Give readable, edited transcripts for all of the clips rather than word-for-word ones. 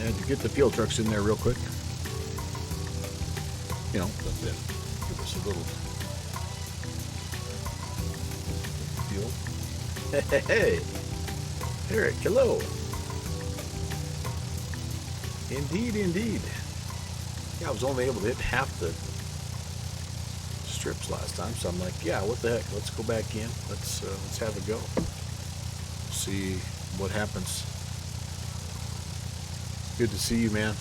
And to get the fuel trucks in there real quick. You know, but then give us a little fuel. Hey, Eric, hello. Indeed, indeed. Yeah, I was only able to hit half the strips last time, so I'm like, yeah, what the heck? Let's go back in. Let's have a go. See what happens. Good to see you, man.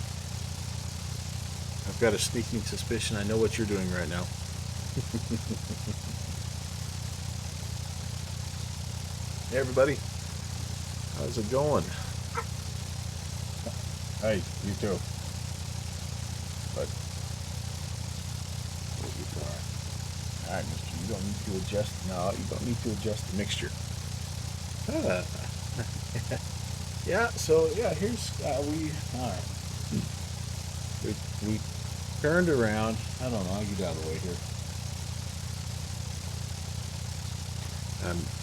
I've got a sneaking suspicion I know what you're doing right now. Hey, everybody. How's it going? Hey, you too. But all right, mister, you don't need to adjust. No, you don't need to adjust the mixture. Yeah, so yeah, here's all right. We turned around. I don't know. I'll get out of the way here.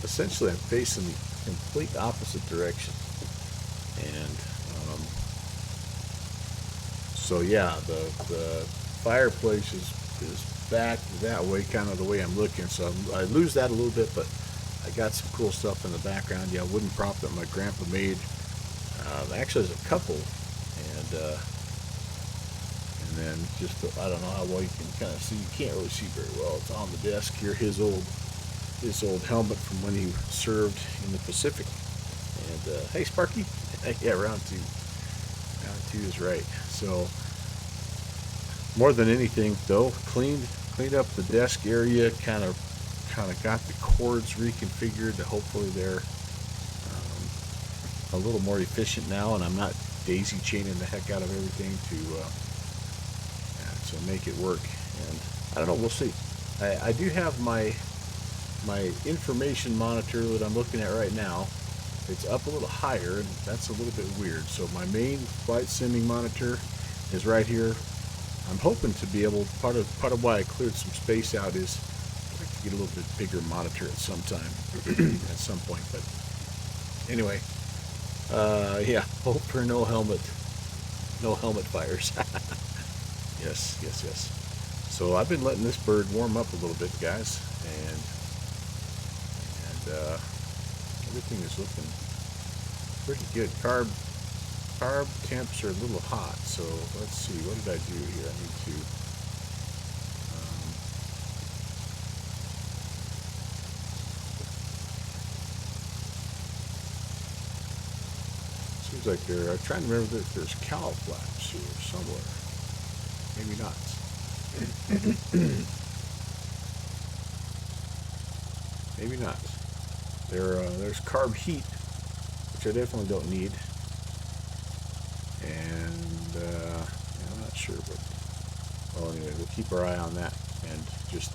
Essentially I'm facing the complete opposite direction, and so yeah, the fireplace is back that way, kind of the way I'm looking. So I lose that a little bit, but I got some cool stuff in the background. Yeah, wooden prop that my grandpa made. Actually, there's a couple, and then just I don't know how well you can kind of see. You can't really see very well. It's on the desk here. His old helmet from when he served in the Pacific. And hey, Sparky. Yeah, round two. Round two is right. So more than anything, though, cleaned up the desk area. Kind of got the cords reconfigured to hopefully they're a little more efficient now, and I'm not daisy chaining the heck out of everything to make it work. And I don't know, we'll see. I do have my information monitor that I'm looking at right now. It's up a little higher, and that's a little bit weird. So my main flight simming monitor is right here. I'm hoping to be able, part of why I cleared some space out is I'd like to get a little bit bigger monitor at some time, at some point. But anyway, yeah, hope for no helmet fires. Yes. So I've been letting this bird warm up a little bit, guys, and everything is looking pretty good. Carb temps are a little hot, so let's see, what did I do here? I need to seems like I'm trying to remember that there's cowl flaps here somewhere. Maybe not. Maybe not. There's carb heat, which I definitely don't need. And I'm not sure, but well, anyway, we'll keep our eye on that and just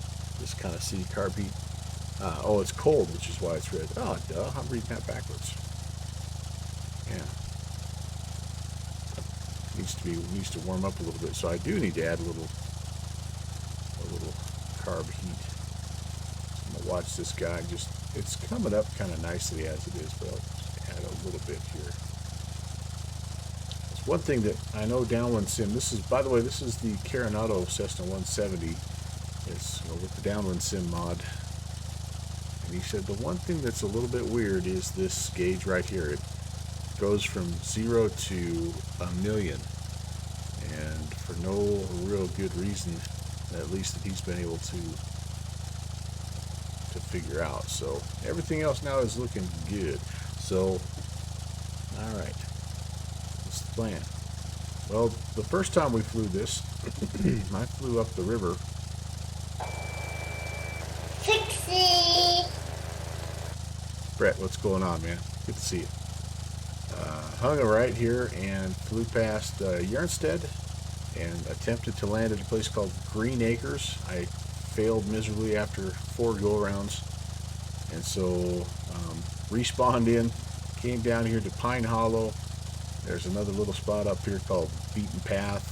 kind of see carb heat. Oh, it's cold, which is why it's red. Oh, duh! I'm reading that backwards. Yeah, needs to warm up a little bit. So I do need to add a little carb heat. I'm gonna watch this guy. It's coming up kind of nicely as it is, but I'll just add a little bit here. It's one thing that I know downwind sim. This is, by the way, this is the Carinado Cessna 170. It's with the downwind sim mod. And he said the one thing that's a little bit weird is this gauge right here. It goes from 0 to 1,000,000, and for no real good reason, at least that he's been able to figure out. So everything else now is looking good. So all right, what's the plan? Well, the first time we flew this, I flew up the river. Trixie! Brett, what's going on, man? Good to see you. Hung it right here and flew past Yarnstead and attempted to land at a place called Green Acres. I failed miserably after 4 go-arounds, and so respawned in, came down here to Pine Hollow. There's another little spot up here called Beaten Path.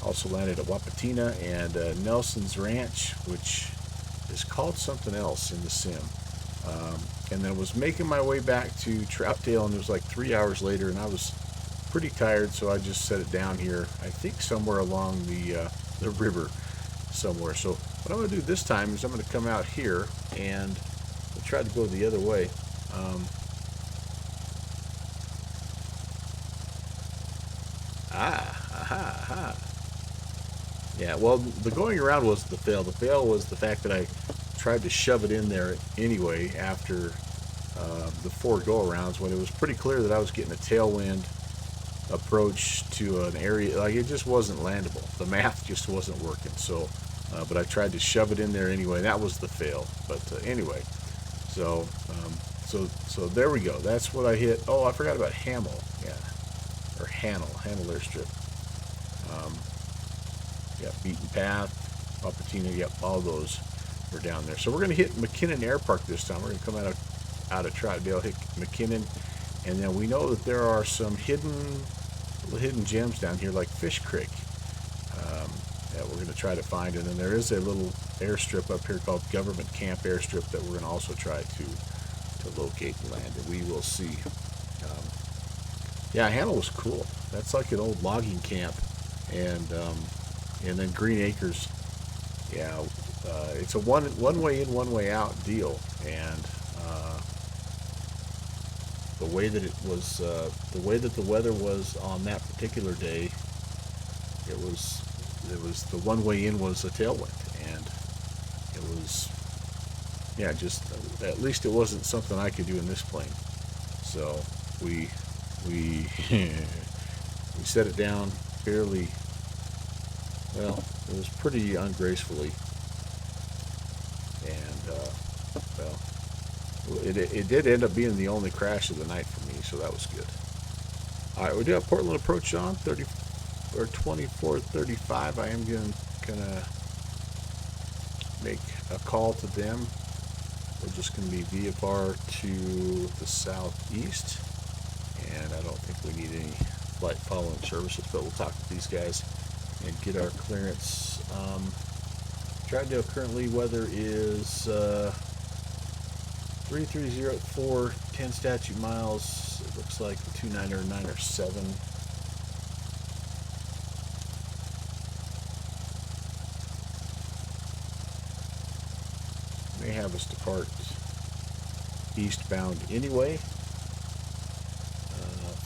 Also landed at Wapatina and Nelson's Ranch, which is called something else in the sim. And then was making my way back to Troutdale, and it was like 3 hours later, and I was pretty tired, so I just set it down here. I think somewhere along the river somewhere. So what I'm going to do this time is I'm going to come out here and I'll try to go the other way. Aha. Yeah, well, the going around was the fail. The fail was the fact that I tried to shove it in there anyway after the 4 go-arounds when it was pretty clear that I was getting a tailwind approach to an area. Like, it just wasn't landable. The math just wasn't working. So, but I tried to shove it in there anyway. That was the fail. But anyway, so there we go. That's what I hit. Oh, I forgot about Hamel. Yeah, or Hanel Airstrip. Yeah, Beaten Path, Opportunity. Yep, all those were down there. So we're going to hit McKinnon Air Park this time. We're going to come out of Troutdale, hit McKinnon, and then we know that there are some hidden gems down here, like Fish Creek, that we're going to try to find. And then there is a little airstrip up here called Government Camp Airstrip that we're going to also try to locate and land, and we will see. Yeah, Hanel was cool. That's like an old logging camp, and then Green Acres. Yeah, it's a one way in, one way out deal, and the way that it was, the way that the weather was on that particular day, it was the one way in was a tailwind, and it was, yeah, just at least it wasn't something I could do in this plane. So we we set it down fairly well. It was pretty ungracefully, and well, it did end up being the only crash of the night for me, so that was good. All right, we do have Portland approach on 30 or 2435. I am gonna make a call to them. We're just going to be VFR to the southeast, and I don't think we need any flight following services, but we'll talk to these guys and get our clearance. Troutdale currently weather is 330 at 4, 10 statute miles. It looks like the 29er and 9er 7. May have us depart eastbound anyway.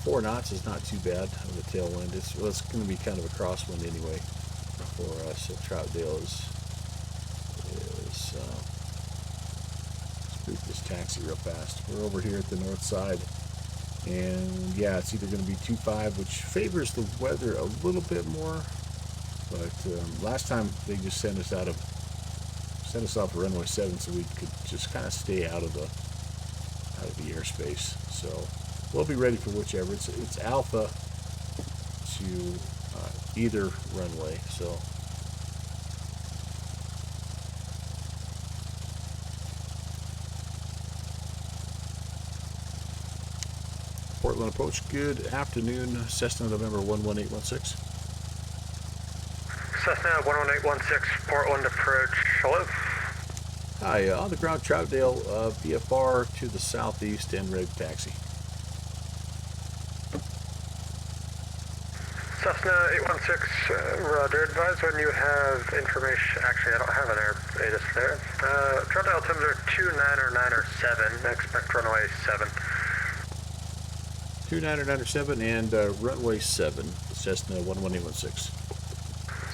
4 knots is not too bad of a tailwind. It's going to be kind of a crosswind anyway for us. So Troutdale is let's beat this taxi real fast. We're over here at the north side, and yeah, it's either going to be 2-5, which favors the weather a little bit more. But last time they just sent us off of runway 7 so we could just kind of stay out of the airspace. So we'll be ready for whichever. It's alpha to either runway. So Portland approach. Good afternoon, Cessna November 11816. Cessna 11816, Portland approach. Hello. Hi, on the ground, Troutdale, VFR to the southeast and ready to taxi. Cessna 816, roger. Advise when you have information. Actually, I don't have an air ATIS there. Troutdale altimeter 29er 9er 7. Expect runway 7. 29er 9er 7 and runway 7, Cessna 11816.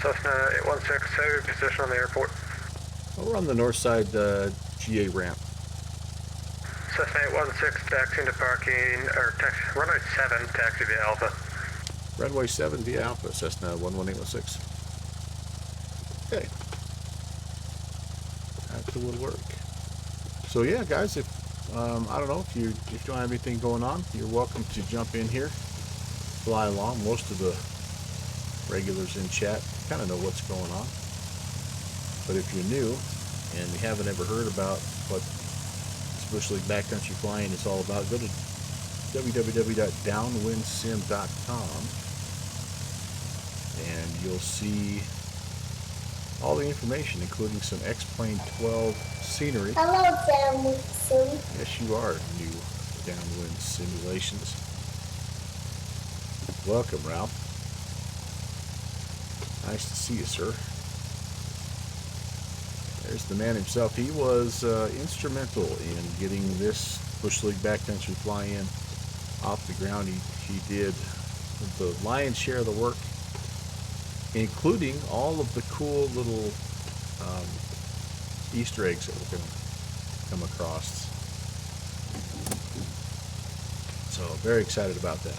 Cessna 816, save position on the airport. We're on the north side GA ramp. Cessna 816, taxiing to parking, or runway 7, taxi via Alpha. Runway 7 via Alpha, Cessna 11816. Okay. That will work. So yeah, guys, if I don't know if you don't have anything going on, you're welcome to jump in here, fly along. Most of the regulars in chat kind of know what's going on. But if you're new and you haven't ever heard about what this Bush League backcountry flying is all about, go to www.downwindsim.com and you'll see all the information, including some X-Plane 12 scenery. Hello, Downwind Sim. Yes, you are new Downwind Simulations. Welcome, Ralph. Nice to see you, sir. There's the man himself. He was instrumental in getting this Bush League backcountry fly-in off the ground. He did the lion's share of the work, including all of the cool little Easter eggs that we're going to come across. So very excited about that.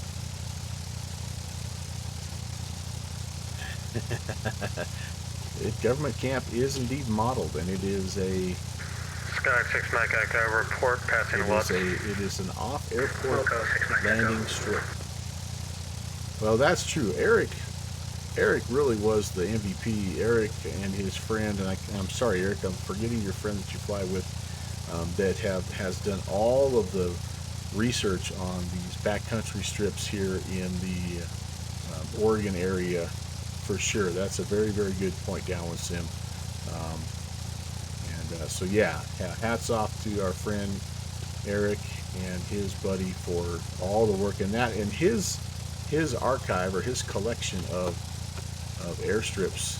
Government camp is indeed modeled, and it is a Sky 6 Mike Echo, report passing Lutz. It is an off-airport landing strip. Well, that's true. Eric really was the MVP. Eric and his friend, and I'm sorry, Eric, I'm forgetting your friend that you fly with, that has done all of the research on these backcountry strips here in the Oregon area, for sure. That's a very, very good point, Downwind Sim. So yeah, hats off to our friend Eric and his buddy for all the work in that, and his archive, or his collection of airstrips.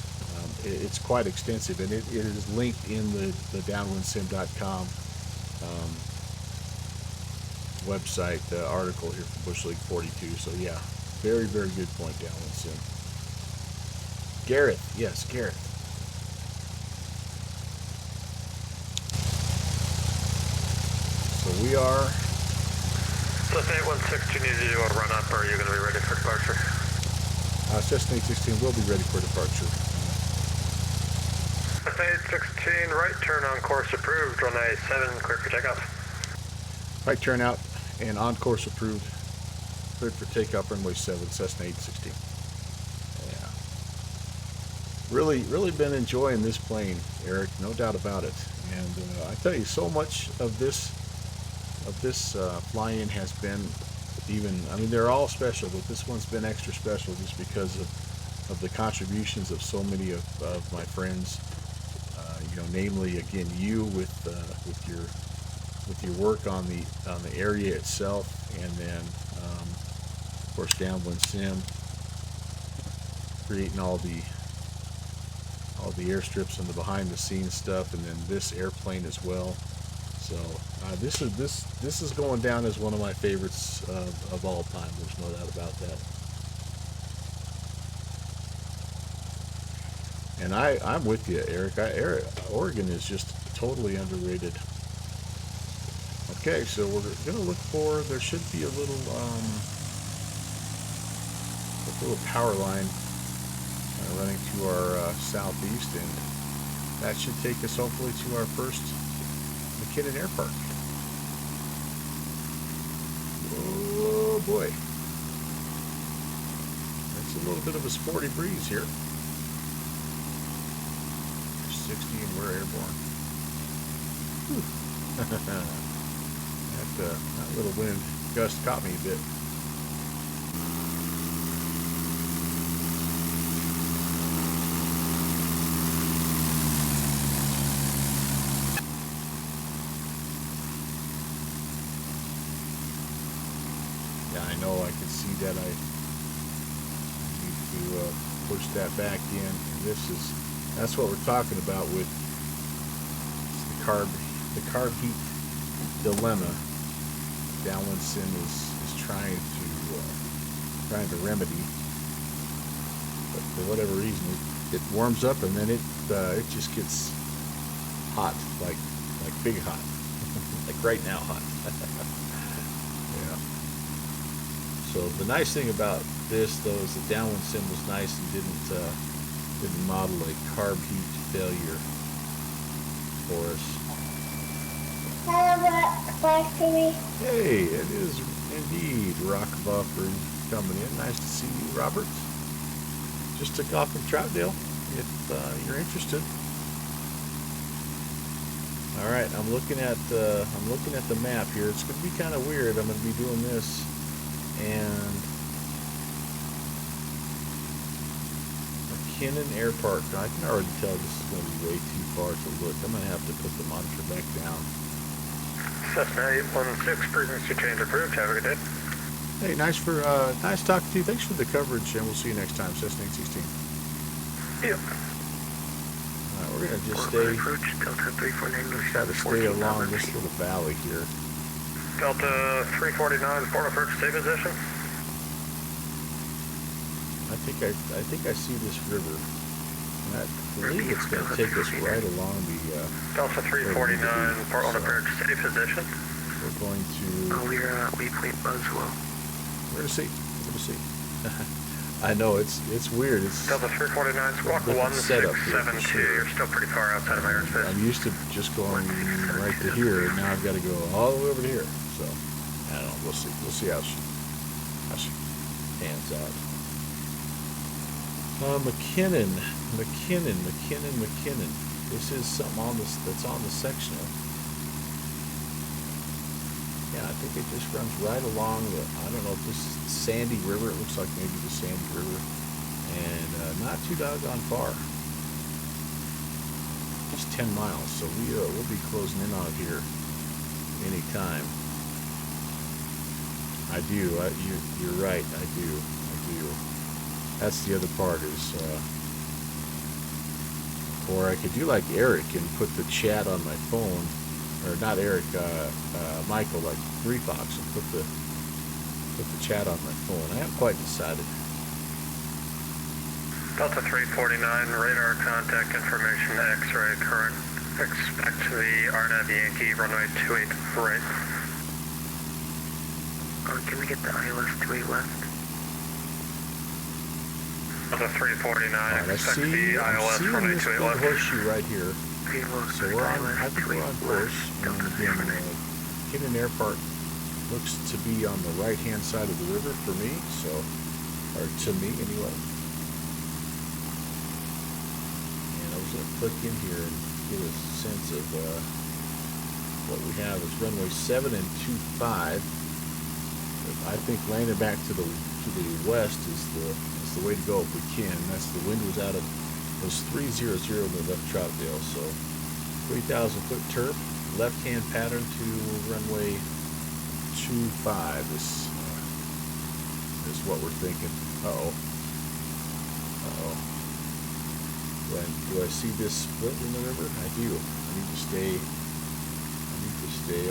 It's quite extensive, and it is linked in the downwindsim.com website article here from Bush League 42. So yeah, very, very good point, Downwind Sim. Gareth, yes, Gareth. So we are. Cessna 816, do you need to do a run up, or are you going to be ready for departure? Cessna 816 will be ready for departure. Cessna 816, right turn on course approved, runway 7, clear for takeoff. Right turn out and on course approved, cleared for takeoff, runway 7, Cessna 816. Yeah. Really been enjoying this plane, Eric, no doubt about it. And I tell you, so much of this fly-in has been I mean, they're all special, but this one's been extra special just because of the contributions of so many of my friends. Namely, again, you with your work on the area itself, and then of course Downwind Sim creating all the airstrips and the behind the scenes stuff, and then this airplane as well. So this is going down as one of my favorites of all time. There's no doubt about that. And I'm with you, Eric. Oregon is just totally underrated. Okay, so we're gonna look for. There should be a little power line running to our southeast, and that should take us hopefully to our first McKinnon Air Park. Oh boy, that's a little bit of a sporty breeze here. 60 and we're airborne. That little wind gust caught me a bit. Yeah, I know. I can see that. I need to push that back in. That's what we're talking about with the carb heat dilemma. Downwind Sim is trying to remedy, but for whatever reason it warms up, and then it just gets hot, like big hot, like right now hot. Yeah. So the nice thing about this, though, is the Downwind Sim was nice and didn't model a carb heat failure for us. Hey, it is indeed Rock Buffer coming in. Nice to see you, Robert. Just took off from Troutdale, if you're interested. All right, I'm looking at the map here. It's going to be kind of weird. I'm going to be doing this, and McKinnon Air Park. I can already tell this is going to be way too far to look. I'm going to have to put the monitor back down. Cessna 816, frequency change approved. Have a good day. Hey, nice talking to you. Thanks for the coverage, and we'll see you next time. Cessna 816. Yep. We're gonna just Port stay. approach, Delta 349, Try to stay along this little valley here. Delta 349, port approach, stay position. I think I see this river. And I believe it's going to take us right along the. Delta 349, port one approach, stay position. We're going to. Oh, we're at waypoint Buzzwell. We're gonna see. We're gonna see. I know it's weird. It's Delta 349, squawk different setup here, 1672. sure. You're still pretty far outside of my airspace. I'm used to just going right to here, and now I've got to go all the way over to here. So I don't know. We'll see. We'll see how she pans out. McKinnon. This is something on this that's on the sectional. Yeah, I think it just runs right along the, I don't know if this is the Sandy River. It looks like maybe the Sandy River. And not too doggone far. Just 10 miles, so we'll be closing in on it here anytime. I do. You're right. I do. That's the other part is, or I could do like Eric and put the chat on my phone, or not Eric, Michael, like 3 Fox, and put the chat on my phone. I haven't quite decided. Delta 349, radar contact information, X-ray current. Expect the RNAV Yankee, runway 28 right. Can we get the ILS 28 left? Delta 349, I expect see. the I'm ILS, seeing runway this 28 big left. horseshoe right here. Okay, well, So we're on. I think we're on course. And again, Kinnan Airport looks to be on the right-hand side of the river for me. So, or to me anyway. And I was going to click in here and get a sense of what we have is runway 7 and 25. I think landing back to the west is the way to go if we can. That's the wind was out of was 300 in the left Troutdale, so 3,000 foot turf, left hand pattern to runway 25 is what we're thinking. Uh-oh. Do I see this split in the river? I do. I need to stay.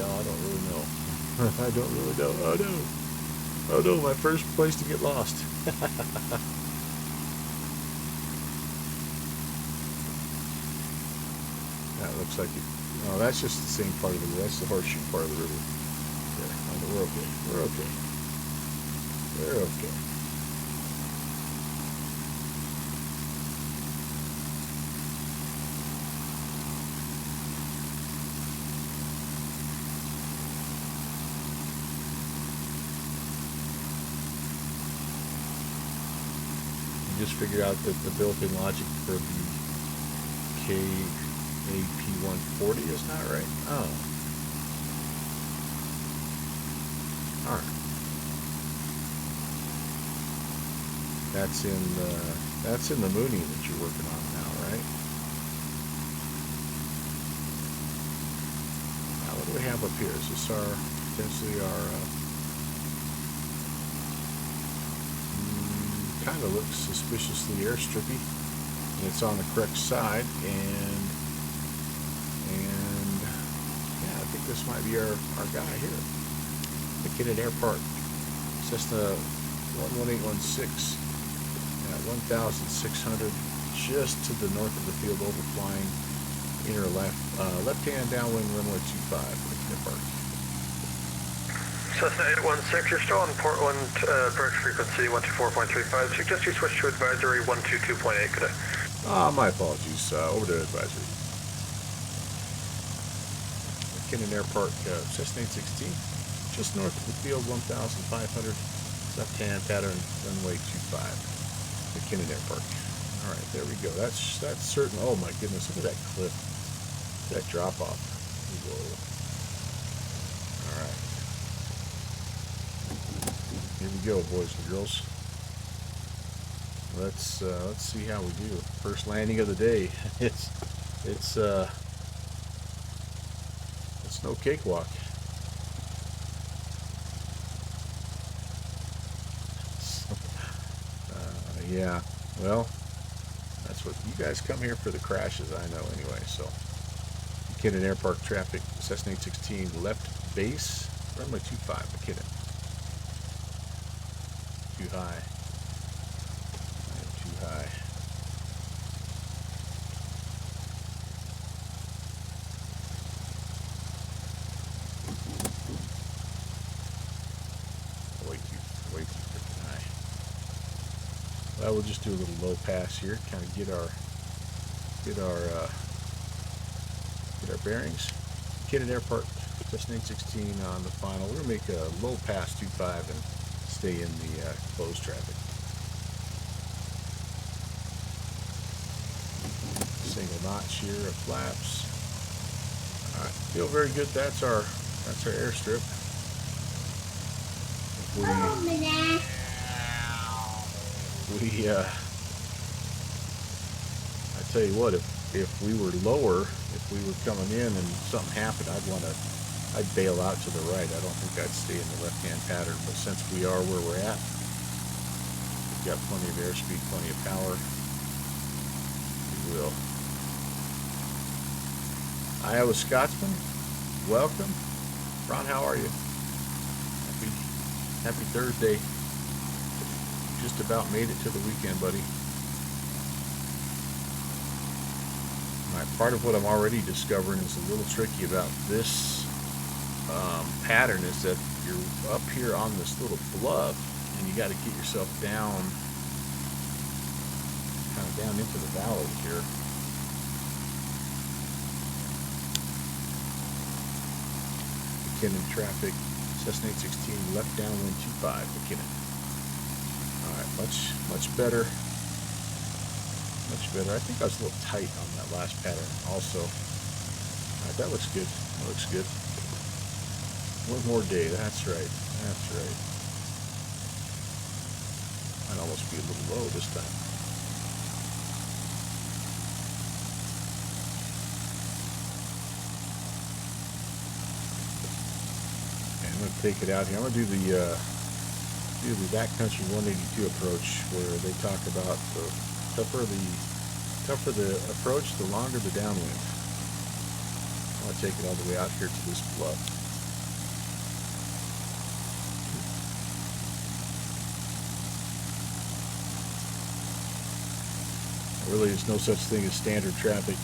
Oh, I don't really know. I don't really know. Oh no, my first place to get lost. That looks like it. Oh, that's just the same part of the river. That's the horseshoe part of the river. Yeah, we're okay. We're okay. Just figure out that the built-in logic for the KAP140 is not right. Oh. Alright. That's in the Mooney that you're working on now, right? Now what do we have up here? Is this potentially our kind of looks suspiciously airstrippy, and it's on the correct side, and yeah, I think this might be our guy here. McKinnon Airport, Cessna 11816 at 1,600, just to the north of the field, overflying inner left hand downwind runway 25 McKinnon Airport. Cessna 816, you're still on port 1 approach frequency 124.35. Suggest you switch to advisory 122.8 today. My apologies. Over to advisory. McKinnon Airport, Cessna 816, just north of the field, 1,500, left-hand pattern, runway 25, McKinnon Airport. All right, there we go. That's certain. Oh my goodness, look at that cliff, that drop-off. Whoa. All right. Here we go, boys and girls. Let's see how we do. First landing of the day. It's no cakewalk. Yeah, well, that's what you guys come here for, the crashes, I know anyway. So McKinnon Airpark traffic, Cessna 816 left base, runway 25, McKinnon. Too high. I am too high. Way too freaking high. Well, we'll just do a little low pass here, kind of get our bearings. McKinnon Airport, Cessna 816 on the final. We're gonna make a low pass 25 and stay in the closed traffic. Single notch here of flaps. All right, feel very good. That's our airstrip. We I tell you what, if we were lower, if we were coming in and something happened, I'd bail out to the right. I don't think I'd stay in the left-hand pattern. But since we are where we're at, we've got plenty of airspeed, plenty of power. We will. Iowa Scotsman, welcome. Ron, how are you? Happy Thursday. Just about made it to the weekend, buddy. Part of what I'm already discovering is a little tricky about this pattern is that you're up here on this little bluff and you got to get yourself down, kind of down into the valley here. McKinnon traffic, Cessna 816 left downwind 25, McKinnon. All right, much better. Much better. I think I was a little tight on that last pattern also. All right, that looks good. That looks good. One more day. That's right. That's right. Might almost be a little low this time. And I'm going to take it out here. I'm going to do the backcountry 182 approach where they talk about the tougher the approach, the longer the downwind. I want to take it all the way out here to this bluff. Really, there's no such thing as standard traffic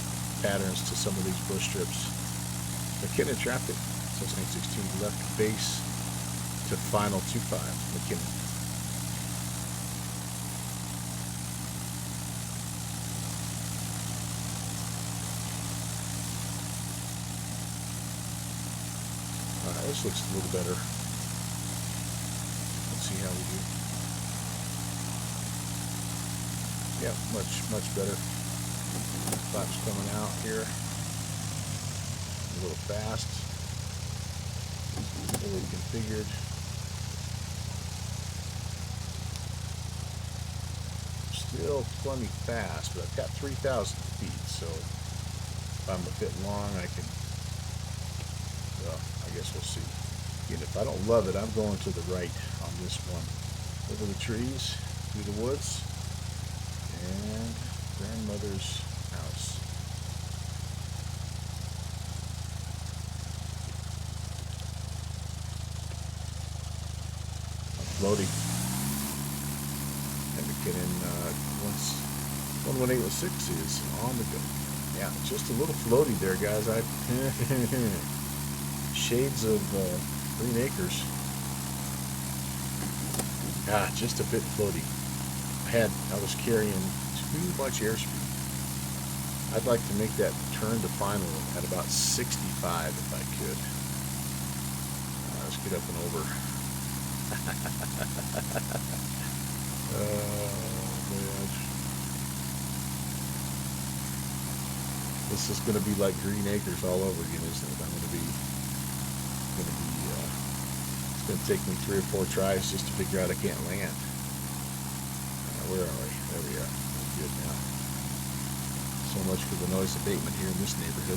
patterns to some of these bush strips. McKinnon traffic, Cessna 816 left base to final 25, McKinnon. This looks a little better. Let's see how we do. Yeah, much better. Flaps coming out here. A little fast. Fully configured. Still plenty fast, but I've got 3,000 feet, so if I'm a bit long, I can. Well, I guess we'll see. Again, if I don't love it, I'm going to the right on this one. Over the trees, through the woods, and grandmother's house. I'm floating. And to get in, 11806 is on the go. Yeah, just a little floaty there, guys. Shades of Green Acres. Just a bit floaty. I was carrying too much airspeed. I'd like to make that turn to final at about 65 if I could. Let's get up and over. Oh, man. This is going to be like Green Acres all over again, isn't it? It's going to take me 3 or 4 tries just to figure out I can't land. Where are we? There we are. We're good now. So much for the noise abatement here in this neighborhood.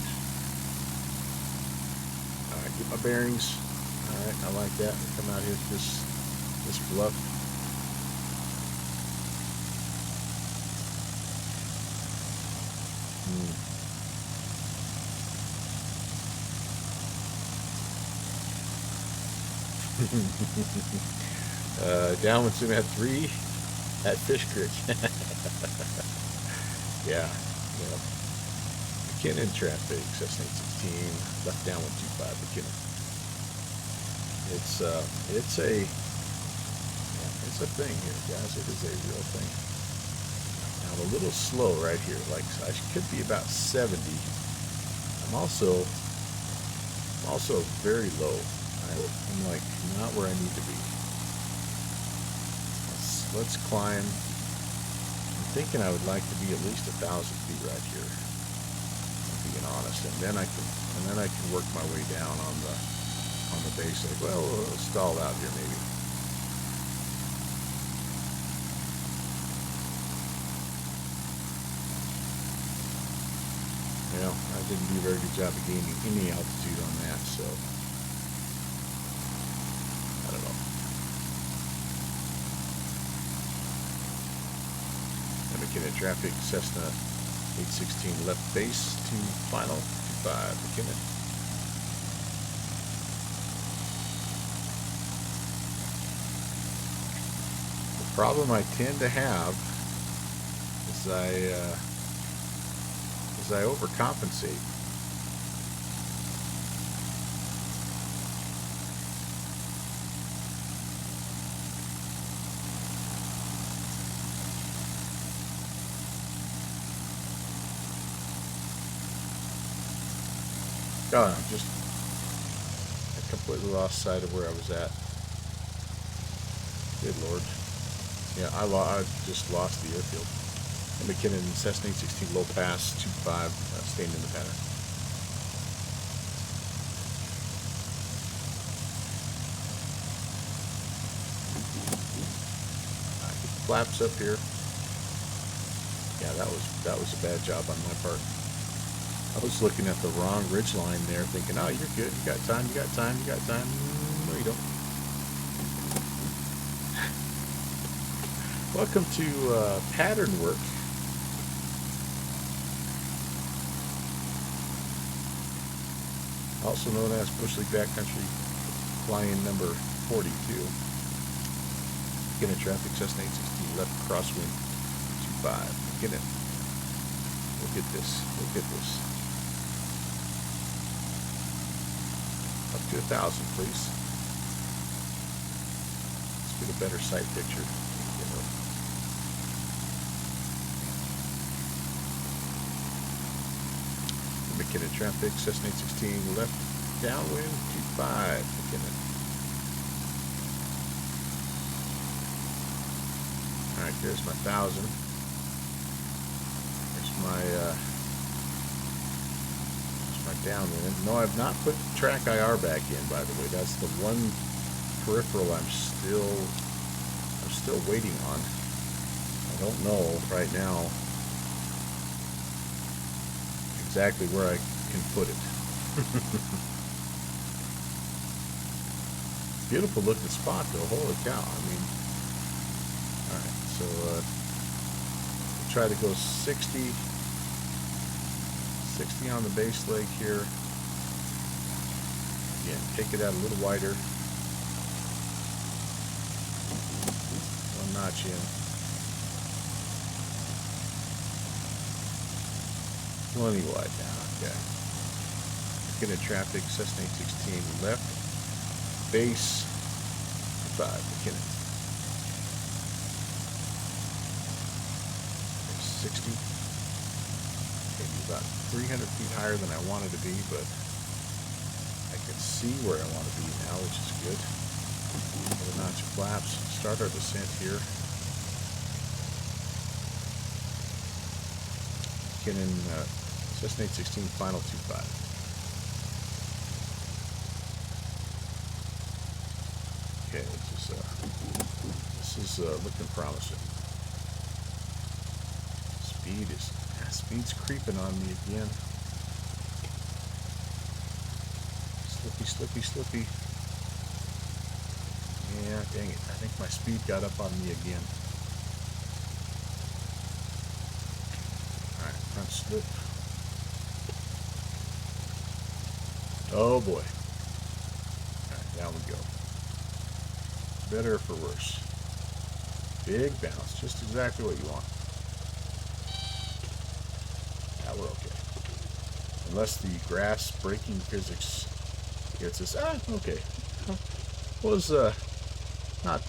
All right, get my bearings. All right, I like that. Come out here to this bluff. Downwind swim at 3 at Fish Creek. Yeah, yeah. McKinnon traffic, Cessna 16, left downwind 25, McKinnon. It's a thing here, guys. It is a real thing. Now I'm a little slow right here. Like I could be about 70. I'm also very low. I'm like not where I need to be. Let's climb. I'm thinking I would like to be at least 1,000 feet right here. I'm being honest, and then I can work my way down on the base. Like, well, we'll stall out here maybe. Well, I didn't do a very good job of gaining any altitude on that, so I don't know. McKinnon traffic, Cessna 816 left base to final 25, McKinnon. The problem I tend to have is I overcompensate. God, I completely lost sight of where I was at. Good Lord. Yeah, I just lost the airfield. And McKinnon, Cessna 816, low pass, 25, staying in the pattern. Get the flaps up here. Yeah, that was a bad job on my part. I was looking at the wrong ridge line there, thinking, oh, you're good, you got time, you got time, you got time. No, you don't. Welcome to pattern work. Also known as Bush League Backcountry Flying number 42. McKinnon traffic, Cessna 816 left crosswind 25. McKinnon. Look at this. Look at this. Up to 1,000, please. Let's get a better sight picture. McKinnon traffic, Cessna 816 left downwind 25. McKinnon. Alright, here's my 1,000. Here's my downwind. No, I've not put track IR back in, by the way. That's the one peripheral I'm still waiting on. I don't know right now exactly where I can put it. Beautiful looking spot though, holy cow. I mean, alright, so we'll try to go 60 on the base leg here. Again, take it out a little wider. One notch in. Plenty wide now, okay. McKinnon traffic, Cessna 816 left, base 5, McKinnon. 60. Maybe about 300 feet higher than I wanted to be, but I can see where I want to be now, which is good. Another notch of flaps. Start our descent here. McKinnon, Cessna 816 final 25. Okay, this is looking promising. Speed's creeping on me again. Slippy. Yeah, dang it. I think my speed got up on me again. Alright, front slip. Oh boy. Alright, down we go. Better for worse. Big bounce, just exactly what you want. Now we're okay. Unless the grass breaking physics gets us. Okay. Was not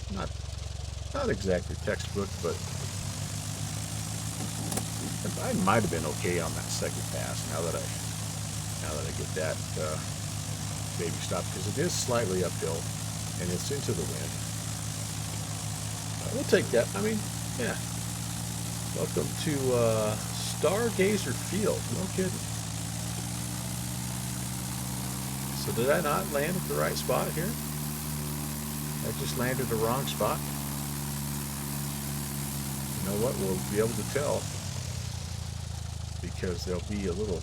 exactly textbook, but I might have been okay on that second pass. Now that I get that baby stop, because it is slightly uphill and it's into the wind. We'll take that. I mean, yeah. Welcome to Stargazer Field. No kidding. So did I not land at the right spot here? I just landed the wrong spot. You know what? We'll be able to tell, because there'll be a little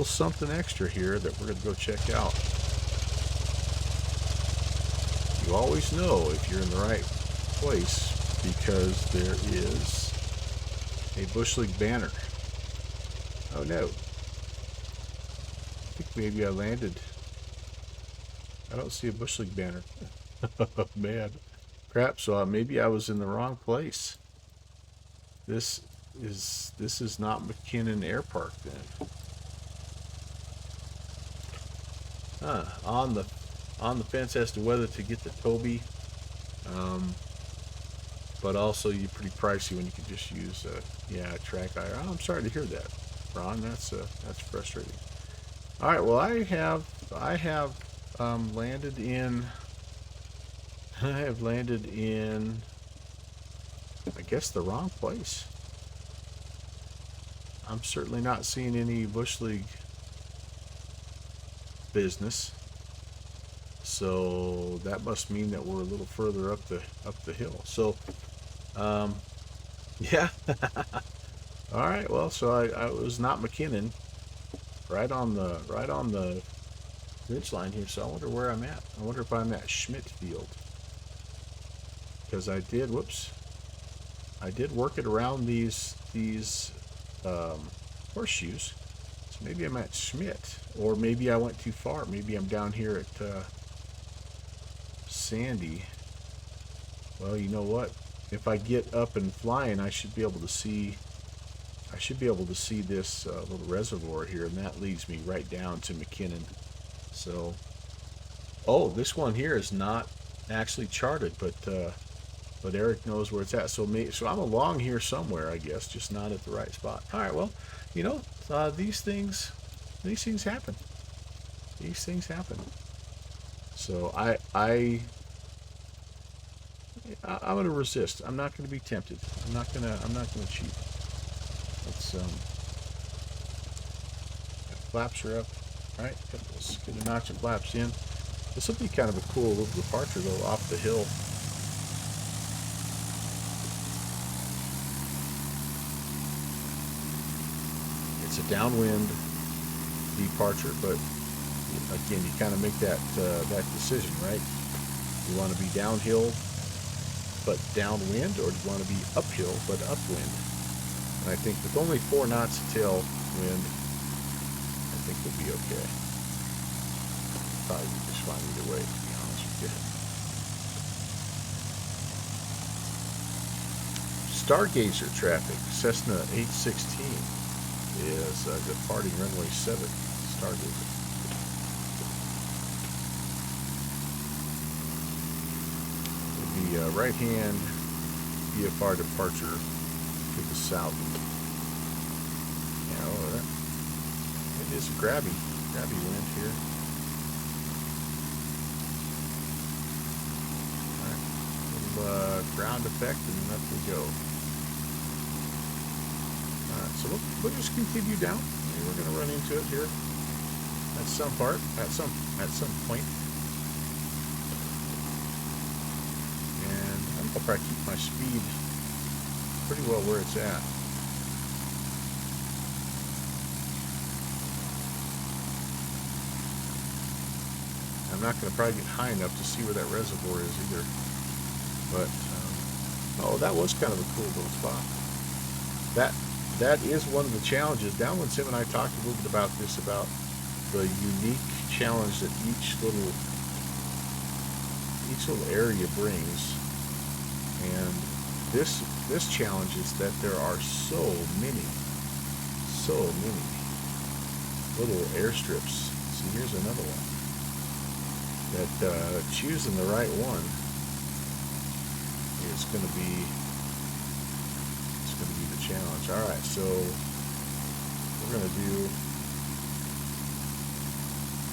something extra here that we're going to go check out. You always know if you're in the right place because there is a Bush League banner. Oh no. I think maybe I landed. I don't see a Bush League banner. Oh man. Crap, so maybe I was in the wrong place. This is not McKinnon Air Park then. On the fence as to whether to get the Toby, but also you're pretty pricey when you can just use a track IR. Oh, I'm sorry to hear that, Ron. That's frustrating. All right, well I have landed in. I have landed in, I guess, the wrong place. I'm certainly not seeing any Bush League business, so that must mean that we're a little further up the hill. So, yeah. All right. Well, so I was not McKinnon, right on the ridge line here. So I wonder where I'm at. I wonder if I'm at Schmidt Field, because I did. Whoops. I did work it around these horseshoes. So maybe I'm at Schmidt, or maybe I went too far. Maybe I'm down here at Sandy. Well, you know what? If I get up and flying, I should be able to see. I should be able to see this little reservoir here, and that leads me right down to McKinnon. So, oh, this one here is not actually charted, but Eric knows where it's at. So I'm along here somewhere, I guess, just not at the right spot. All right, well, you know, these things happen. These things happen. So I'm going to resist. I'm not going to be tempted. I'm not going to cheat. Let's flaps are up. All right, let's get a notch of flaps in. This will be kind of a cool little departure though, off the hill. It's a downwind departure, but again, you kind of make that decision, right? You want to be downhill but downwind, or do you want to be uphill but upwind? And I think with only 4 knots of tailwind, I think we'll be okay. Probably be just fine either way, to be honest with you. Stargazer traffic, Cessna 816 is departing runway 7, Stargazer. The right-hand VFR departure to the south. Yeah, it is a grabby wind here. All right, little ground effect, and up we go. All right, so we'll just continue down. We're going to run into it here at some point. I'll probably keep my speed pretty well where it's at. I'm not going to probably get high enough to see where that reservoir is either. But, oh, that was kind of a cool little spot. That is one of the challenges. Downwind Sim and I talked a little bit about this, about the unique challenge that each little area brings. And this challenge is that there are so many little airstrips. See, here's another one. That choosing the right one is going to be the challenge. All right, so we're going to do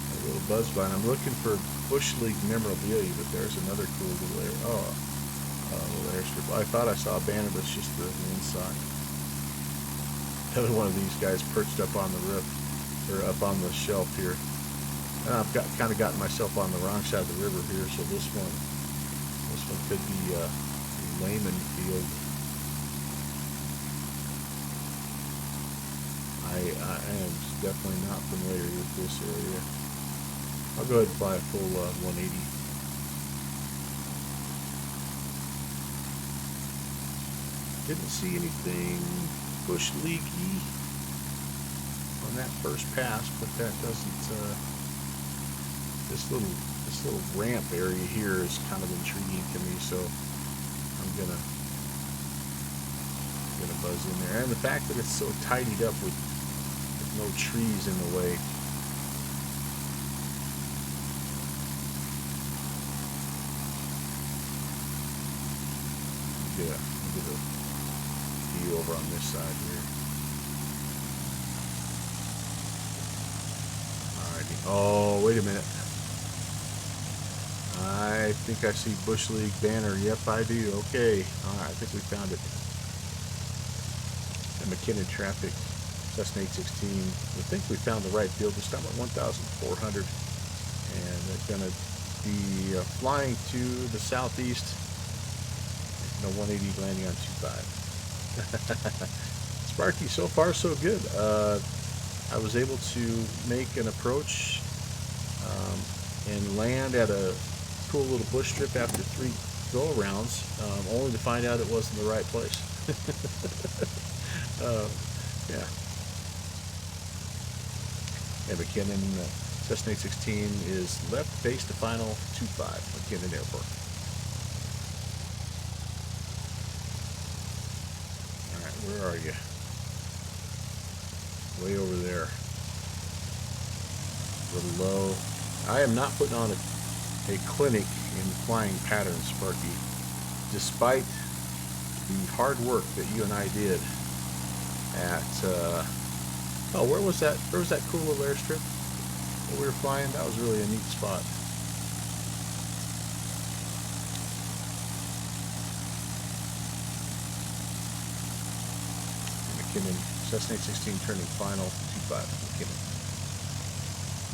a little buzz vine. I'm looking for Bush League memorabilia, but there's another cool little little airstrip. I thought I saw a banner, but it's just the inside. Another one of these guys perched up on the roof, or up on the shelf here. And I've kind of gotten myself on the wrong side of the river here, so this one could be Layman Field. I am definitely not familiar with this area. I'll go ahead and fly a full 180. Didn't see anything Bush League-y on that first pass, but that doesn't. This little ramp area here is kind of intriguing to me, so I'm gonna buzz in there. And the fact that it's so tidied up with no trees in the way. Get a view over on this side here. Alrighty. Oh, wait a minute. I think I see Bush League banner. Yep, I do. Okay. Alright, I think we found it. And McKinnon traffic. Cessna 816. I think we found the right field. This time at 1,400. And they're going to be flying to the southeast. 180 landing on 25. Sparky, so far so good. I was able to make an approach and land at a cool little bush strip after 3 go-arounds, only to find out it wasn't the right place. Yeah. And McKinnon, Cessna 816 is left base to final 25, McKinnon Airport. Alright, where are you? Way over there. A little low. I am not putting on a clinic in flying patterns, Sparky. Despite the hard work that you and I did at, oh, where was that cool little airstrip that we were flying? That was really a neat spot. McKinnon, Cessna 816 turning final, 25, McKinnon.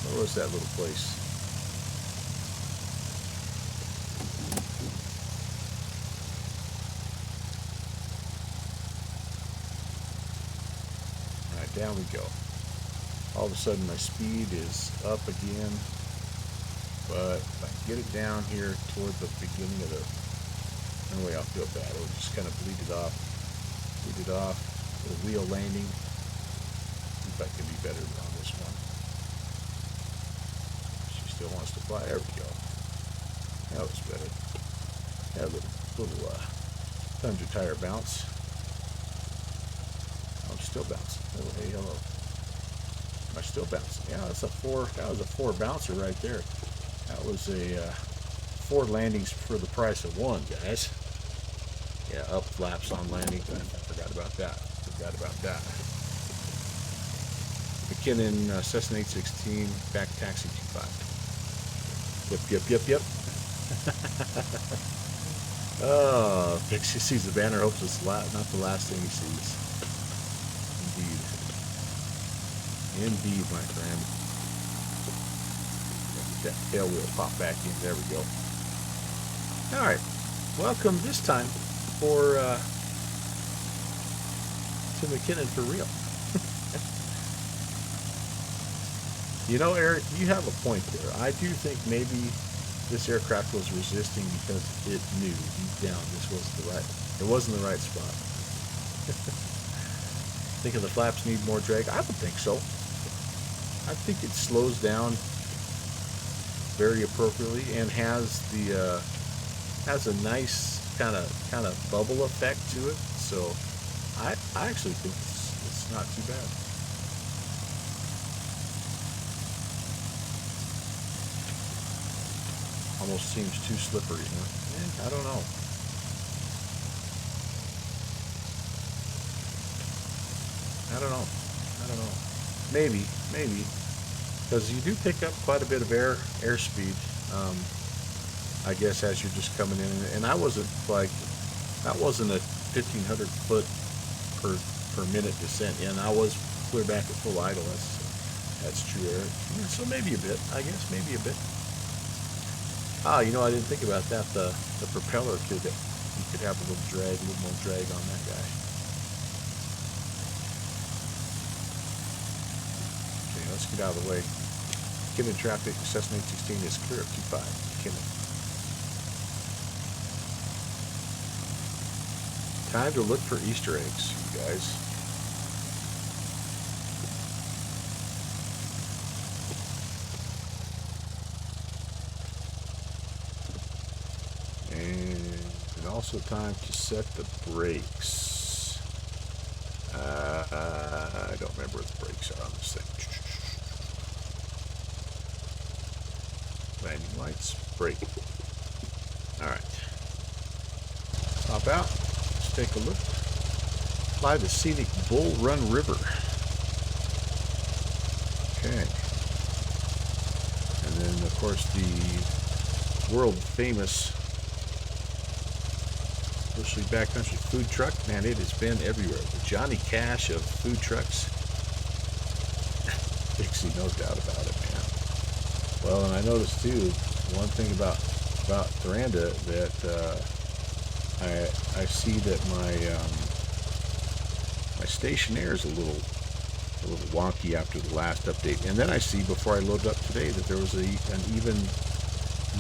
Where was that little place? Alright, down we go. All of a sudden my speed is up again, but if I get it down here toward the beginning of the runway, I'll feel bad. It'll just kind of bleed it off, little wheel landing. See if I can be better on this one. She still wants to fly. There we go. That was better. Yeah, a little thunder tire bounce. I'm still bouncing. Oh, hey, hello. Am I still bouncing? Yeah, that's that was a 4 bouncer right there. That was a 4 landings for the price of 1, guys. Yeah, up flaps on landing. I forgot about that. McKinnon, Cessna 816, back taxi 25. Yep. Oh, Pixie sees the banner, hopes it's not the last thing he sees. Indeed, my friend. Let that tail wheel pop back in. There we go. Alright. Welcome this time to McKinnon for real. You know, Eric, you have a point there. I do think maybe this aircraft was resisting because it knew deep down it wasn't the right spot. Think the flaps need more drag? I would think so. I think it slows down very appropriately and has the has a nice kind of bubble effect to it. So I actually think it's not too bad. Almost seems too slippery, huh? I don't know. I don't know. I don't know. Maybe, because you do pick up quite a bit of airspeed. I guess as you're just coming in, and I wasn't like, that wasn't a 1,500 foot per minute descent, and I was clear back at full idle. That's true, Eric. Yeah, so maybe a bit. I guess maybe a bit. Ah, you know, I didn't think about that. The propeller you could have a little more drag on that guy. Okay, let's get out of the way. McKinnon traffic, Cessna 816 is clear up 25. McKinnon. Time to look for Easter eggs, you guys. And also time to set the brakes. I don't remember what the brakes are on this thing. Landing lights, brake. Alright. Hop out. Let's take a look. Fly the scenic Bull Run River. Okay. And then, of course, the world famous Bushly Backcountry food truck. Man, it has been everywhere. The Johnny Cash of food trucks. Dixie, no doubt about it, man. Well, and I noticed too, one thing about Thoranda that I see that my stationaire is a little wonky after the last update, and then I see before I loaded up today that there was an even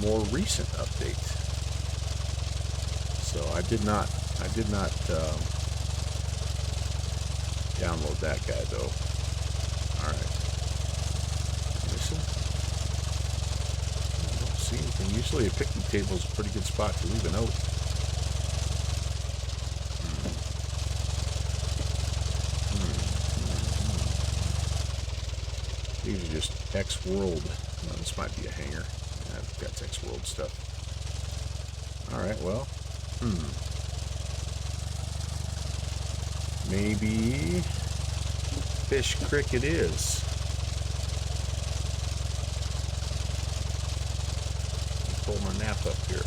more recent update. So I did not download that guy though. All right. Listen. I don't see anything. Usually a picnic table is a pretty good spot to leave a note. These are just X-World. No, this might be a hanger. Yeah, I think that's X-World stuff. Alright, well. Maybe Fish Creek it is. Pull my map up here.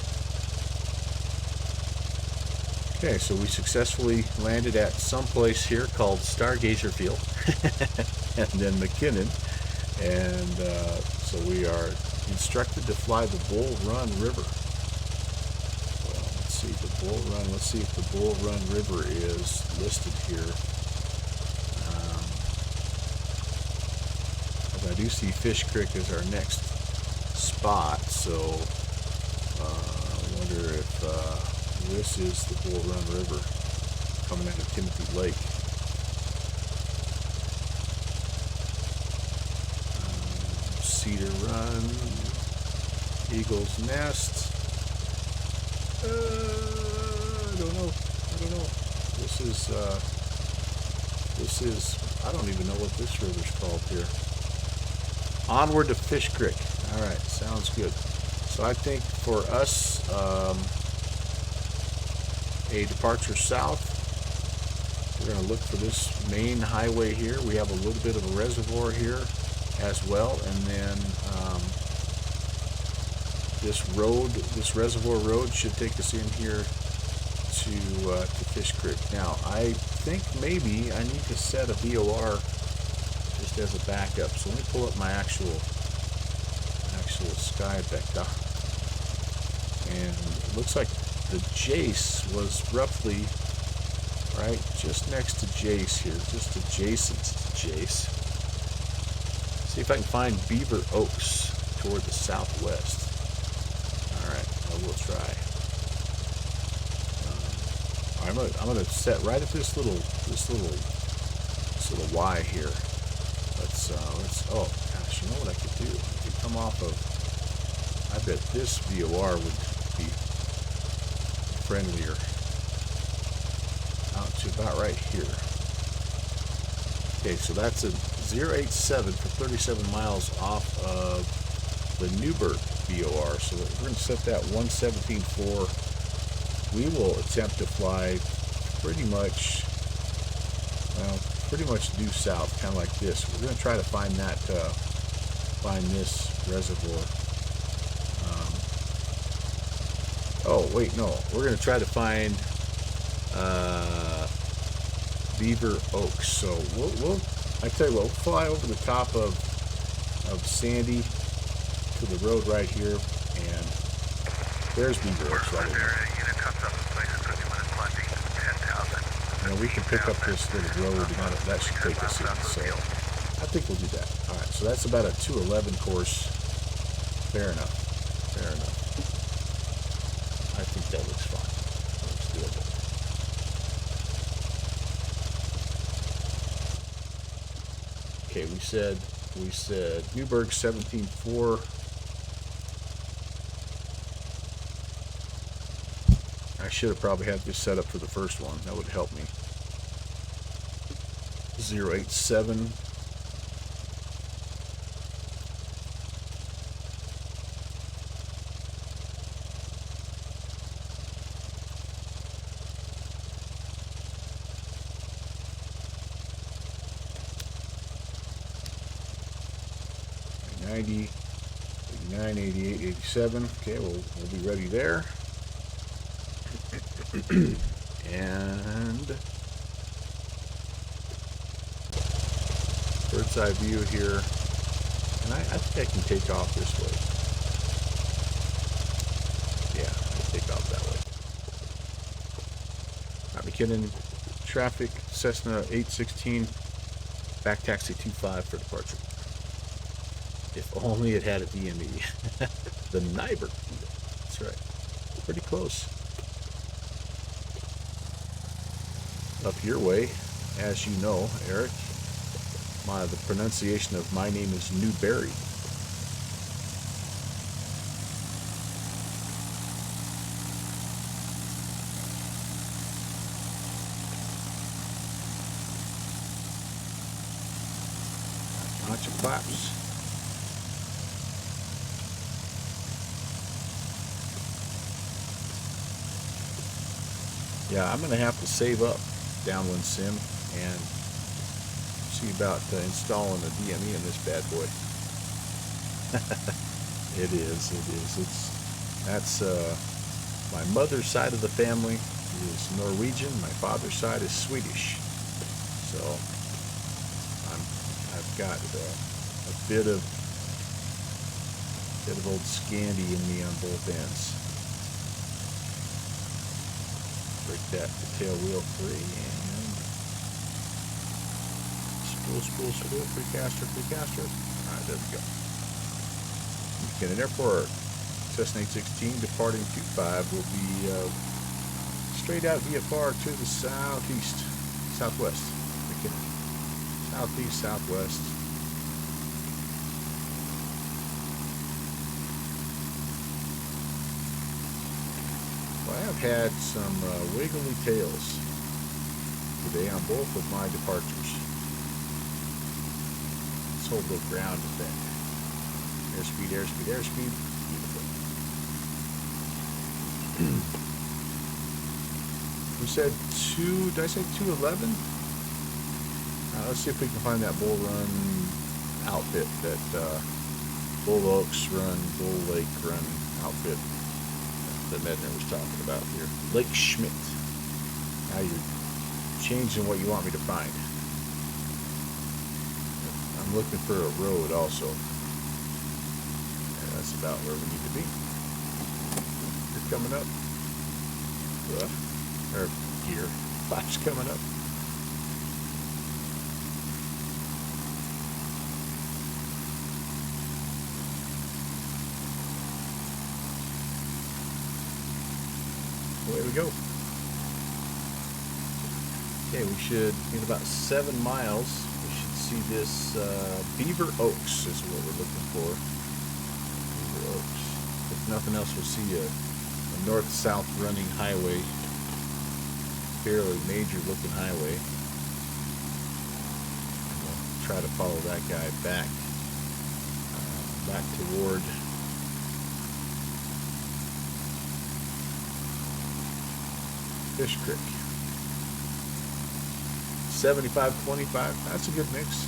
Okay, so we successfully landed at some place here called Stargazer Field, and then McKinnon, and so we are instructed to fly the Bull Run River. Well, let's see the Bull Run. Let's see if the Bull Run River is listed here. I do see Fish Creek as our next spot, so I wonder if this is the Bull Run River coming out of Timothy Lake. Cedar Run, Eagle's Nest. I don't know. This is, I don't even know what this river's called here. Onward to Fish Creek. All right, sounds good. So I think for us, a departure south, we're going to look for this main highway here. We have a little bit of a reservoir here as well, and then this reservoir road should take us in here to Fish Creek. Now, I think maybe I need to set a VOR just as a backup. So let me pull up my actual sky vector, and it looks like the Jace was roughly right just next to Jace here, just adjacent to Jace. See if I can find Beaver Oaks toward the southwest. All right, I will try. I'm gonna set right at this little Y here. Let's oh, gosh, you know what I could do? I could come off of, I bet this VOR would be friendlier. Out to about right here. Okay, so that's a 087 for 37 miles off of the Newburgh VOR. So we're going to set that 117.4. We will attempt to fly pretty much due south, kind of like this. We're going to try to find that, find this reservoir. Oh, wait, no. We're going to try to find Beaver Oaks. So I tell you what, we'll fly over the top of Sandy to the road right here, and there's Beaver Oaks right there. You know, we can pick up this little road, and that should take us in. So I think we'll do that. All right, so that's about a 211 course. Fair enough. Fair enough. I think that looks fine. That looks doable. Okay, we said Newburgh 17.4. I should have probably had this set up for the first one. That would help me. 087. $90, $89, $88, $87. Okay, we'll be ready there. And bird's eye view here. And I think I can take off this way. Yeah, I can take off that way. Alright, McKinnon, traffic, Cessna 816, back taxi 25 for departure. If only it had a DME. The Nyberg. That's right. Pretty close. Up your way, as you know, Eric, the pronunciation of my name is Newberry. Bunch of claps. Yeah, I'm going to have to save up Downwind Sim and see about installing a DME in this bad boy. It is. That's my mother's side of the family is Norwegian. My father's side is Swedish. So I've got a bit of old Scandi in me on both ends. Break that to tail wheel free and spool, free caster. Alright, there we go. McKinnon Airport, Cessna 816 departing 25 will be straight out VFR to the southwest. McKinnon. Southeast, southwest. Well, I have had some wiggly tails today on both of my departures. Let's hold the ground effect. Airspeed. Beautiful. We said did I say 211? Let's see if we can find that Bull Run outfit, that Bull Oaks Run, Bull Lake Run outfit that Medner was talking about here. Lake Schmidt. Now you're changing what you want me to find. I'm looking for a road also. And that's about where we need to be. You're coming up. Or gear. Flash coming up. Away we go. Okay, we should, in about 7 miles, we should see this Beaver Oaks is what we're looking for. Beaver Oaks. If nothing else, we'll see a north-south running highway. Fairly major looking highway. And we'll try to follow that guy back toward Fish Creek. 75-25, that's a good mix.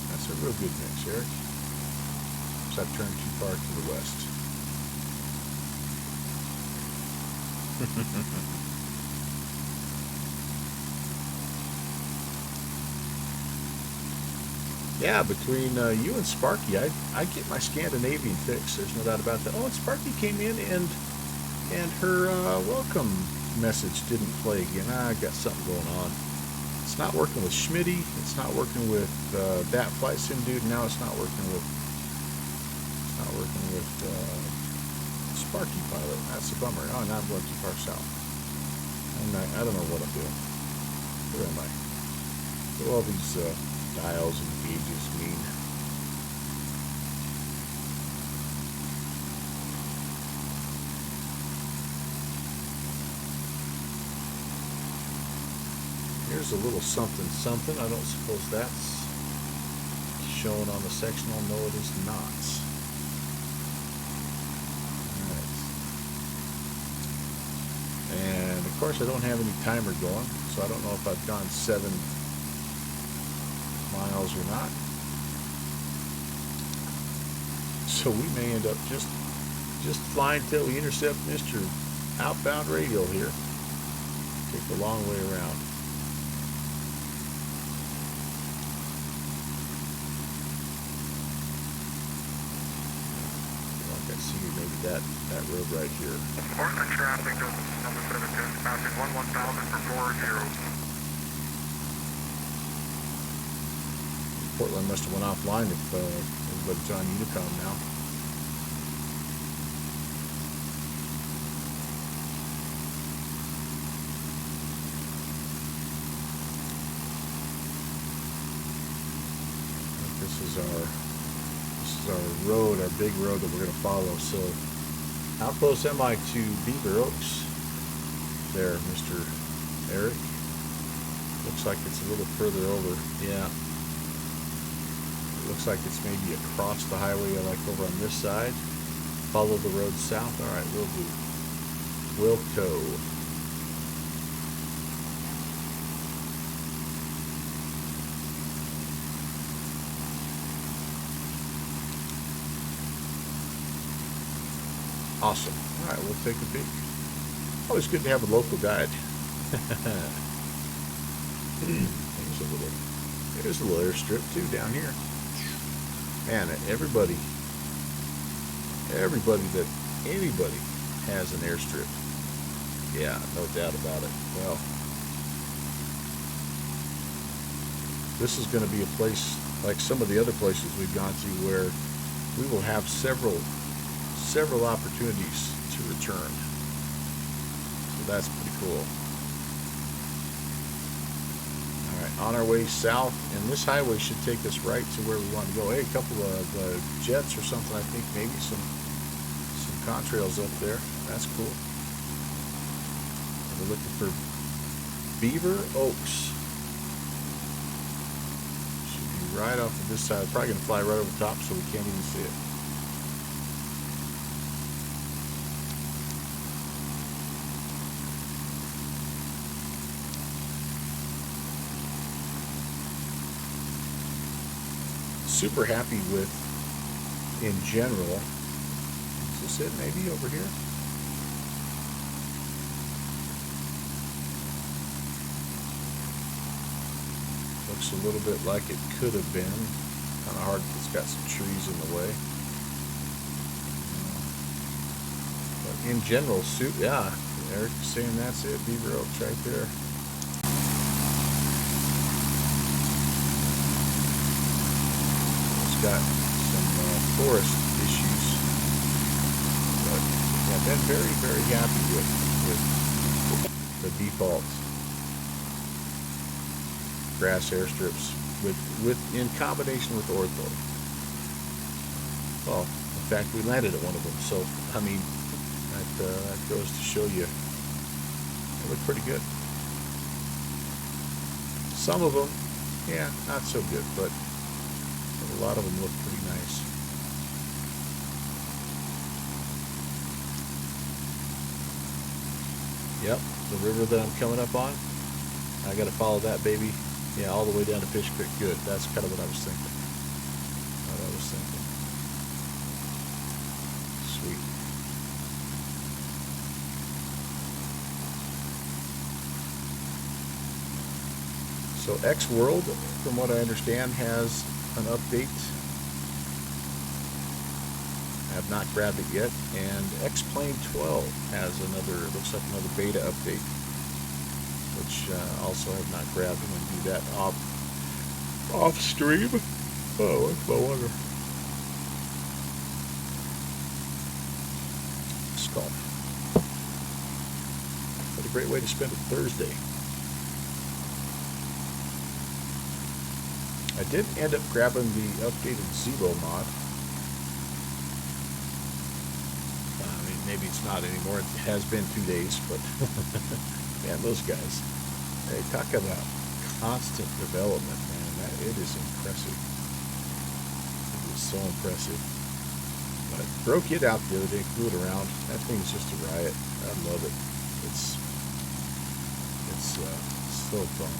That's a real good mix, Eric. So I've turned too far to the west. Yeah, between you and Sparky, I get my Scandinavian fix. There's no doubt about that. Oh, and Sparky came in and her welcome message didn't play again. I got something going on. It's not working with Schmitty. It's not working with that flight sim dude. Now it's not working with Sparky pilot. That's a bummer. Oh, now I'm going too far south. I don't know what I'm doing. Where am I? What do all these dials and gauges mean? Here's a little something something. I don't suppose that's shown on the sectional. No, it is not. Alright. And of course I don't have any timer going, so I don't know if I've gone 7 miles or not. So we may end up just flying till we intercept Mr. Outbound Radial here. Take the long way around. That road right here. Portland traffic, number 710, passing 11,000 for 40. Portland must have went offline if everybody's on Unicom now. This is our road, our big road that we're going to follow. So how close am I to Beaver Oaks there, Mr. Eric? Looks like it's a little further over. Yeah. It looks like it's maybe across the highway, like over on this side. Follow the road south. All right, we'll do. Wilco. Awesome. All right, we'll take a peek. Always good to have a local guide. There's a little airstrip too down here. Man, anybody has an airstrip. Yeah, no doubt about it. Well, this is going to be a place like some of the other places we've gone to where we will have several opportunities to return. So that's pretty cool. Alright, on our way south, and this highway should take us right to where we want to go. Hey, a couple of jets or something, I think, maybe some contrails up there. That's cool. We're looking for Beaver Oaks. Should be right off of this side. Probably going to fly right over the top so we can't even see it. Super happy with, in general, is this it maybe over here? Looks a little bit like it could have been. Kind of hard, it's got some trees in the way. But in general, yeah, Eric's saying that's it, Beaver Oaks right there. Got some forest issues, but I've been very, very happy with the default grass airstrips. in combination with ortho. Well, in fact, we landed at one of them, so I mean, that goes to show you they look pretty good. Some of them, yeah, not so good, but a lot of them look pretty nice. Yep, the river that I'm coming up on, I got to follow that baby, yeah, all the way down to Fish Creek. Good, that's kind of what I was thinking. Sweet. So X World, from what I understand, has an update. I have not grabbed it yet, and X Plane 12 has another, looks like another beta update, which also have not grabbed. I'm going to do that off stream. Oh, what's my water? Skull. What a great way to spend a Thursday. I did end up grabbing the updated Zebo mod. I mean, maybe it's not anymore. It has been 2 days, but man, those guys, they talk about constant development, man. It is impressive. It is so impressive. But I broke it out the other day, flew it around. That thing is just a riot. I love it. It's so fun.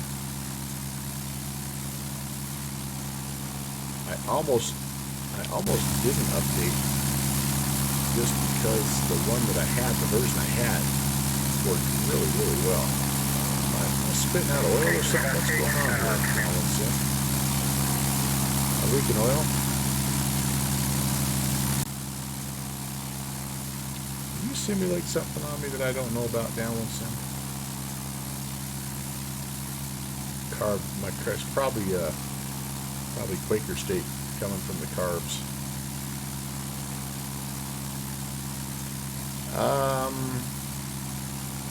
I almost didn't update just because the one that I had, the version I had, worked really, really well. Am I spitting out oil or something? What's going on here? A leak in oil? Can you simulate something on me that I don't know about, downwind sim? My car's probably Quaker State coming from the carbs.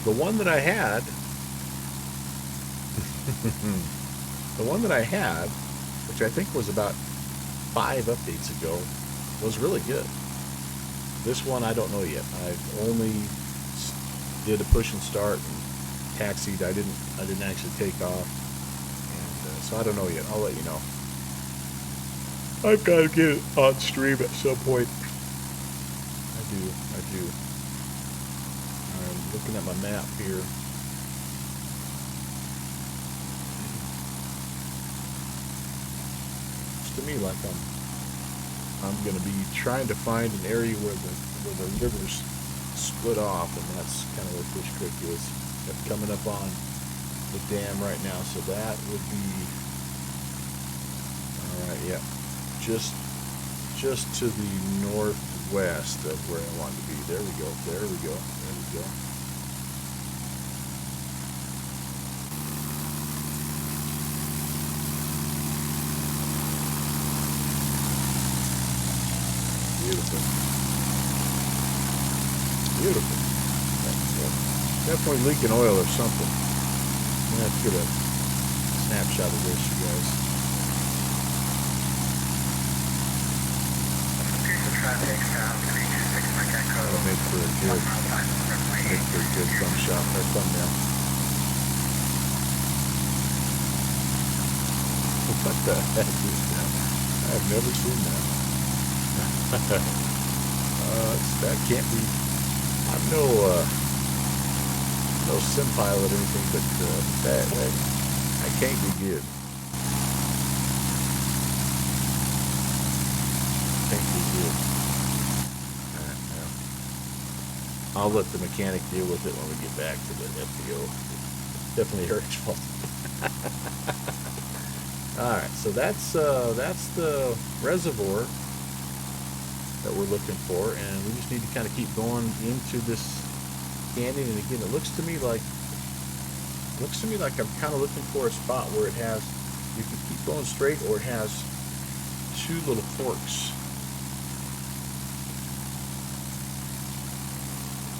The one that I had, which I think was about 5 updates ago, was really good. This one I don't know yet. I've only did a push and start and taxied. I didn't actually take off, and so I don't know yet. I'll let you know. I've got to get it on stream at some point. I do. I'm looking at my map here. Looks to me like I'm going to be trying to find an area where the rivers split off, and that's kind of where Fish Creek is. I'm coming up on the dam right now, so that would be all right. Yeah. Just to the northwest of where I want to be. There we go. Beautiful. Definitely leaking oil or something. I'm gonna have to get a snapshot of this, you guys. That'll make for a good thumbnail. What the heck is that? I've never seen that. That can't be. I'm no sim pilot or anything, but that can't be good. Can't be good. I'll let the mechanic deal with it when we get back to the FPO. Definitely her fault. All right, so that's the reservoir that we're looking for, and we just need to kind of keep going into this canyon. And again, it looks to me like I'm kind of looking for a spot where it has, you can keep going straight, or it has 2 little forks.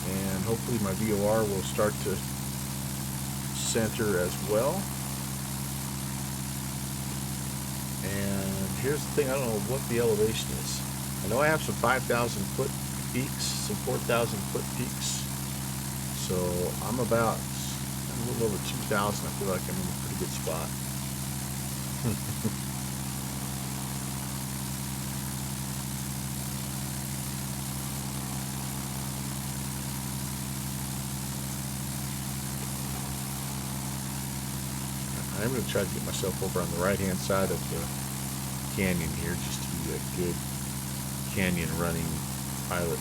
And hopefully my VOR will start to center as well. And here's the thing, I don't know what the elevation is. I know I have some 5,000 foot peaks, some 4,000 foot peaks. So I'm about a little over 2,000. I feel like I'm in a pretty good spot. I'm going to try to get myself over on the right-hand side of the canyon here, just to be a good canyon running pilot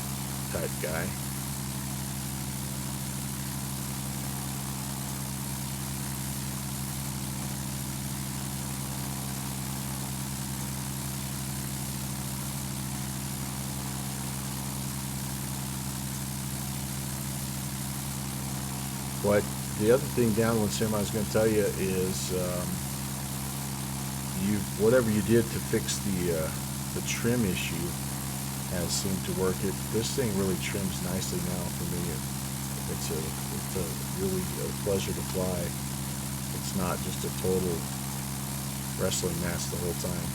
type guy. What the other thing down one sim I was going to tell you is whatever you did to fix the trim issue has seemed to work. This thing really trims nicely now for me. It's a really a pleasure to fly. It's not just a total wrestling match the whole time.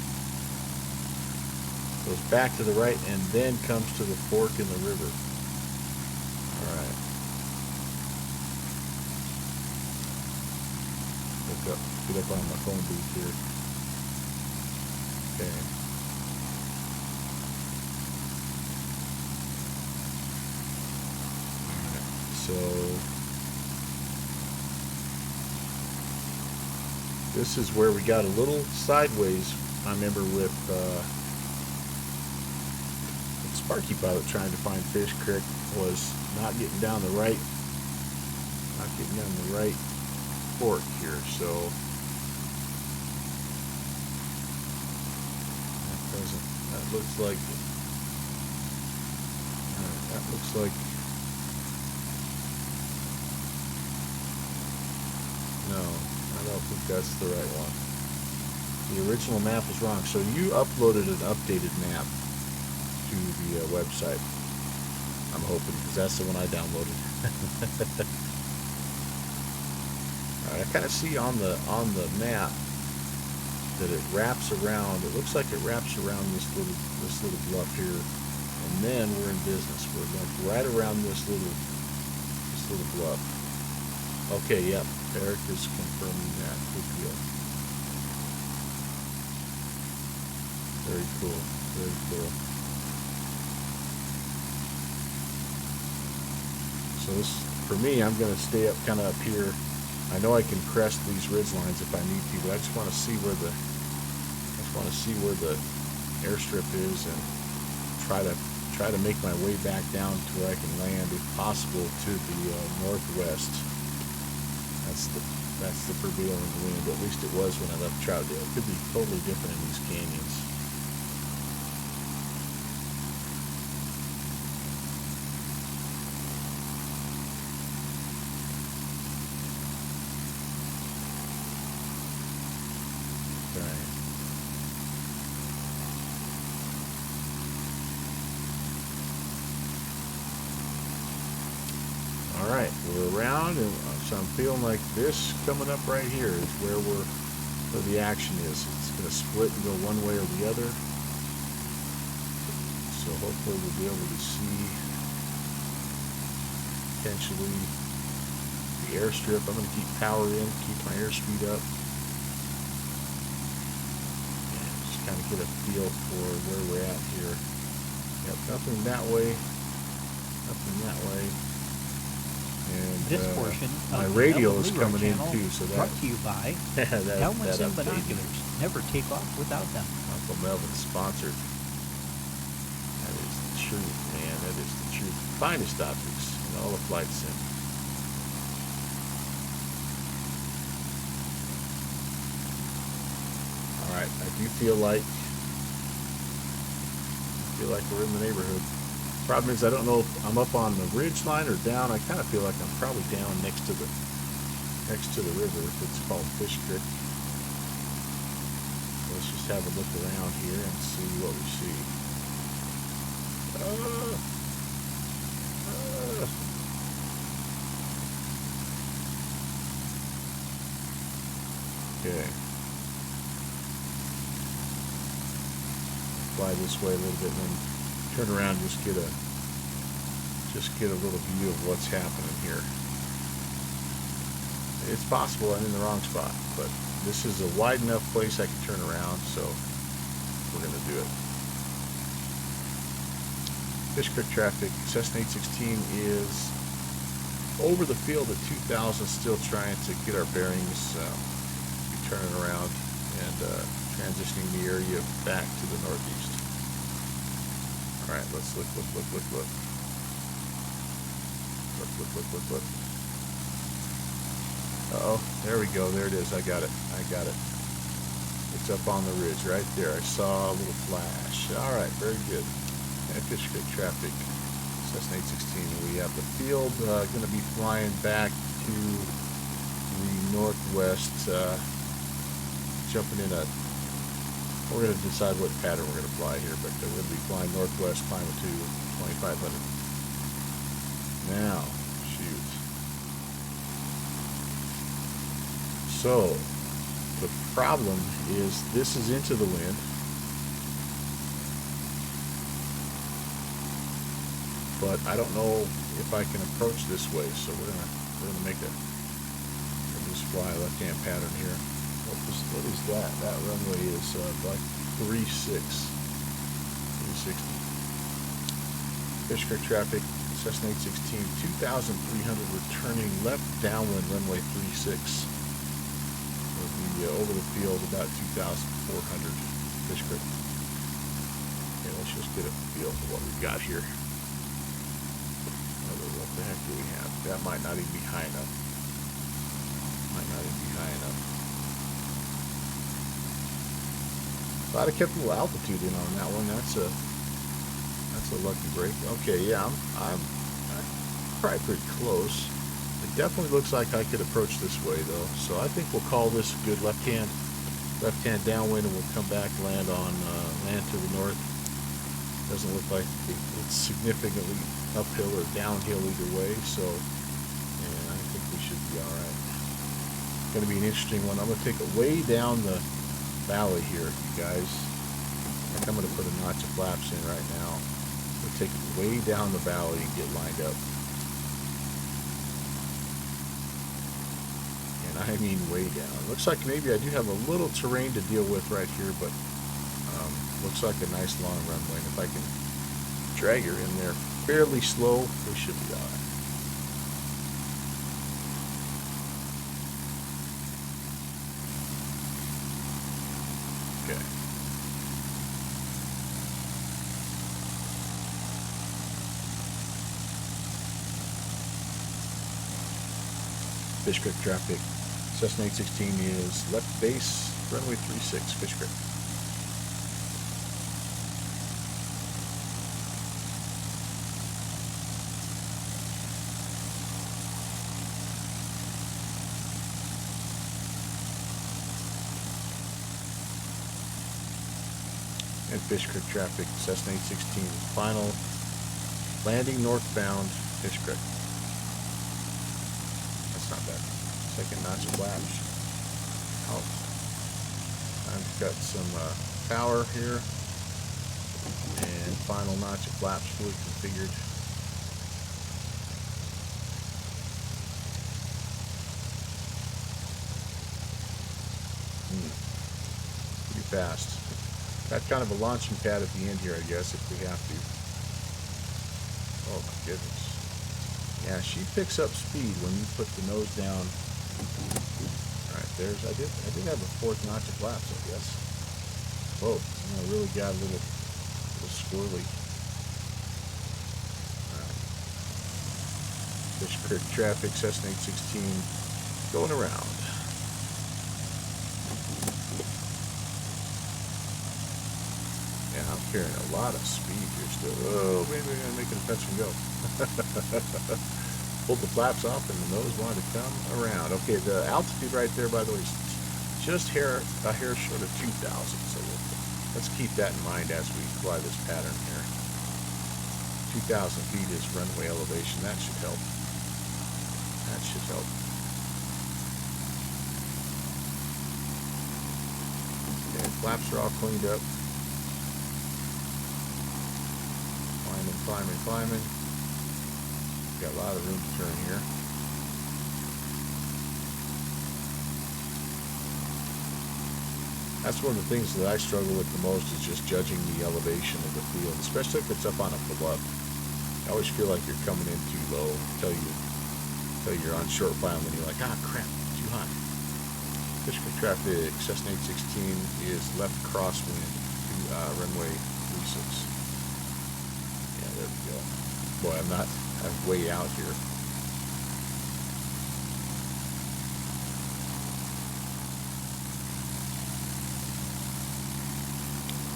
Goes back to the right and then comes to the fork in the river. All right. Get up on my phone booth here. Okay. Alright, so this is where we got a little sideways, I remember with Sparky Pilot trying to find Fish Creek, was not getting down the right fork here, so that looks like no, I don't think that's the right one. The original map was wrong, so you uploaded an updated map to the website, I'm hoping, because that's the one I downloaded. I kind of see on the map that it wraps around. It looks like it wraps around this little bluff here, and then we're in business. We're like right around this little bluff. Okay, yep. Eric is confirming that. Good deal. Very cool. Very cool. So this, for me, I'm going to stay up kind of up here. I know I can crest these ridge lines if I need to, but I just want to see where the airstrip is and try to make my way back down to where I can land, if possible, to the northwest. That's the prevailing wind. At least it was when I left Troutdale. It could be totally different in these canyons. Alright, we're around, and so I'm feeling like this coming up right here is where the action is. It's going to split and go one way or the other. So hopefully we'll be able to see potentially the airstrip. I'm going to keep power in, keep my airspeed up. And just kind of get a feel for where we're at here. Yep, nothing that way. Nothing that way. And This portion my of the radio Elva is Leroy coming in channel too, so that brought to you by helmets and binoculars. Never take off without them. Uncle Melvin sponsored. That is the truth, man. That is the truth. Finest optics in all of flight sim. All right, I do feel like we're in the neighborhood. Problem is, I don't know if I'm up on the ridge line or down. I kind of feel like I'm probably down next to the river. It's called Fish Creek. Let's just have a look around here and see what we see. Okay. fly this way a little bit and then turn around and just get a little view of what's happening here. It's possible I'm in the wrong spot, but this is a wide enough place I can turn around, so we're going to do it. Fish Creek traffic, Cessna 816 is over the field at 2000, still trying to get our bearings. We're turning around and transitioning the area back to the northeast. All right, let's look. Look. Uh-oh, there we go. There it is. I got it. It's up on the ridge right there. I saw a little flash. All right, very good. And Fish Creek traffic, Cessna 816. We have the field going to be flying back to the northwest, jumping in a. We're going to decide what pattern we're going to fly here, but we're going to be flying northwest, climb to 2500. Now, shoot. So, the problem is this is into the wind. But I don't know if I can approach this way, so we're gonna make we'll just fly a left-hand pattern here. What is that? That runway is like 360. Fish Creek traffic, Cessna 816, 2,300 returning left downwind runway 36. We'll be over the field about 2,400 Fish Creek. Okay, let's just get a feel for what we've got here. What the heck do we have? That might not even be high enough. Glad I kept a little altitude in on that one. That's a lucky break. Okay, yeah, I'm probably pretty close. It definitely looks like I could approach this way though. So I think we'll call this a good left-hand downwind, and we'll come back, land to the north. Doesn't look like it's significantly uphill or downhill either way, so and I think we should be all right. It's going to be an interesting one. I'm going to take it way down the valley here, you guys. Like I'm going to put a notch of flaps in right now. We'll take it way down the valley and get lined up. And I mean way down. Looks like maybe I do have a little terrain to deal with right here, but looks like a nice long runway. And if I can drag her in there fairly slow, we should be all right. Okay. Fish Creek traffic, Cessna 816 is left base, runway 36, Fish Creek. And Fish Creek traffic, Cessna 816, final landing northbound, Fish Creek. That's not bad. Second notch of flaps. Oh, I've got some power here, and final notch of flaps fully configured. Pretty fast. Got kind of a launching pad at the end here, I guess, if we have to. Oh my goodness. Yeah, she picks up speed when you put the nose down. Alright, I did have a fourth notch of flaps, I guess. Whoa, I really got a little squirrely. Alright. Fish Creek traffic, Cessna 816 going around. Yeah, I'm carrying a lot of speed here still. Oh, maybe we're going to make it a touch and go. Pulled the flaps off and the nose wanted to come around. Okay, the altitude right there, by the way, is just a hair short of 2,000. So let's keep that in mind as we fly this pattern here. 2,000 feet is runway elevation. That should help. That should help. And flaps are all cleaned up. climbing. Got a lot of room to turn here. That's one of the things that I struggle with the most, is just judging the elevation of the field, especially if it's up on a bluff. I always feel like you're coming in too low until you're on short file, and then you're like, ah, crap, too high. Fish Creek traffic, Cessna 816 is left crosswind to runway 36. Yeah, there we go. Boy, I'm way out here.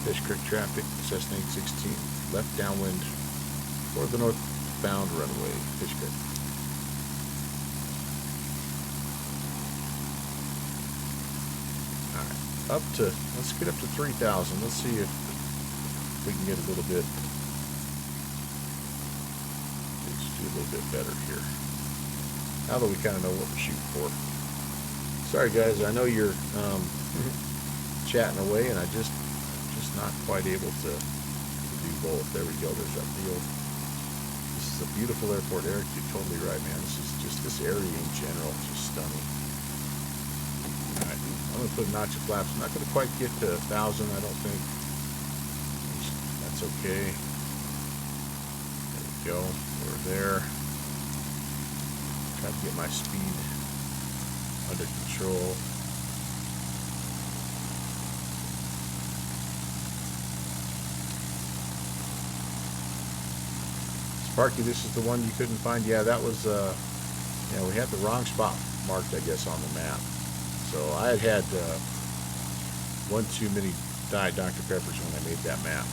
Fish Creek traffic, Cessna 816, left downwind for the northbound runway, Fish Creek. Alright, let's get up to 3,000. Let's see if we can get a little bit, let's do a little bit better here. Now that we kind of know what we're shooting for. Sorry guys, I know you're chatting away, and I just not quite able to do both. There we go. There's that field. This is a beautiful airport, Eric. You're totally right, man. This area in general is just stunning. All right, I'm gonna put a notch of flaps. I'm not gonna quite get to 1,000, I don't think. That's okay. There we go. We're there. Try to get my speed under control. Sparky, this is the one you couldn't find. Yeah, that was, yeah, we had the wrong spot marked, I guess, on the map. So I had one too many Diet Dr. Peppers when I made that map.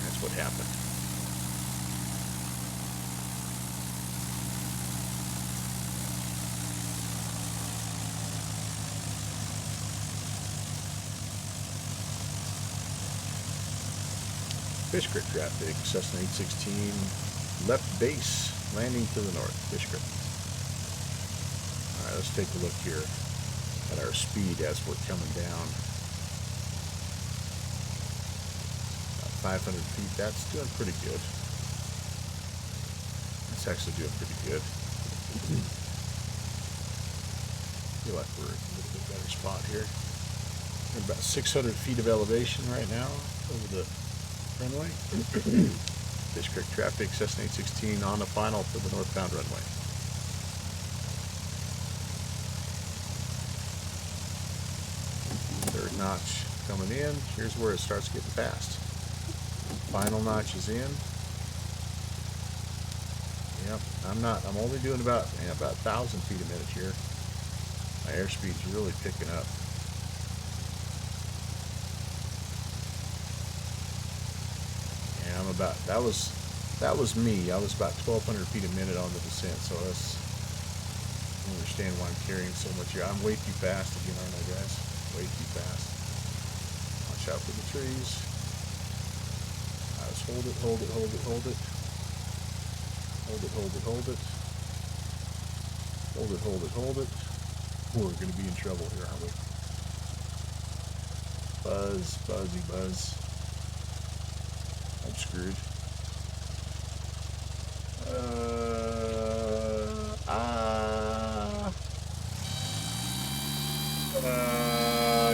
That's what happened. Fish Creek traffic, Cessna 816, left base, landing to the north, Fish Creek. Alright, let's take a look here at our speed as we're coming down. About 500 feet, that's doing pretty good. That's actually doing pretty good. Feel like we're in a little bit better spot here. We're about 600 feet of elevation right now over the runway. Fish Creek traffic, Cessna 816 on the final for the northbound runway. Third notch coming in. Here's where it starts getting fast. Final notch is in. Yep, I'm only doing about 1,000 feet a minute here. My airspeed's really picking up. I'm about, that was me. I was about 1,200 feet a minute on the descent, so that's, I understand why I'm carrying so much here. I'm way too fast again, aren't I, guys? Way too fast. Watch out for the trees. Just hold it, hold it, hold it, hold it. Hold it, hold it, hold it. Hold it, hold it, hold it. Oh, we're going to be in trouble here, aren't we? Buzz, buzzy, buzz. I'm screwed.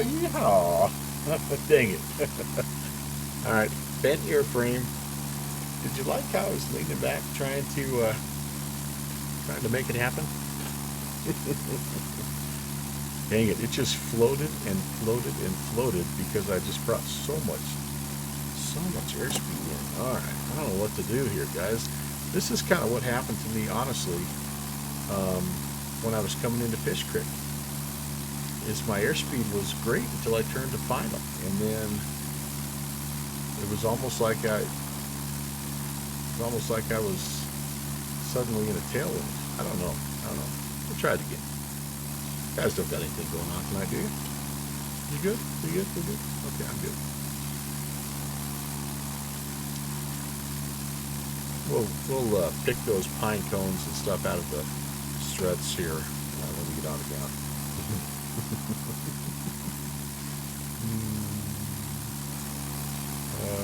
Yeehaw. Dang it. Alright, bent airframe. Did you like how I was leaning back trying to make it happen? Dang it, it just floated and floated and floated because I just brought so much airspeed in. Alright, I don't know what to do here, guys. This is kind of what happened to me, honestly, when I was coming into Fish Creek. My airspeed was great until I turned to final, and then it was almost like I was suddenly in a tailwind. I don't know. We'll try it again. You guys don't got anything going on tonight, do you? You good? You good? You good? Okay, I'm good. We'll pick those pine cones and stuff out of the struts here when we get on the ground.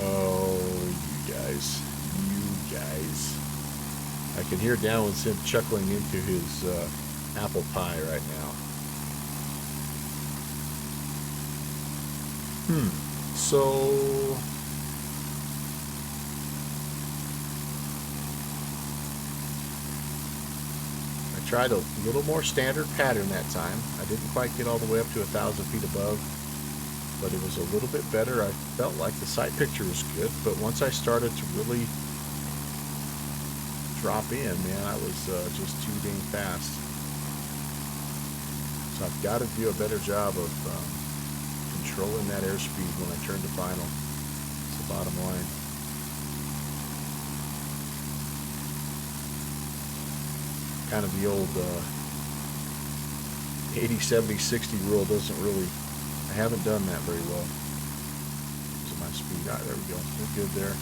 Oh guys. You guys. I can hear Downwind's him chuckling into his apple pie right now. So I tried a little more standard pattern that time. I didn't quite get all the way up to 1,000 feet above, but it was a little bit better. I felt like the sight picture was good, but once I started to really drop in, man, I was just too dang fast. So I've got to do a better job of controlling that airspeed when I turn to final. It's the bottom line. Kind of the old 80, 70, 60 rule doesn't really, I haven't done that very well. So my speed, all right, there we go. We're good there.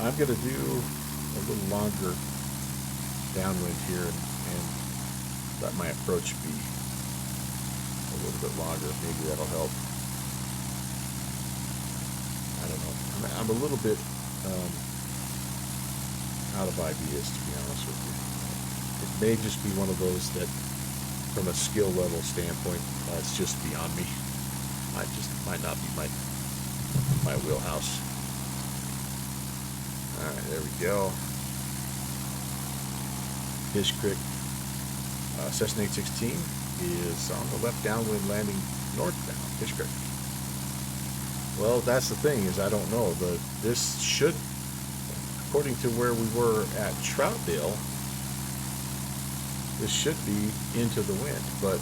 I'm going to do a little longer downwind here and let my approach be a little bit longer. Maybe that'll help. I don't know. I'm a little bit out of ideas, to be honest with you. It may just be one of those that, from a skill level standpoint, it's just beyond me. Might not be my wheelhouse. All right, there we go. Fish Creek, Cessna 816 is on the left downwind landing northbound, Fish Creek. Well, that's the thing, is I don't know. This should, according to where we were at Troutdale, this should be into the wind, but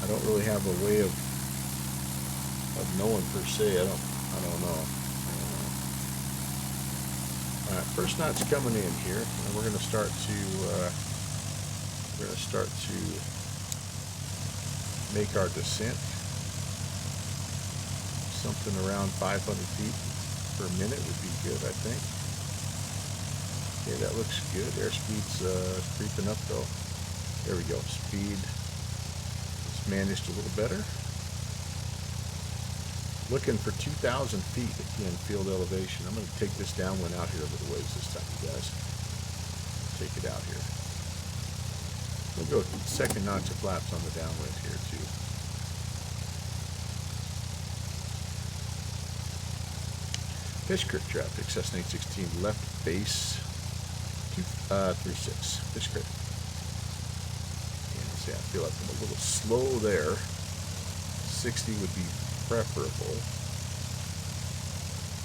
I don't really have a way of knowing per se. I don't know. All right, first knot's coming in here, and we're going to start to make our descent. Something around 500 feet per minute would be good, I think. Okay, that looks good. Airspeed's creeping up though. There we go. Speed is managed a little better. Looking for 2,000 feet again, field elevation. I'm going to take this downwind out here a little ways this time, you guys. Take it out here. We'll go second notch of flaps on the downwind here too. Fish Creek traffic, Cessna 816 left base 236, Fish Creek. And see, I feel like I'm a little slow there. 60 would be preferable.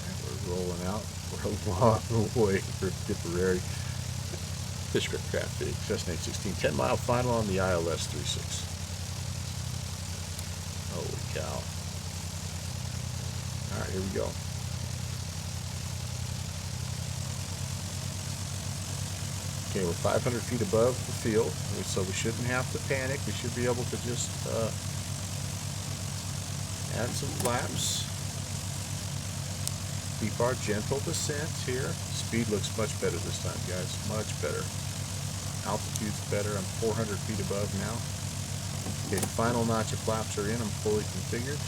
And we're rolling out. We're a long way for Tipperary. Fish Creek traffic, Cessna 816, 10-mile final on the ILS 36. Holy cow. All right, here we go. Okay, we're 500 feet above the field, so we shouldn't have to panic. We should be able to just add some flaps. Keep our gentle descent here. Speed looks much better this time, guys. Much better. Altitude's better. I'm 400 feet above now. Okay, final notch of flaps are in. I'm fully configured.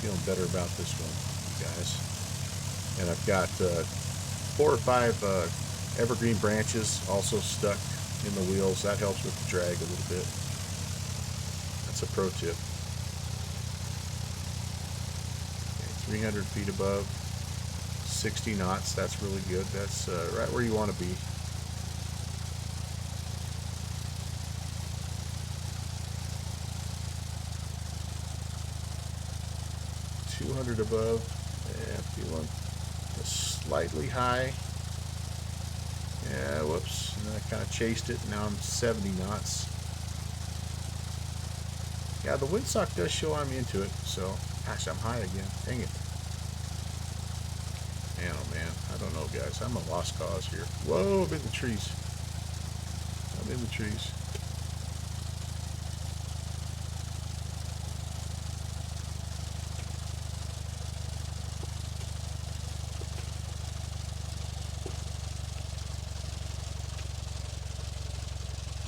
Feeling better about this one, guys. And I've got 4 or 5 evergreen branches also stuck in the wheels. That helps with the drag a little bit. That's a pro tip. Okay, 300 feet above, 60 knots. That's really good. That's right where you want to be. Above, and feeling slightly high. Yeah, whoops. And I kind of chased it. Now I'm 70 knots. Yeah, the windsock does show I'm into it. So, gosh, I'm high again. Dang it. Man, oh man. I don't know, guys. I'm a lost cause here. Whoa, I'm in the trees. I'm in the trees.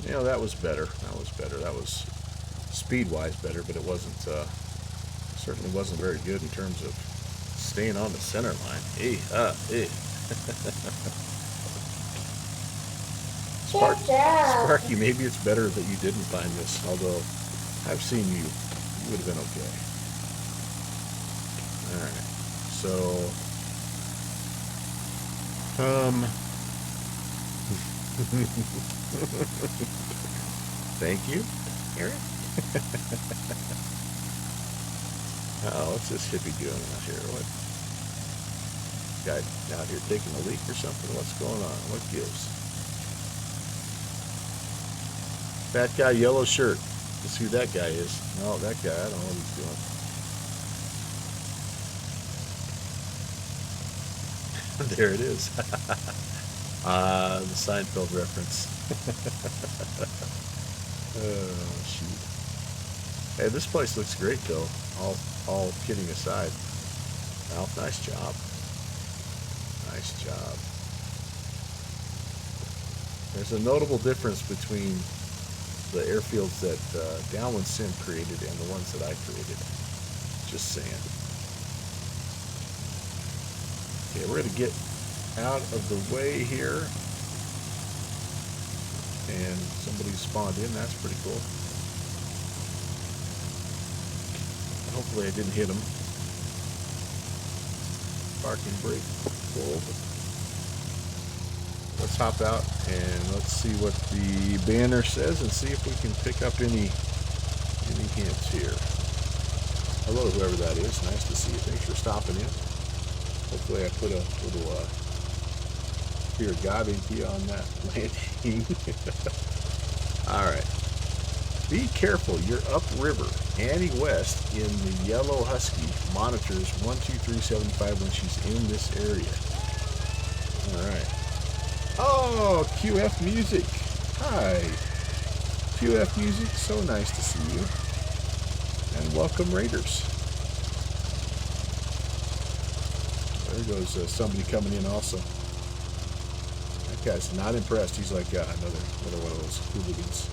You know, that was better. That was better. That was speed-wise better, but it wasn't, certainly wasn't very good in terms of staying on the center line. Sparky, maybe it's better that you didn't find this, although I've seen you. You would have been okay. Alright, so, thank you, Aaron. What's this hippie doing out here? What? Guy out here taking a leak or something? What's going on? What gives? Fat guy, yellow shirt. Let's see who that guy is. No, that guy, I don't know what he's doing. There it is. The Seinfeld reference. Oh, shoot. Hey, this place looks great, though. All kidding aside. Ralph, nice job. Nice job. There's a notable difference between the airfields that Downwind Sim created and the ones that I created. Just saying. Okay, we're going to get out of the way here. And somebody spawned in. That's pretty cool. Hopefully I didn't hit him. Parking brake full. Let's hop out and let's see what the banner says and see if we can pick up any hints here. Hello, whoever that is. Nice to see you. Thanks for stopping in. Hopefully I put a little fear of God into you on that landing. Alright. Be careful, you're upriver. Annie West in the yellow Husky monitors 12375 when she's in this area. Alright. Oh, QF Music. Hi. QF Music, so nice to see you. And welcome, Raiders. There goes somebody coming in also. That guy's not impressed. He's like another one of those hooligans.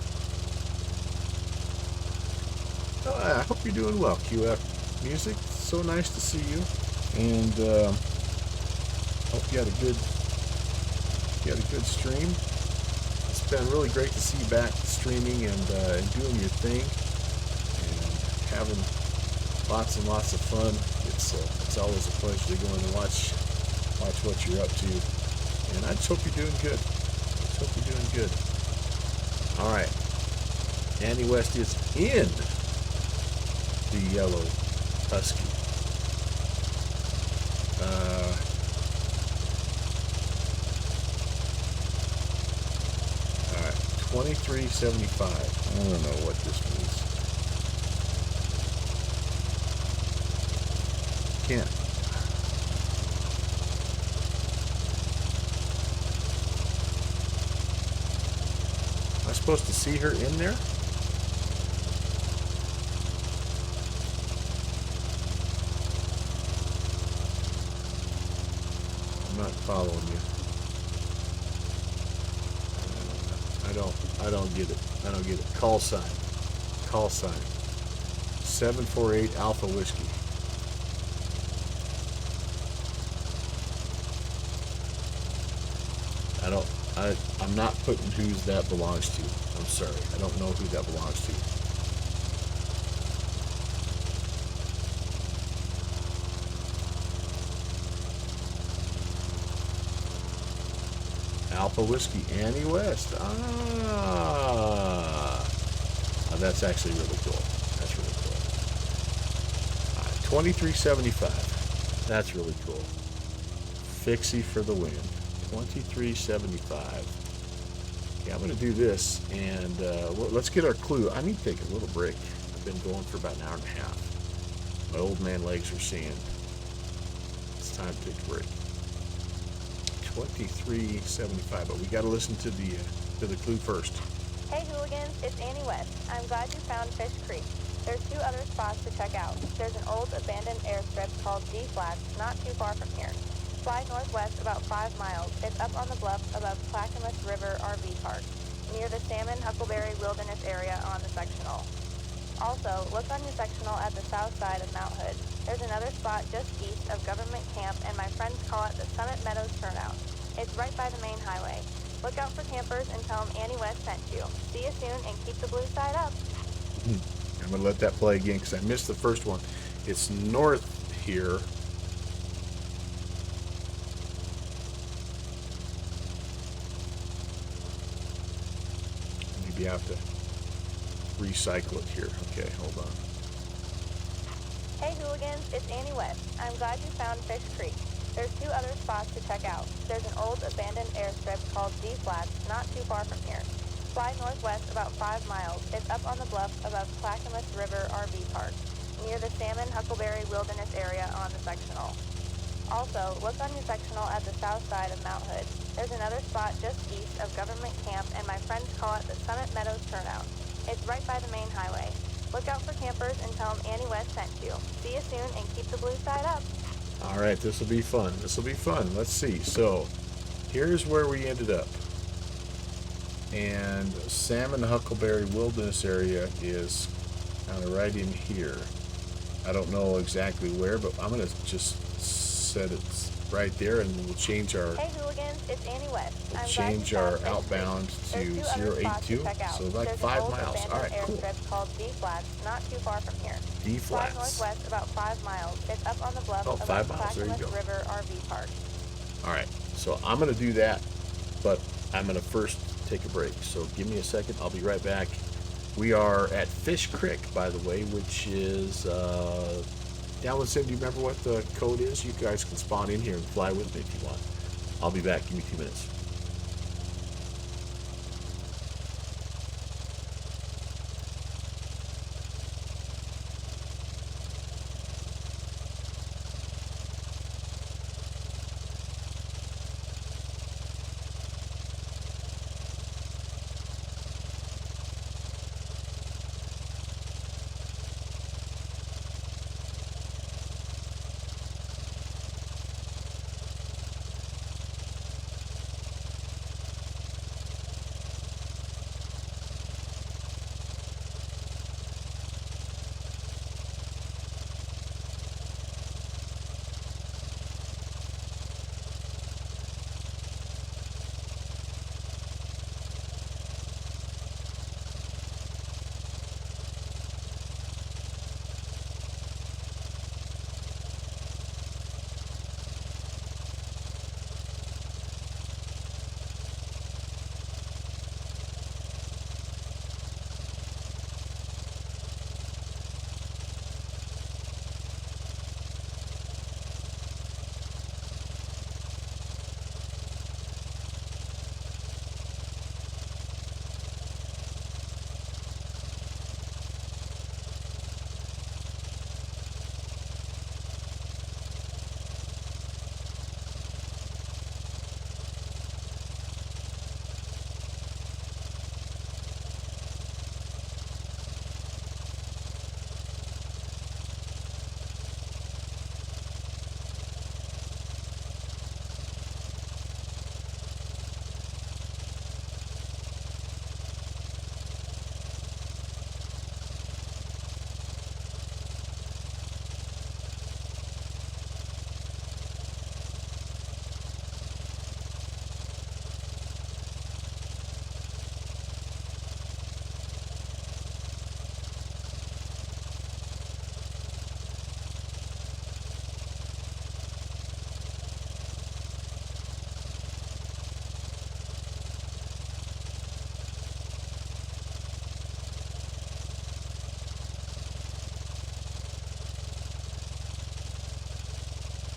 I hope you're doing well, QF Music. So nice to see you. And hope you had a good stream. It's been really great to see you back streaming and doing your thing and having lots and lots of fun. It's always a pleasure to go in and watch what you're up to. And I just hope you're doing good. All right. Annie West is in the yellow Husky. All right, 2375. I don't know what this means. Can't. Am I supposed to see her in there? I'm not following you. I don't get it. Call sign. 748 Alpha Whiskey. I'm not putting whose that belongs to. I'm sorry. I don't know who that belongs to. Alpha Whiskey, Annie West. Oh, that's actually really cool. That's really cool. 2375. That's really cool. Fixie for the win. 2375. Okay, I'm going to do this, and let's get our clue. I need to take a little break. I've been going for about an hour and a half. My old man legs are saying it's time to take a break. 2375, but we got to listen to the clue first. Hey hooligans, it's Annie West. I'm glad you found Fish Creek. There's 2 other spots to check out. There's an old abandoned airstrip called D Flats, not too far from here. Fly northwest about 5 miles. It's up on the bluff above Clackamas River RV Park, near the Salmon Huckleberry Wilderness area on the sectional. Also, look on your sectional at the south side of Mount Hood. There's another spot just east of Government Camp, and my friends call it the Summit Meadows Turnout. It's right by the main highway. Look out for campers and tell them Annie West sent you. See you soon, and keep the blue side up. I'm going to let that play again because I missed the first one. It's north here. Maybe I have to recycle it here. Okay, hold on. Hey hooligans, it's Annie West. I'm glad you found Fish Creek. There's 2 other spots to check out. There's an old abandoned airstrip called D Flats, not too far from here. Fly northwest about 5 miles. It's up on the bluff above Clackamas River RV Park, near the Salmon Huckleberry Wilderness area on the sectional. Also, look on your sectional at the south side of Mount Hood. There's another spot just east of Government Camp, and my friends call it the Summit Meadows Turnout. It's right by the main highway. Look out for campers and tell them Annie West sent you. See you soon, and keep the blue side up. All right, this will be fun. This will be fun. Let's see. So, here's where we ended up. And Salmon Huckleberry Wilderness area is kind of right in here. I don't know exactly where, but I'm going to just set it right there, and we'll change our Hey hooligans, it's Annie West. we'll I'm change glad you our found Fish outbound Creek. to There's 2 other spots to 082. check out. So like There's 5 an old miles. All right, abandoned cool. airstrip called D Flats, not too far from here. D Fly flats. northwest about 5 miles. It's up on the bluff Oh, above 5 miles. There you Clackamas go. River RV Park. All right, so I'm going to do that, but I'm going to first take a break. So give me a second. I'll be right back. We are at Fish Creek, by the way, which is download sim. Do you remember what the code is? You guys can spawn in here and fly with me if you want. I'll be back. Give me 2 minutes.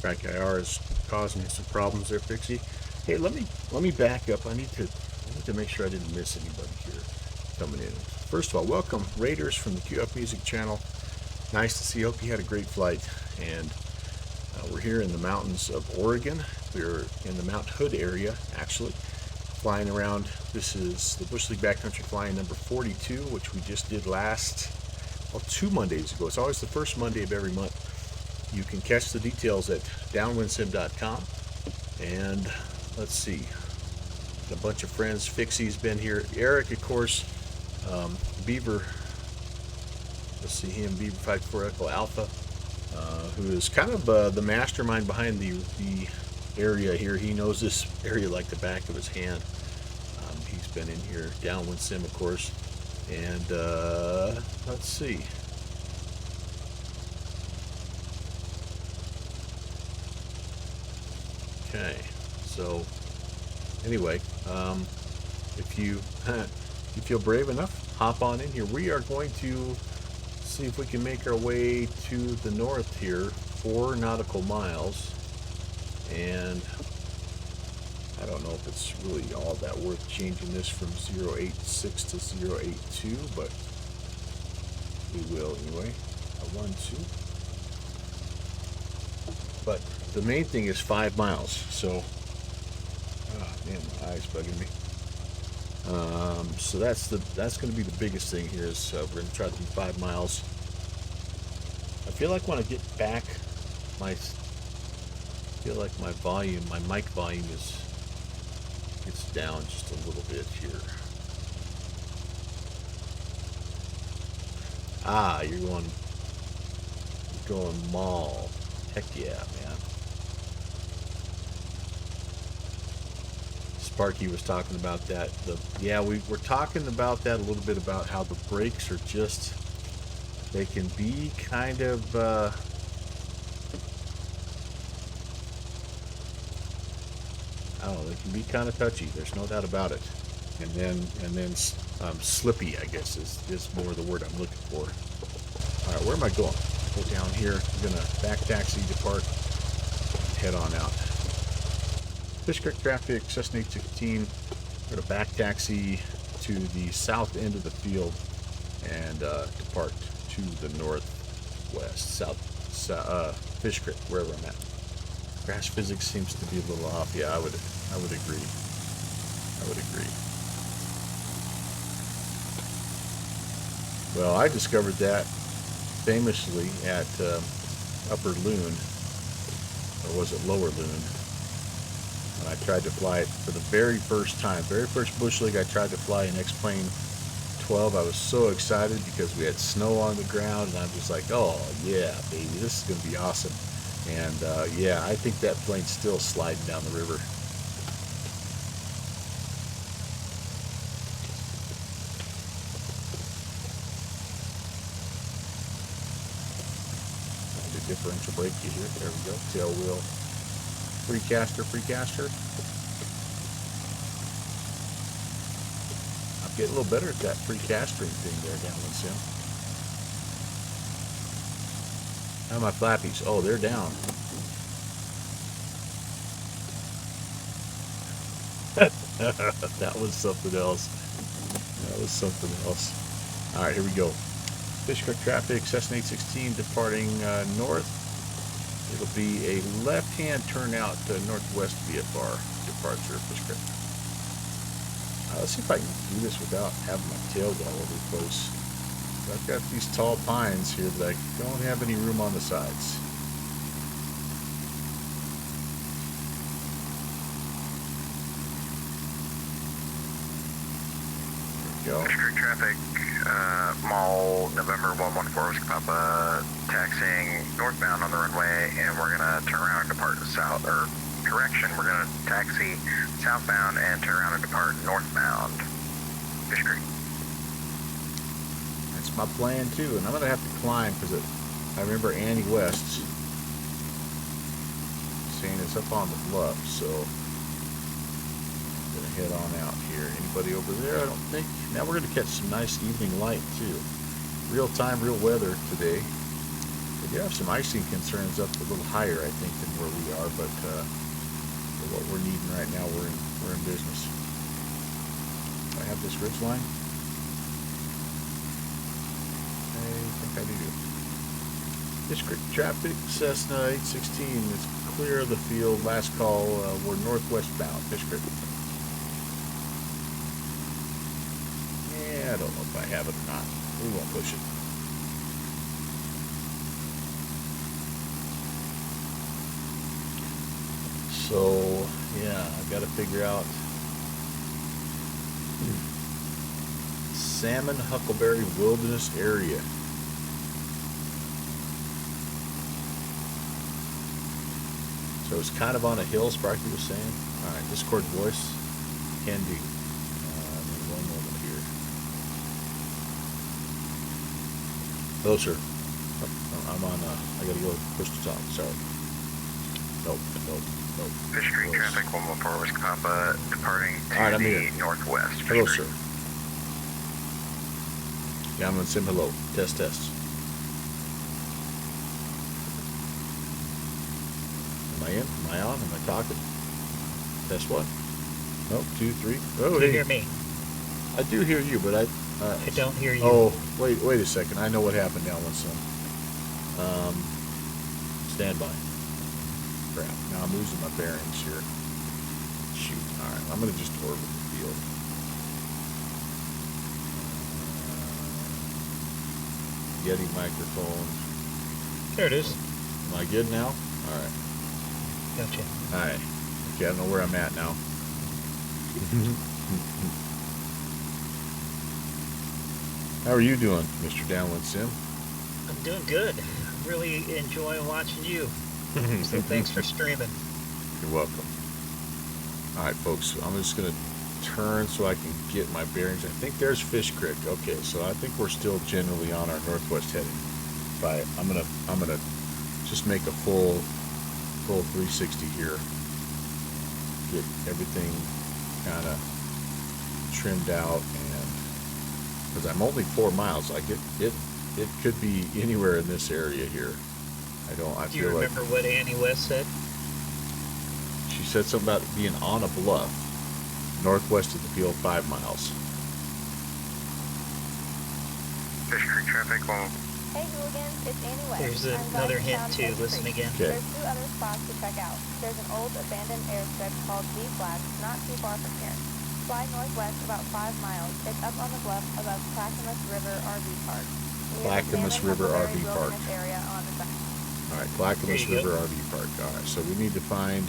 Track IR is causing me some problems there, Pixie. Hey, let me back up. I need to make sure I didn't miss anybody here coming in. First of all, welcome Raiders from the Q Up Music channel. Nice to see you. Hope you had a great flight. And we're here in the mountains of Oregon. We're in the Mount Hood area, actually, flying around. This is the Bush League Backcountry Flying number 42, which we just did last, well, 2 Mondays ago. It's always the first Monday of every month. You can catch the details at downwindsim.com. And let's see, a bunch of friends. Fixie's been here. Eric, of course, Beaver You'll see him, Beaver 54 Echo Alpha, who is kind of the mastermind behind the area here. He knows this area like the back of his hand. He's been in here, downwind sim, of course. And let's see. Okay, so anyway, if you you feel brave enough, hop on in here. We are going to see if we can make our way to the north here, 4 nautical miles, and I don't know if it's really all that worth changing this from 086 to 082, but we will anyway. 1, 2. But the main thing is 5 miles, so man, my eye's bugging me. So that's going to be the biggest thing here. Is we're going to try to do 5 miles. I feel like when I get back, my volume, my mic volume gets down just a little bit here. Ah, you're going mall. Heck yeah, man. Sparky was talking about that. We were talking about that a little bit, about how the brakes are just, they can be kind of I don't know, they can be kind of touchy. There's no doubt about it. And then slippy, I guess is more the word I'm looking for. All right, where am I going? Go down here. I'm gonna back taxi, depart, head on out. Fish Creek traffic, Cessna 816. We're gonna back taxi to the south end of the field and depart to the northwest, Fish Creek, wherever I'm at. Crash physics seems to be a little off. Yeah, I would agree. Well, I discovered that famously at Upper Loon, or was it Lower Loon? When I tried to fly it for the very first time, very first bush league I tried to fly an X-Plane 12. I was so excited because we had snow on the ground, and I'm just like, oh yeah, baby, this is gonna be awesome. And yeah, I think that plane's still sliding down the river. The differential brake here. There we go. Tail wheel. Free caster. I'm getting a little better at that free castering thing there, downwind sim. How are my flappies? Oh, they're down. That was something else. All right, here we go. Fish Creek traffic, Cessna 816 departing north. It'll be a left-hand turnout to northwest VFR departure of Fish Creek. Let's see if I can do this without having my tail go all over the place. I've got these tall pines here that I don't have any room on the sides. There we go. Fish Creek traffic, Mall, November 114, Whiskey Papa, taxiing northbound on the runway, and we're going to turn around and depart south, or correction, we're going to taxi southbound and turn around and depart northbound. Fish Creek. That's my plan too, and I'm going to have to climb because I remember Annie West saying it's up on the bluff, so I'm going to head on out here. Anybody over there? I don't think. Now we're going to catch some nice evening light too. Real time, real weather today. We do have some icing concerns up a little higher, I think, than where we are, but for what we're needing right now, we're in business. Do I have this ridge line? I think I do. Fish Creek traffic, Cessna 816 is clear of the field. Last call, we're northwest bound, Fish Creek. Yeah, I don't know if I have it or not. We won't push it. So, yeah, I've got to figure out Salmon Huckleberry Wilderness Area. So it's kind of on a hill, Sparky was saying. All right, Discord voice, can do. One moment here. Hello, sir. Oh, I'm on, I gotta go push the top, sorry. Nope. Fish Creek Voice. traffic 114 Whiskey Papa departing to All right, I'm the here. northwest. Hello, Fish sir. Creek. Yeah, I'm gonna sim hello. Test. Am I in? Am I on? Am I talking? Test one. Nope, 2, 3. Oh, Do you hey. hear me? I do hear you, but I don't hear you. Oh, wait a second. I know what happened down one some. Stand by. Crap. Now I'm losing my bearings here. Shoot. Alright, I'm gonna just orbit the field. Getting microphone. There it is. Am I good now? Alright. Gotcha. Alright. Okay, I don't know where I'm at now. How are you doing, Mr. Downwind Sim? I'm doing good. I'm really enjoying watching you. So thanks for streaming. You're welcome. Alright, folks, I'm just going to turn so I can get my bearings. I think there's Fish Creek. Okay, so I think we're still generally on our northwest heading. But I'm gonna just make a full 360 here. Get everything kind of trimmed out, and because I'm only 4 miles, like it could be anywhere in this area here. I Do you feel like remember what Annie West said? she said something about being on a bluff northwest of the field 5 miles. Fish Creek traffic 1. Hey hooligans, it's Annie West. There's I'm glad another you hint found too. Fish Listen Creek. again. Okay. There's 2 other spots to check out. There's an old abandoned airstrip called D Flat, not too far from here. Fly northwest about 5 miles. It's up on the bluff above Clackamas River RV Park. near the Clackamas Salmon River Huckleberry RV Park. Wilderness area on the side. All right, Clackamas There you River go. RV Park. All right, so we need to find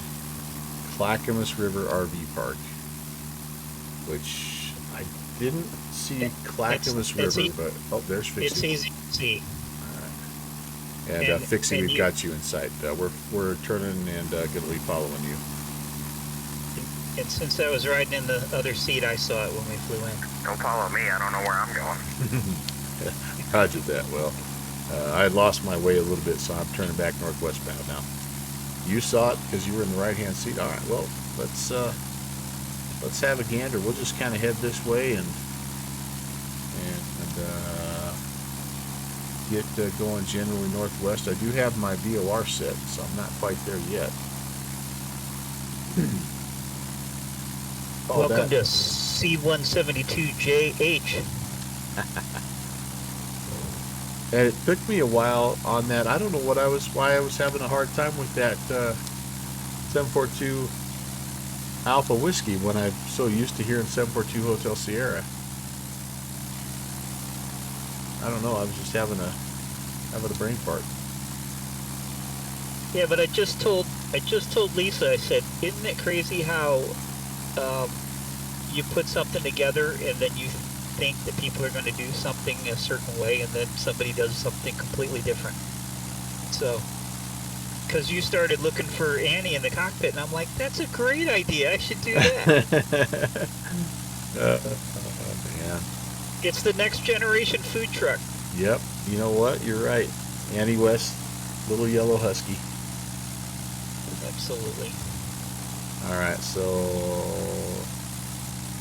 Clackamas River RV Park, which I didn't see Clackamas it's River, but oh, there's It's Fixie. easy to see. All right. And, Fixie, and we've got you in sight. We're turning and going to be following you. And since I was riding in the other seat, I saw it when we flew in. Don't follow me, I don't know where I'm going. Roger that. Well, I had lost my way a little bit, so I'm turning back northwestbound now. You saw it because you were in the right-hand seat. All right. Well, let's have a gander. We'll just kind of head this way and get going generally northwest. I do have my VOR set, so I'm not quite there yet. Oh, Welcome that- to C172JH. And it took me a while on that. I don't know why I was having a hard time with that 742 Alpha Whiskey when I'm so used to hearing 742 Hotel Sierra. I don't know. I was just having a brain fart. Yeah, but I just told Lisa. I said, "Isn't it crazy how you put something together and then you think that people are going to do something a certain way, and then somebody does something completely different?" So, because you started looking for Annie in the cockpit, and I'm like, "That's a great idea. I should do that." Oh man. It's the next generation food truck. Yep. You know what? You're right. Annie West, little yellow husky. Absolutely. All right. So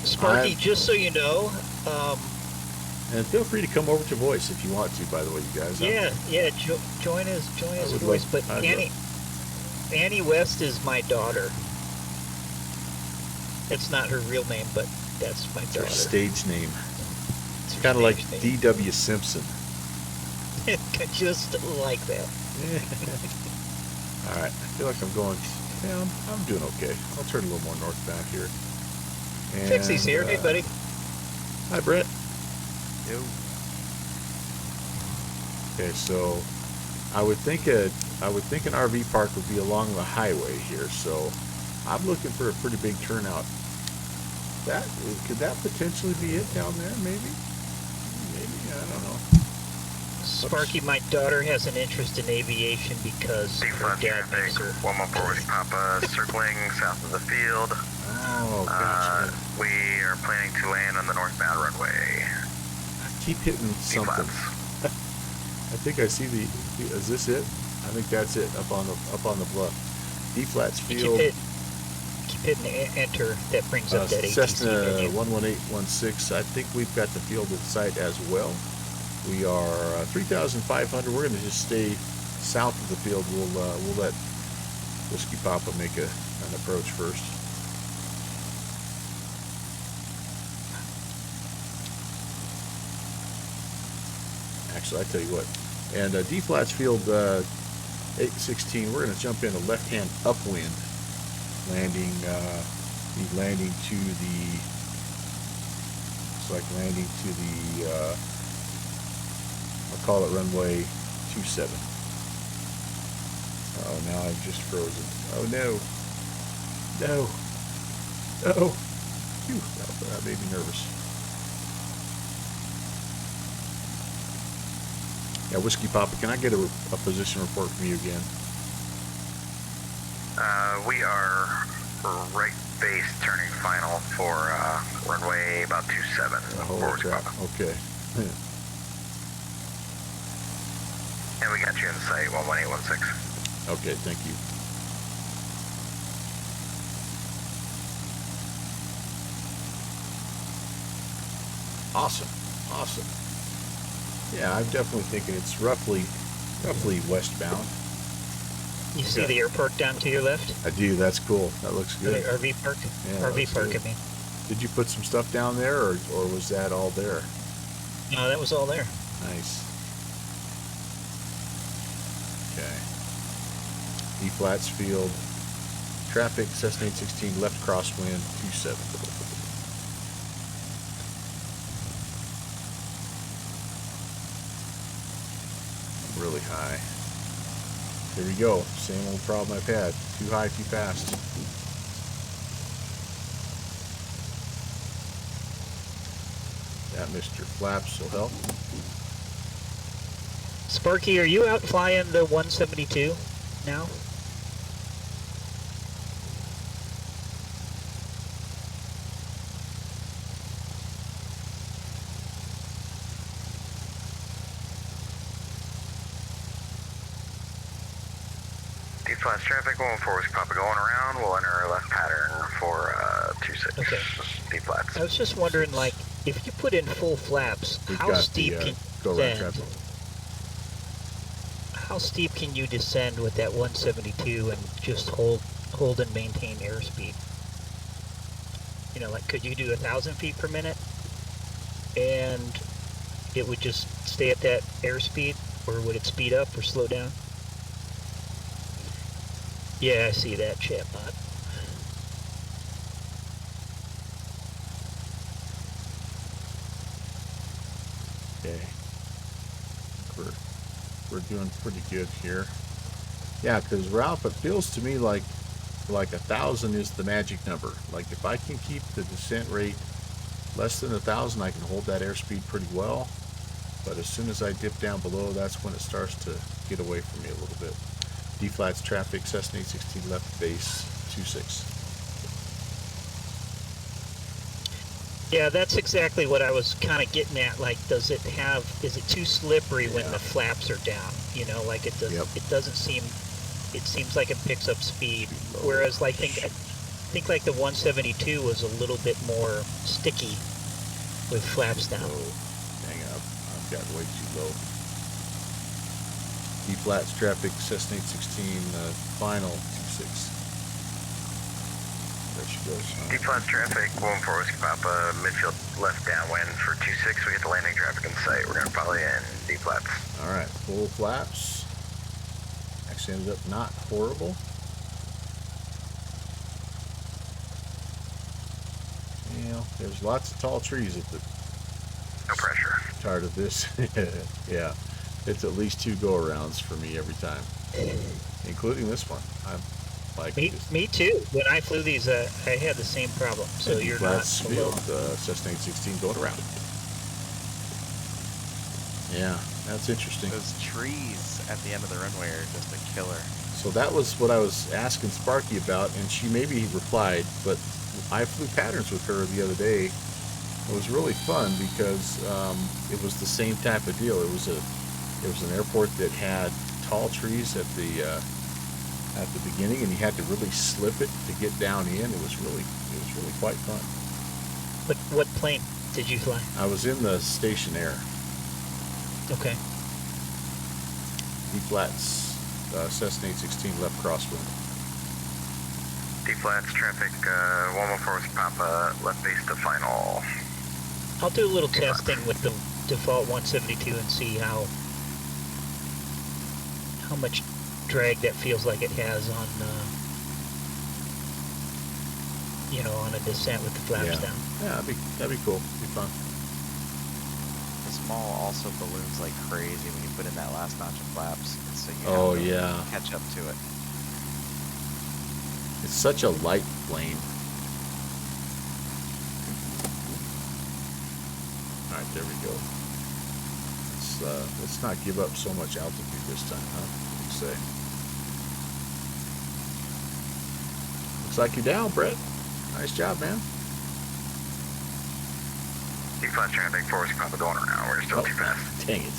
Sparky, just so you know, and feel free to come over to voice if you want to. By the way, you guys. join us would a voice. love- But I'd Annie West is my daughter. It's not her real name, but that's my It's her daughter. stage name. It's her Kind of like stage name. D.W. Simpson. Just like that. All right. I feel like I'm going. Yeah, I'm doing okay. I'll turn a little more northbound here. And, Fixie's here. Hey, buddy. Hi, Brett. Yo. Okay, so I would think an RV park would be along the highway here. So I'm looking for a pretty big turnout. Could that potentially be it down there? Maybe. I don't know. Sparky, my daughter has an interest in aviation because D her flat dad traffic, makes her. 114 Whiskey Papa, circling south of the field. Oh, gotcha. We are planning to land on the northbound runway. I keep hitting D something. flats. I think I see is this it? I think that's it up on the bluff. D flats field. Keep hitting enter. That brings up that ATC Cessna menu. 11816. I think we've got the field in sight as well. We are 3,500. We're going to just stay south of the field. We'll let Whiskey Papa make an approach first. Actually, I tell you what. And D flats field 816. We're going to jump in a left-hand upwind, landing to the. Looks like landing to the. I'll call it runway 27. Oh, now I've just frozen. Oh no. No. No. Phew, that made me nervous. Yeah, Whiskey Papa, can I get a position report from you again? We are right base turning final for runway about 27 for Whiskey Papa. Okay. And we got you in sight, 11816. Okay, thank you. Awesome. Yeah, I'm definitely thinking it's roughly westbound. You see the airport down to your left? I do. That's cool. That looks The good. RV park? Yeah, RV looks park, good. I mean. Did you put some stuff down there, or was that all there? No, that was all there. Nice. Okay. E flats field. Traffic, Cessna 816, left crosswind, 27. Really high. Here we go. Same old problem I've had. Too high, too fast. That Mr. Flaps will help. Sparky, are you out flying the 172 now? D flats traffic, 114 Whiskey Papa going around. We'll enter our left pattern for 26. Okay. D flats. I was just wondering, like, if you put in full flaps, We've how got steep the can go you around descend? traffic. How steep can you descend with that 172 and just hold and maintain airspeed? You know, like, could you do 1,000 feet per minute and it would just stay at that airspeed, or would it speed up or slow down? Yeah, I see that, chatbot. Okay. We're doing pretty good here. Yeah, because Ralph, it feels to me like 1,000 is the magic number. Like if I can keep the descent rate less than 1,000, I can hold that airspeed pretty well. But as soon as I dip down below, that's when it starts to get away from me a little bit. D flats traffic, Cessna 816 left base 26. Yeah, that's exactly what I was kind of getting at. Like, is it too slippery when Yeah. the flaps are down? You know, like it doesn't seem, it seems like it picks up speed. Whereas, like, I think like the 172 was a little bit more sticky with flaps down. Low. Hang up. I've got way too low. D flats traffic, Cessna 816 final 26. There she goes. D flats traffic, 114 Whiskey Papa, midfield left downwind for 26. We get the landing traffic in sight. We're going to follow you in D flats. All right, full flaps. Actually ended up not horrible. You know, there's lots of tall trees at the No pressure. start of this. Yeah, it's at least 2 go-arounds for me every time, including this one. I'm like Me too. When I flew these, I had the same problem. So you're not flats alone. field, Cessna 816 going around. Yeah, that's interesting. Those trees at the end of the runway are just a killer. So that was what I was asking Sparky about, and she maybe replied, but I flew patterns with her the other day. It was really fun because it was the same type of deal. It was an airport that had tall trees at the beginning, and you had to really slip it to get down in. It was really quite fun. What plane did you fly? I was in the Station Air. Okay. D-flats, Cessna 816 left crosswind. D-flats, traffic, 114 Papa, left base to final. I'll do a little testing with the default 172 and see how much drag that feels like it has on, on a descent with the flaps down. Yeah, that'd be cool. Be fun. The small also balloons like crazy when you put in that last notch of flaps, so you have to catch up to it. It's such a light plane. All right, there we go. Let's not give up so much altitude this time, huh? What do you say? Looks like you're down, Brett. Nice job, man. D-flats, traffic, 4 Papa going around. We're still too fast. Dang it.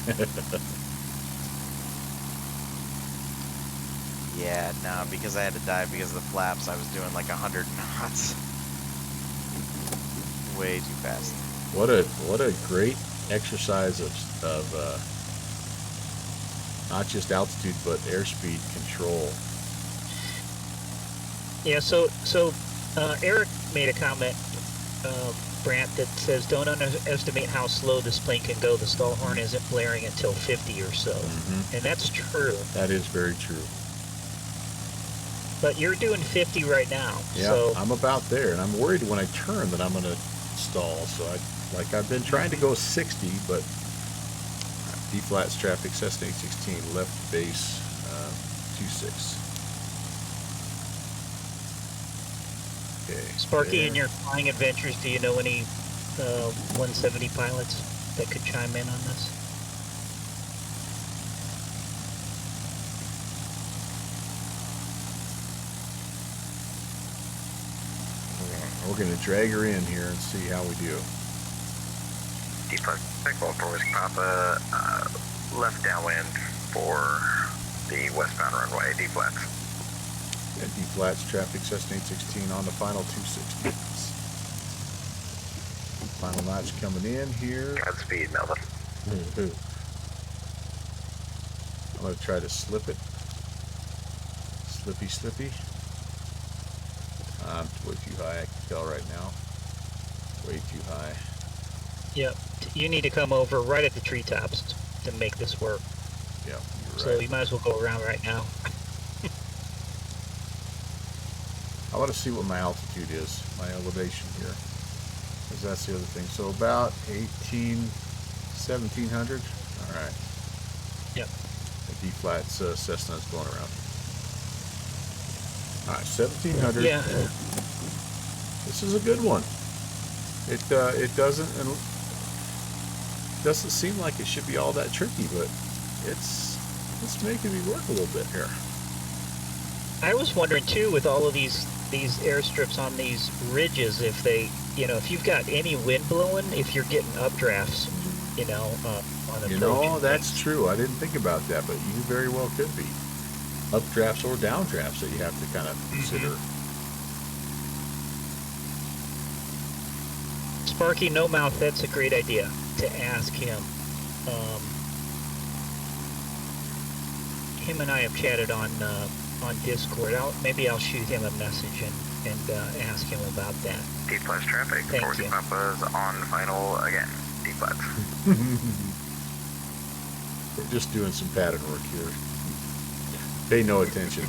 Yeah, no, because I had to dive because of the flaps, I was doing like 100 knots. Way too fast. What a great exercise of not just altitude but airspeed control. Yeah, so Eric made a comment, Brant, that says don't underestimate how slow this plane can go. The stall horn isn't blaring until 50 or so. Mm-hmm. And that's true. That is very true. But you're doing 50 right now. Yeah, so I'm about there, and I'm worried when I turn that I'm going to stall. So I've been trying to go 60, but D-flats traffic, Cessna 816, left base, 26. Okay. Sparky, there. in your flying adventures, do you know any 170 pilots that could chime in on this? We're going to drag her in here and see how we do. D-flats, 114 Papa, left downwind for the westbound runway, D-flats. And D-flats traffic, Cessna 816 on the final 260. Final notch coming in here. Godspeed, Melvin. I'm going to try to slip it. Slippy. I'm way too high, I can tell right now. Way too high. Yep. You need to come over right at the treetops to make this work. Yeah, you're right. So you might as well go around right now. I want to see what my altitude is, my elevation here. Because that's the other thing. So about 1700. All right. Yep. The D-flats Cessna's going around. All right, 1700. Yeah. This is a good one. It doesn't seem like it should be all that tricky, but it's making me work a little bit here. I was wondering too, with all of these airstrips on these ridges, if they, if you've got any wind blowing, if you're getting updrafts, on approach. That's true. I didn't think about that, but you very well could be updrafts or downdrafts that you have to kind of consider. Sparky No Mouth, that's a great idea to ask him. Him and I have chatted on Discord. Maybe I'll shoot him a message and ask him about that. D-flats traffic, Thank 4 you. Papa's on final again, D-flats. We're just doing some pattern work here. Pay no attention.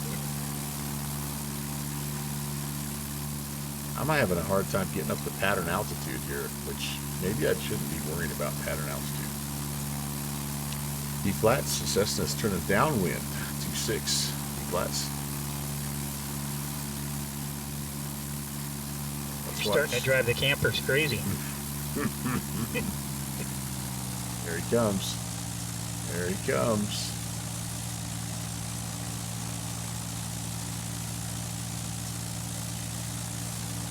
I'm having a hard time getting up the pattern altitude here, which maybe I shouldn't be worried about pattern altitude. D-flats, Cessna's turning downwind, 26, D-flats. You're starting to drive the campers crazy. Here he comes. There he comes.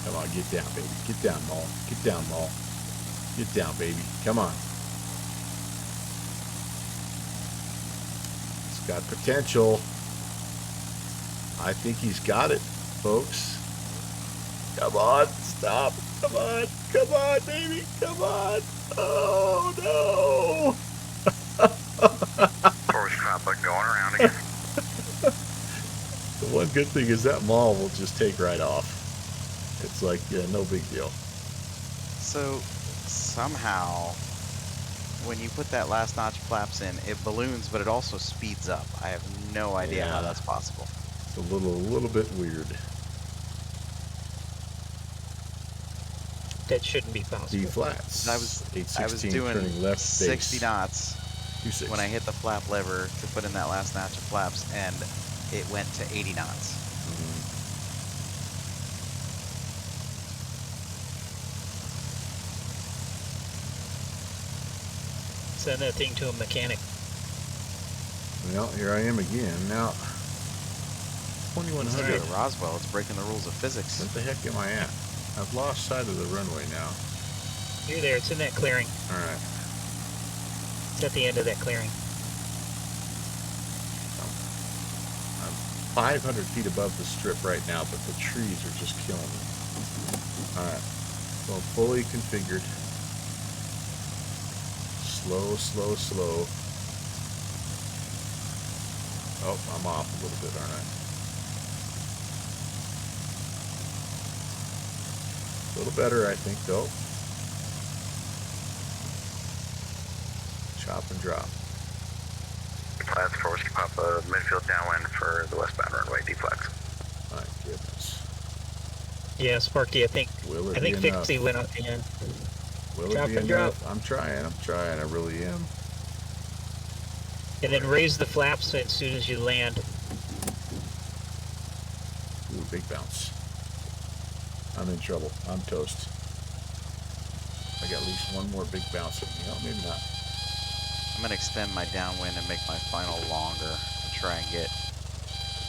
Come on, get down, baby. Get down, Maul. Get down, Maul. Get down, baby. Come on. It's got potential. I think he's got it, folks. Come on, stop. Come on, baby. Come on. Oh, no. Force Papa going around again. The one good thing is that Maul will just take right off. It's like, yeah, no big deal. So, somehow, when you put that last notch flaps in, it balloons, but it also speeds up. I have no idea how that's possible. It's a little bit weird. That shouldn't be possible. D flats. I was 816 doing turning left 60 base. knots 26. when I hit the flap lever to put in that last notch of flaps, and it went to 80 knots. Send that thing to a mechanic. Well, here I am again. Now, 2100. Right. Roswell, it's breaking the rules of physics. Where the heck am I at? I've lost sight of the runway now. You're there. It's in that clearing. All right. It's at the end of that clearing. I'm 500 feet above the strip right now, but the trees are just killing me. All right. So fully configured. Slow, slow, slow. Oh, I'm off a little bit, aren't I? A little better, I think, though. Chop and drop. Flats, Force Papa, midfield downwind for the westbound runway, D-flats. My goodness. Yeah, Sparky, I think Will it I think be enough? Fixie went up again. Will Drop it be and enough? drop. I'm trying, I really am. And then raise the flaps as soon as you land. Ooh, big bounce. I'm in trouble. I'm toast. I got at least one more big bounce. You know, maybe not. I'm going to extend my downwind and make my final longer to try and get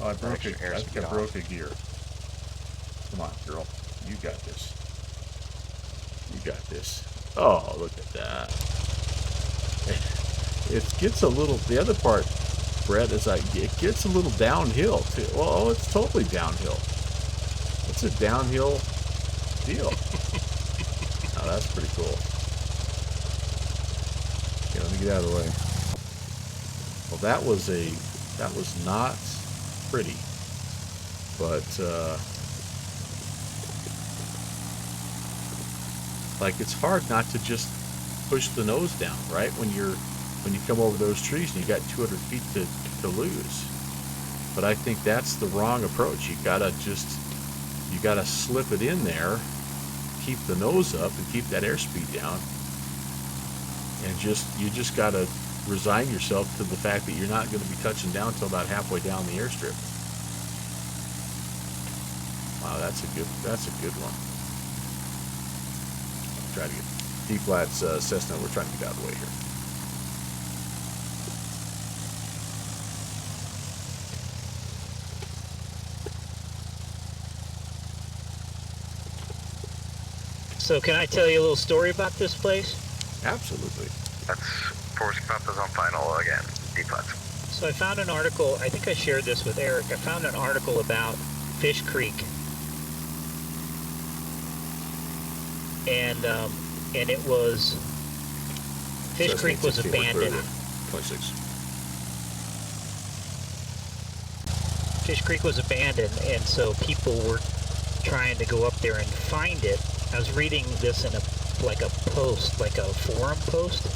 Oh, I broke extra it. I airspeed think I off. broke a gear. Come on, girl. You got this. You got this. Oh, look at that. It gets a little, the other part, Brett, is it gets a little downhill too. Well, it's totally downhill. It's a downhill deal. Now that's pretty cool. Okay, let me get out of the way. Well, that was not pretty, but like it's hard not to just push the nose down, right? When you come over those trees and you got 200 feet to lose. But I think that's the wrong approach. You gotta slip it in there, keep the nose up and keep that airspeed down. And you just gotta resign yourself to the fact that you're not going to be touching down until about halfway down the airstrip. Wow, that's a good one. Try to get D-flats Cessna. We're trying to get out of the way here. So can I tell you a little story about this place? Absolutely. That's Force Papa's on final again, D-flats. So I found an article, I think I shared this with Eric. I found an article about Fish Creek. And it was, Fish Cessna Creek was 16 abandoned. 26. Fish Creek was abandoned, and so people were trying to go up there and find it. I was reading this in a post, like a forum post,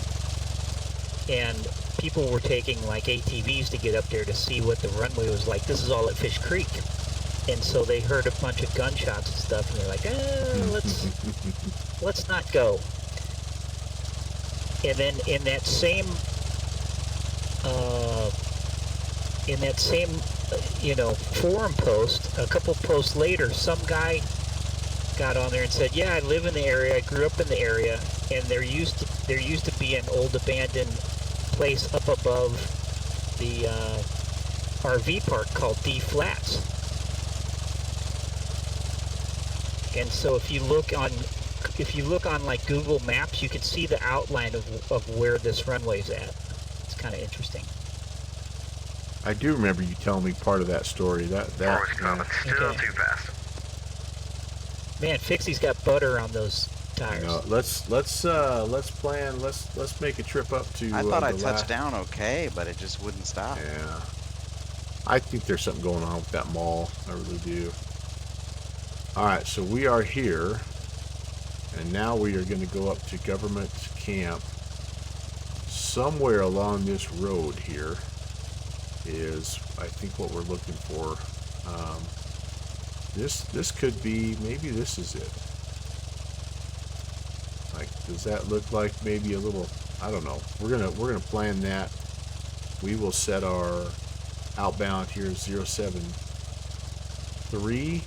and people were taking like ATVs to get up there to see what the runway was like. This is all at Fish Creek, and so they heard a bunch of gunshots and stuff, and they're like, let's not go. And then in that same forum post, a couple posts later, some guy got on there and said, yeah, I live in the area, I grew up in the area, and there used to be an old abandoned place up above the RV park called D Flats. And so if you look on like Google Maps, you can see the outline of where this runway's at. It's kind of interesting. I do remember you telling me part of that story. That Whiskey Papa, still Okay. too fast. Man, Fixie's got butter on those tires. You know, let's plan. Let's make a trip up to. I thought I touched down okay, but it just wouldn't stop. Yeah, I think there's something going on with that mall. I really do. All right, so we are here, and now we are going to go up to Government Camp. Somewhere along this road here is, I think, what we're looking for. This could be, maybe this is it. Like, does that look like maybe a little? I don't know. We're gonna plan that. We will set our outbound here 073.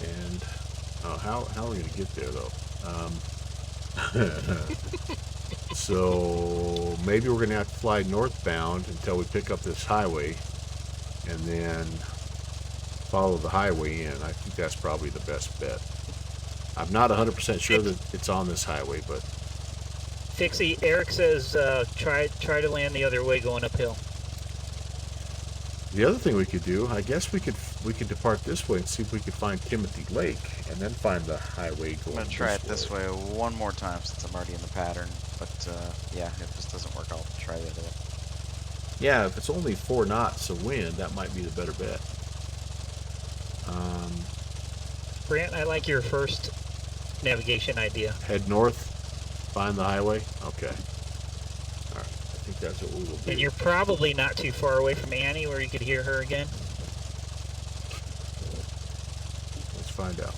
And how are we gonna get there though? So maybe we're gonna have to fly northbound until we pick up this highway, and then follow the highway in. I think that's probably the best bet. I'm not 100% sure that it's on this highway, but Fixie, Eric says try to land the other way going uphill. the other thing we could do, I guess we could depart this way and see if we could find Timothy Lake, and then find the highway I'm going. gonna try it this way one more time since I'm already in the pattern. But yeah, if this doesn't work, I'll try the other way. Yeah, if it's only 4 knots of wind, that might be the better bet. Brant, I like your first navigation idea. Head north, find the highway. Okay. All right. I think that's what we will do. And you're probably not too far away from Annie where you could hear her again. Let's find out.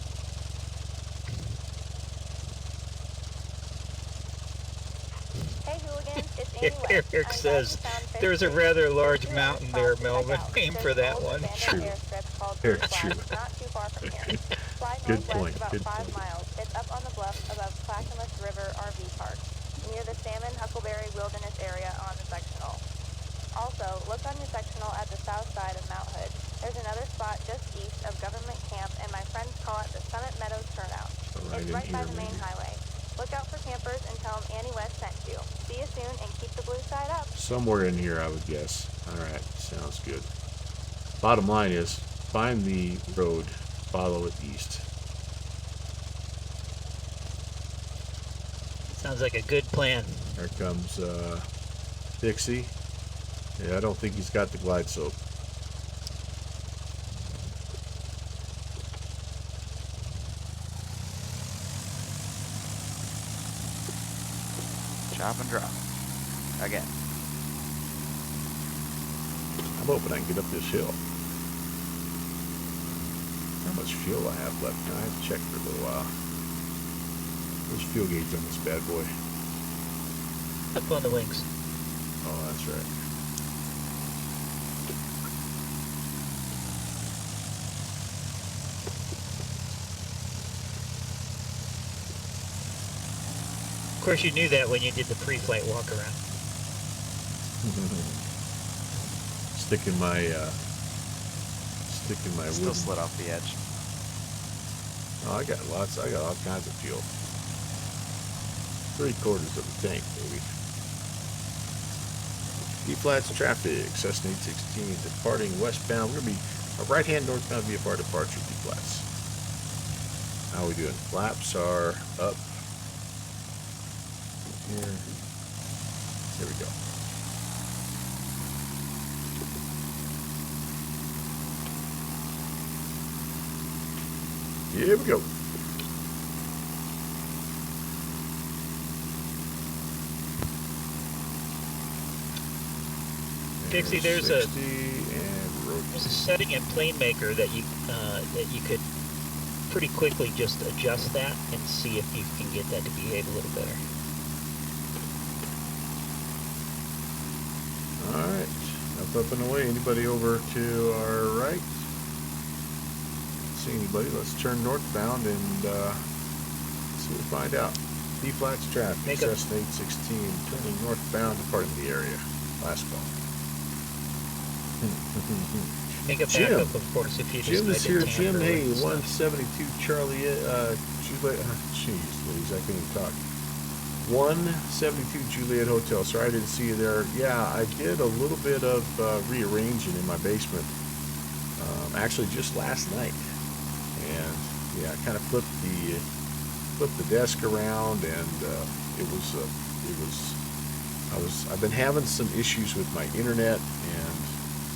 Hey hooligans, it's Annie West. Eric I'm glad says you found Fish there's a Creek. rather There's large 2 mountain other there, spots to check Melvin. out. Aim There's for an that old one. abandoned True. airstrip called Very D Flats, true. not too far from here. Fly Good northwest point, about good 5 point. miles. It's up on the bluff above Clackamas River RV Park, near the Salmon Huckleberry Wilderness area on the sectional. Also, look on your sectional at the south side of Mount Hood. There's another spot just east of Government Camp, and my friends call it the Summit Meadows Turnout. Right It's in right by here, the main maybe. highway. Look out for campers and tell them Annie West sent you. See you soon and keep the blue side up. Somewhere in here, I would guess. All right, sounds good. Bottom line is, find the road, follow it east. Sounds like a good plan. Here comes Dixie. Yeah, I don't think he's got the glide soap. Chop and drop. Again. I'm hoping I can get up this hill. How much fuel I have left? I have to check for a little while. Where's fuel gauge on this bad boy? Up on the wings. Oh, that's right. Of course, you knew that when you did the pre-flight walk around. Sticking my Still wooden- slid off the edge. Oh, I got lots. I got all kinds of fuel. 3/4 of the tank, baby. D-Flats traffic, Cessna 816 departing westbound. We're gonna be a right-hand northbound VFR departure, D-Flats. How are we doing? Flaps are up. Here. There we go. Here we go. Dixie, there's a 60 and rotate. there's a setting in PlaneMaker that you could pretty quickly just adjust that and see if you can get that to behave a little better. All right, up and away. Anybody over to our right? See anybody? Let's turn northbound and see what we find out. D-flats traffic, Make a- Cessna 816, turning northbound, departing the area. Last call. Make it back Jim. up, of course, if you Jim decide is to here. tamper Jim, with hey, stuff. 172 Charlie, Juliet, jeez Louise, I can't even talk. 172 Juliet Hotel. Sorry I didn't see you there. Yeah, I did a little bit of rearranging in my basement. Actually, just last night. And yeah, I kind of flipped the desk around, and I've been having some issues with my internet, and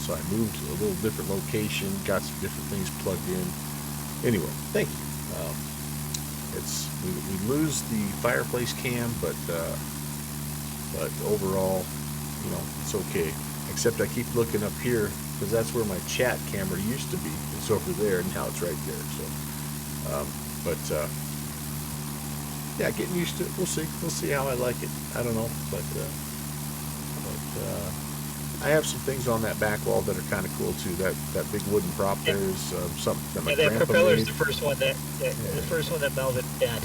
so I moved to a little different location, got some different things plugged in. Anyway, thank you. We lose the fireplace cam, but overall, it's okay. Except I keep looking up here because that's where my chat camera used to be. It's over there, and now it's right there. So, yeah, getting used to it. We'll see. We'll see how I like it. I don't know, but I have some things on that back wall that are kind of cool too. That big wooden prop there is something that my Yeah, that grandpa propeller made. is the first one that Melvin had.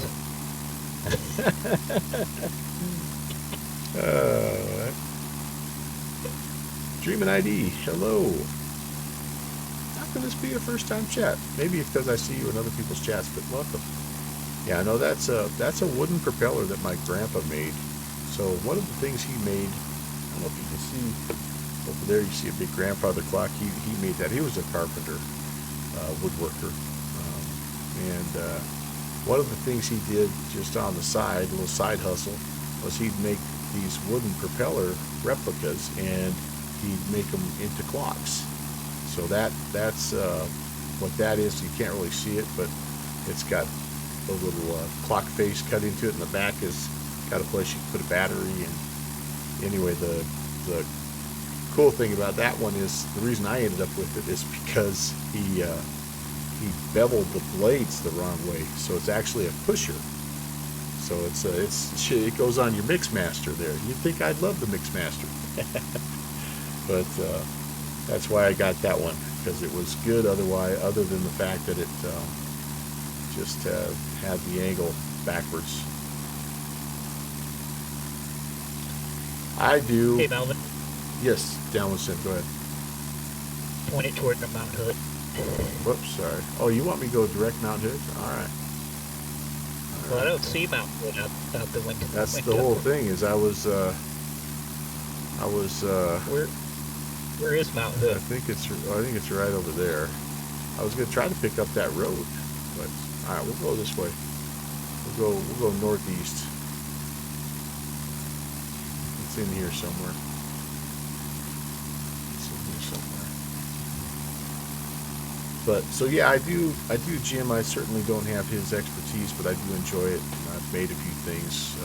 Dreamin' ID, hello. How can this be a first-time chat? Maybe it's because I see you in other people's chats, but welcome. Yeah, no, that's a wooden propeller that my grandpa made. So one of the things he made, I don't know if you can see over there, you see a big grandfather clock. He made that. He was a carpenter, woodworker, and one of the things he did just on the side, a little side hustle, was he'd make these wooden propeller replicas, and he'd make them into clocks. So that's what that is. You can't really see it, but it's got a little clock face cut into it, and the back has got a place you can put a battery. And anyway, the cool thing about that one is the reason I ended up with it is because he beveled the blades the wrong way, so it's actually a pusher. So it goes on your Mixmaster there. You'd think I'd love the Mixmaster, but that's why I got that one, because it was good otherwise, other than the fact that it just had the angle backwards. I do. Hey, Melvin, Yes, downward sent. Go ahead. point it toward the Mount Hood. Whoops, sorry. Oh, you want me to go direct Mount Hood? All right. Well, I don't see Mount Hood out the window. That's the whole thing. Is I was. Where is Mount I Hood? think it's right over there. I was gonna try to pick up that road, but all right, we'll go this way. We'll go northeast. It's in here somewhere. But so yeah, I do, Jim. I certainly don't have his expertise, but I do enjoy it. I've made a few things.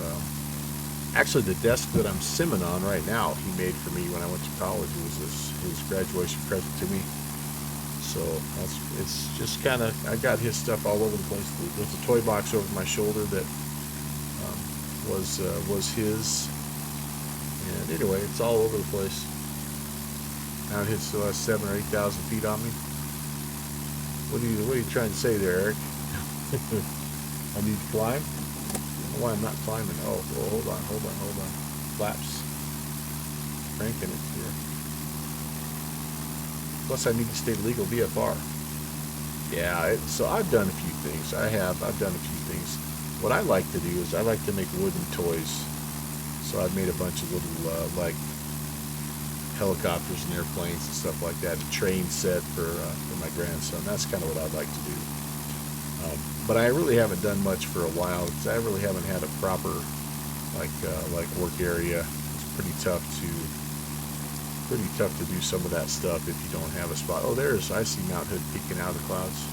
Actually, the desk that I'm simming on right now, he made for me when I went to college. It was his graduation present to me. So it's just kind of, I got his stuff all over the place. There's a toy box over my shoulder that was his. And anyway, it's all over the place. Mount Hood still has 7,000 or 8,000 feet on me. What are you trying to say there, Eric? I need to climb? Why I'm not climbing? Oh, well, hold on. Flaps. Cranking it here. Plus, I need to stay legal VFR. Yeah, so I've done a few things. I've done a few things. What I like to do is I like to make wooden toys. So I've made a bunch of little, like, helicopters and airplanes and stuff like that. A train set for my grandson. That's kind of what I'd like to do. But I really haven't done much for a while, because I really haven't had a proper like work area. It's pretty tough to do some of that stuff if you don't have a spot. Oh, I see Mount Hood peeking out of the clouds.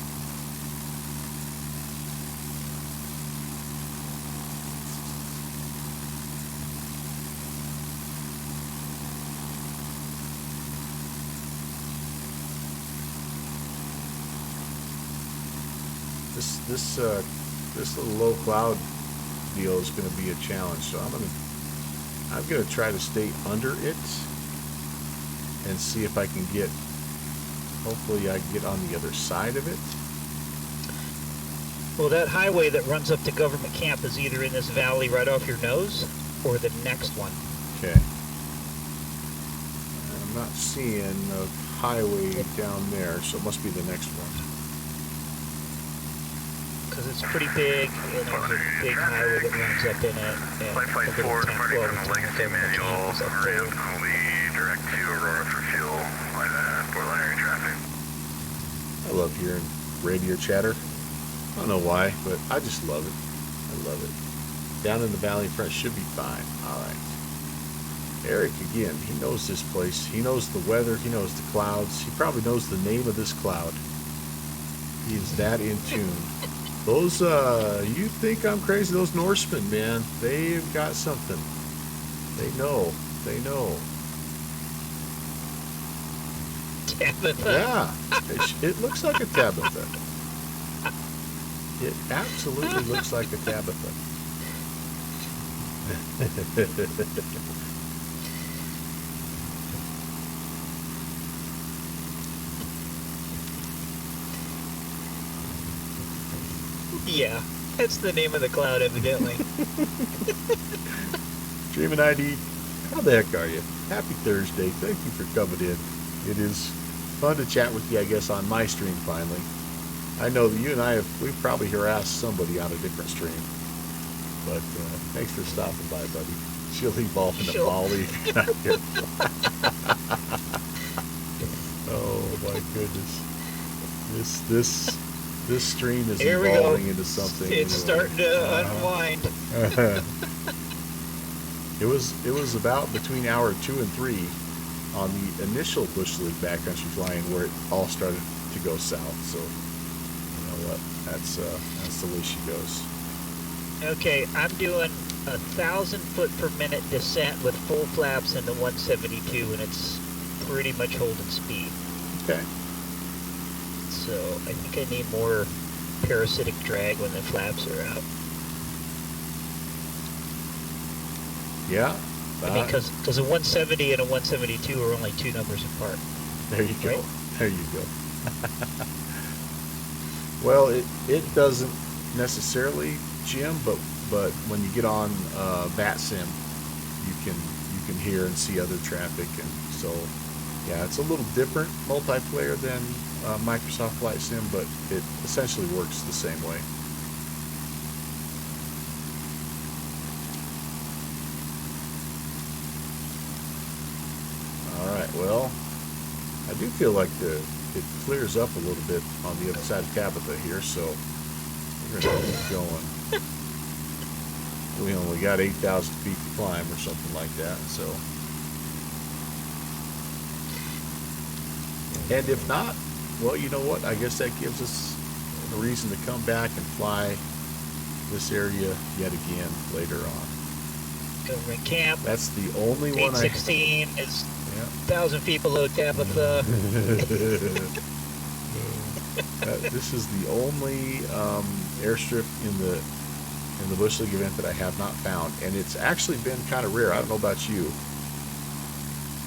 This little low cloud deal is going to be a challenge. So I'm gonna try to stay under it and see if I can hopefully I can get on the other side of it. Well, that highway that runs up to government camp is either in this valley right off your nose or the next one. Okay. I'm not seeing a highway down there, so it must be the next one. Because it's pretty big, and there's a big highway that runs up in it. And Flight a little 4 tank departing well, from the the Legacy government manual, camp is up there. I'll be direct to Aurora for fuel by the Portland area traffic. I love hearing radio chatter. I don't know why, but I just love it. I love it. Down in the valley front should be fine. All right. Eric, again, he knows this place. He knows the weather. He knows the clouds. He probably knows the name of this cloud. He is that in tune. Those, you think I'm crazy? Those Norsemen, man, they've got something. They know. They know. Tabitha. Yeah. It looks like a Tabitha. It absolutely looks like a Tabitha. Yeah, that's the name of the cloud, evidently. Dreamin' ID, how the heck are you? Happy Thursday. Thank you for coming in. It is fun to chat with you, I guess, on my stream finally. I know that you and I we've probably harassed somebody on a different stream. But thanks for stopping by, buddy. She'll evolve into Molly. Oh my goodness. This stream is Here evolving into something. It's starting to unwind. It was about between hour 2 and 3 on the initial Bush League backcountry flying where it all started to go south. So you know what? That's the way she goes. Okay, I'm doing 1,000 foot per minute descent with full flaps in the 172, and it's pretty much holding speed. Okay. So I think I need more parasitic drag when the flaps are out. Yeah. I mean, because a 170 and a 172 are only 2 numbers apart. There you go. Right? There you go. Well, it doesn't necessarily, Jim, but when you get on VATSIM, you can hear and see other traffic, and so yeah, it's a little different multiplayer than Microsoft Flight Sim, but it essentially works the same way. All right, well, I do feel like it clears up a little bit on the other side of Tabitha here, so we're going to keep going. We only got 8,000 feet to climb or something like that, so. And if not, well, you know what? I guess that gives us a reason to come back and fly this area yet again later on. Government camp. That's the only one 816 is Yeah. 1,000 feet below Tabitha. This is the only airstrip in the Bush League event that I have not found, and it's actually been kind of rare. I don't know about you,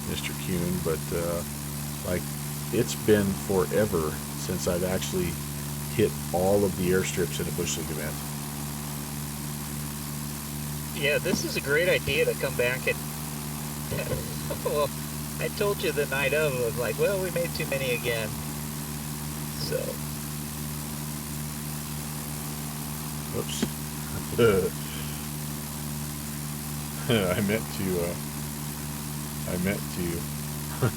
Mr. Kuhn, but like it's been forever since I've actually hit all of the airstrips in a Bush League event. Yeah, this is a great idea to come back and. Well, I told you the night of, I was like, well, we made too many again. So. Oops. I meant to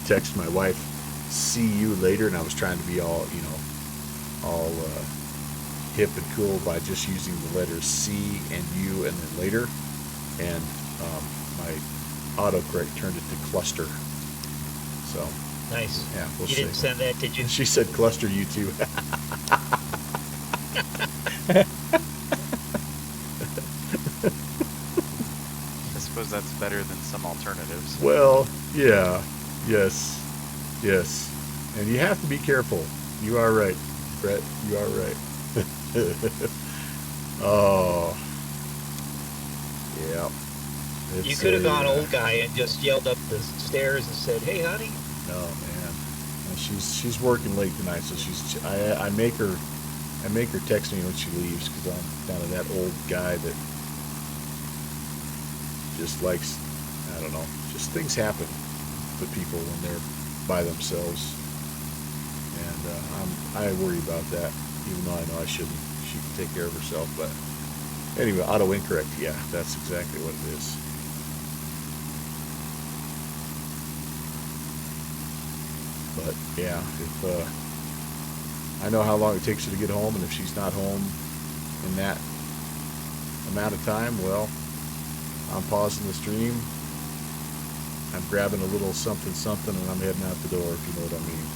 text my wife, see you later, and I was trying to be all hip and cool by just using the letters C and U and then later, and my autocorrect turned it to cluster. So Nice. yeah, we'll You see. didn't send that, did you? She said cluster you too. I suppose that's better than some alternatives. Well, yeah, yes, and you have to be careful. You are right, Brett. You are right. Oh, yeah. You could have gone old guy and just yelled up the stairs and said, "Hey, honey." Oh man, and she's working late tonight, so I make her I make her text me when she leaves because I'm kind of that old guy that just likes, I don't know, just things happen to people when they're by themselves. And I worry about that, even though I know I shouldn't. She can take care of herself. But anyway, auto incorrect. Yeah, that's exactly what it is. But yeah, if I know how long it takes her to get home, and if she's not home in that amount of time, well, I'm pausing the stream. I'm grabbing a little something something, and I'm heading out the door, if you know what I mean.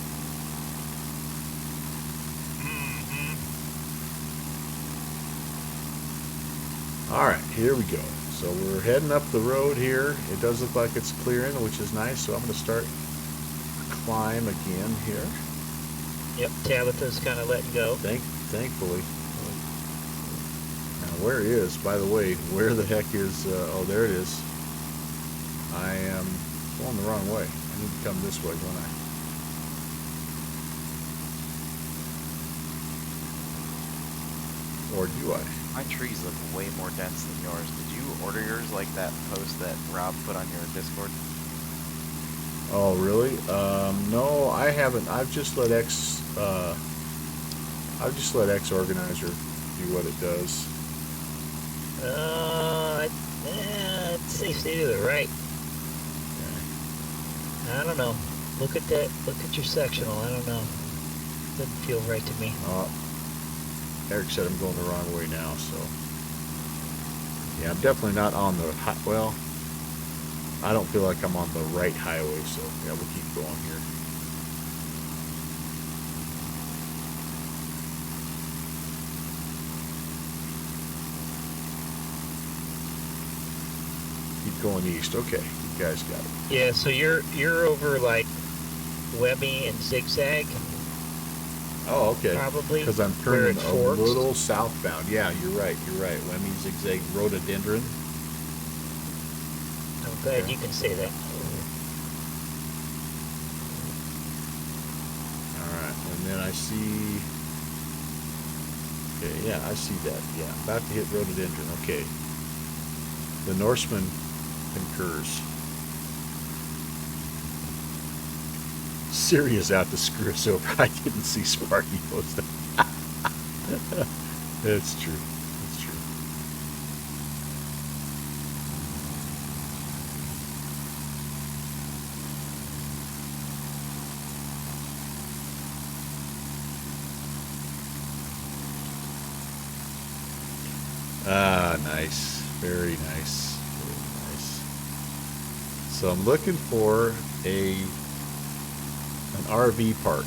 All right, here we go. So we're heading up the road here. It does look like it's clearing, which is nice. So I'm going to start climb again here. Yep, Tabitha's kind of letting go. Thankfully. Now, where is, by the way, where the heck is, oh, there it is. I am going the wrong way. I need to come this way, don't I? Or do I? My trees look way more dense than yours. Did you order yours like that post that Rob put on your Discord? Oh, really? No, I haven't. I've just let X Organizer do what it does. I'd say stay to the right. Okay. I don't know. Look at that. Look at your sectional. I don't know. Doesn't feel right to me. Eric said I'm going the wrong way now, so yeah, I'm definitely not on the well, I don't feel like I'm on the right highway, so yeah, we'll keep going here. Keep going east. Okay, you guys got it. Yeah, so you're over like Webby and Zigzag. Oh, okay. Probably. Because I'm turning a forks. little southbound. Yeah, you're right. Lemmy Zigzag Rhododendron. I'm glad you can say that. Alright, and then I see... Okay, yeah, I see that. Yeah, about to hit Rhododendron. Okay. The Norseman concurs. Syria's out to screw us over. I didn't see Sparky post that. That's true. That's true. Ah, nice. Very nice. Very nice. So I'm looking for an RV park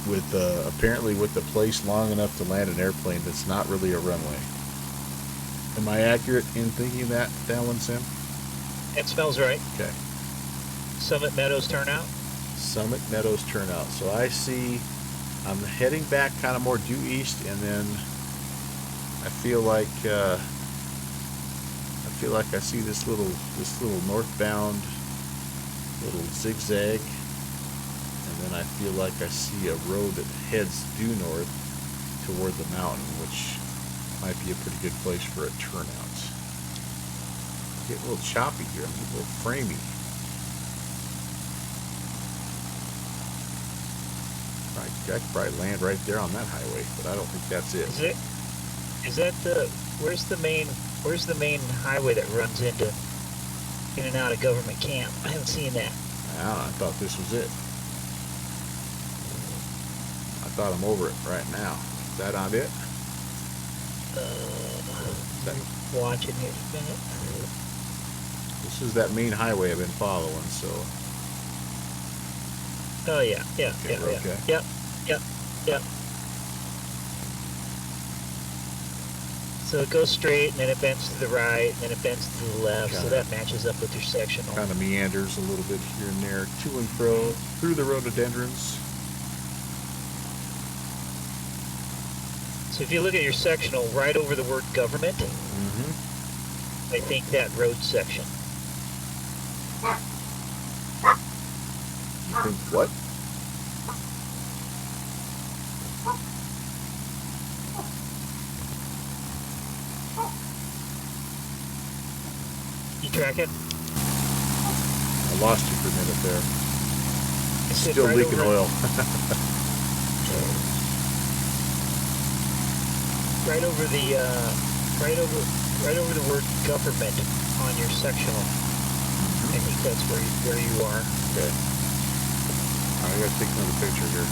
with apparently with the place long enough to land an airplane that's not really a runway. Am I accurate in thinking that one, Sim? That smells right. Okay. Summit Meadows turnout. Summit Meadows turnout. So I see I'm heading back kind of more due east, and then I feel like I see this little northbound little zigzag, and then I feel like I see a road that heads due north toward the mountain, which might be a pretty good place for a turnout. Get a little choppy here, I'm getting a little framey. I could probably land right there on that highway, but I don't think that's it. Is that the where's the main highway that runs in and out of government camp? I haven't seen that. I thought this was it. I thought I'm over it right now. Is that on it? Watching it a minute. This is that main highway I've been following, so. Oh yeah, yeah, Okay, yeah, we're yeah. okay. Yep. So it goes straight, and then it bends to the right, and then it bends to the left, so that matches up with your sectional. Kind of meanders a little bit here and there, to and fro, through the rhododendrons. So if you look at your sectional, right over the word government, I think that road section. You think what? You track it? I lost you for a minute there. It's Still right leaking over, oil. Right over the right over the word government on your sectional. I think that's where you are. Okay. I gotta take another picture here.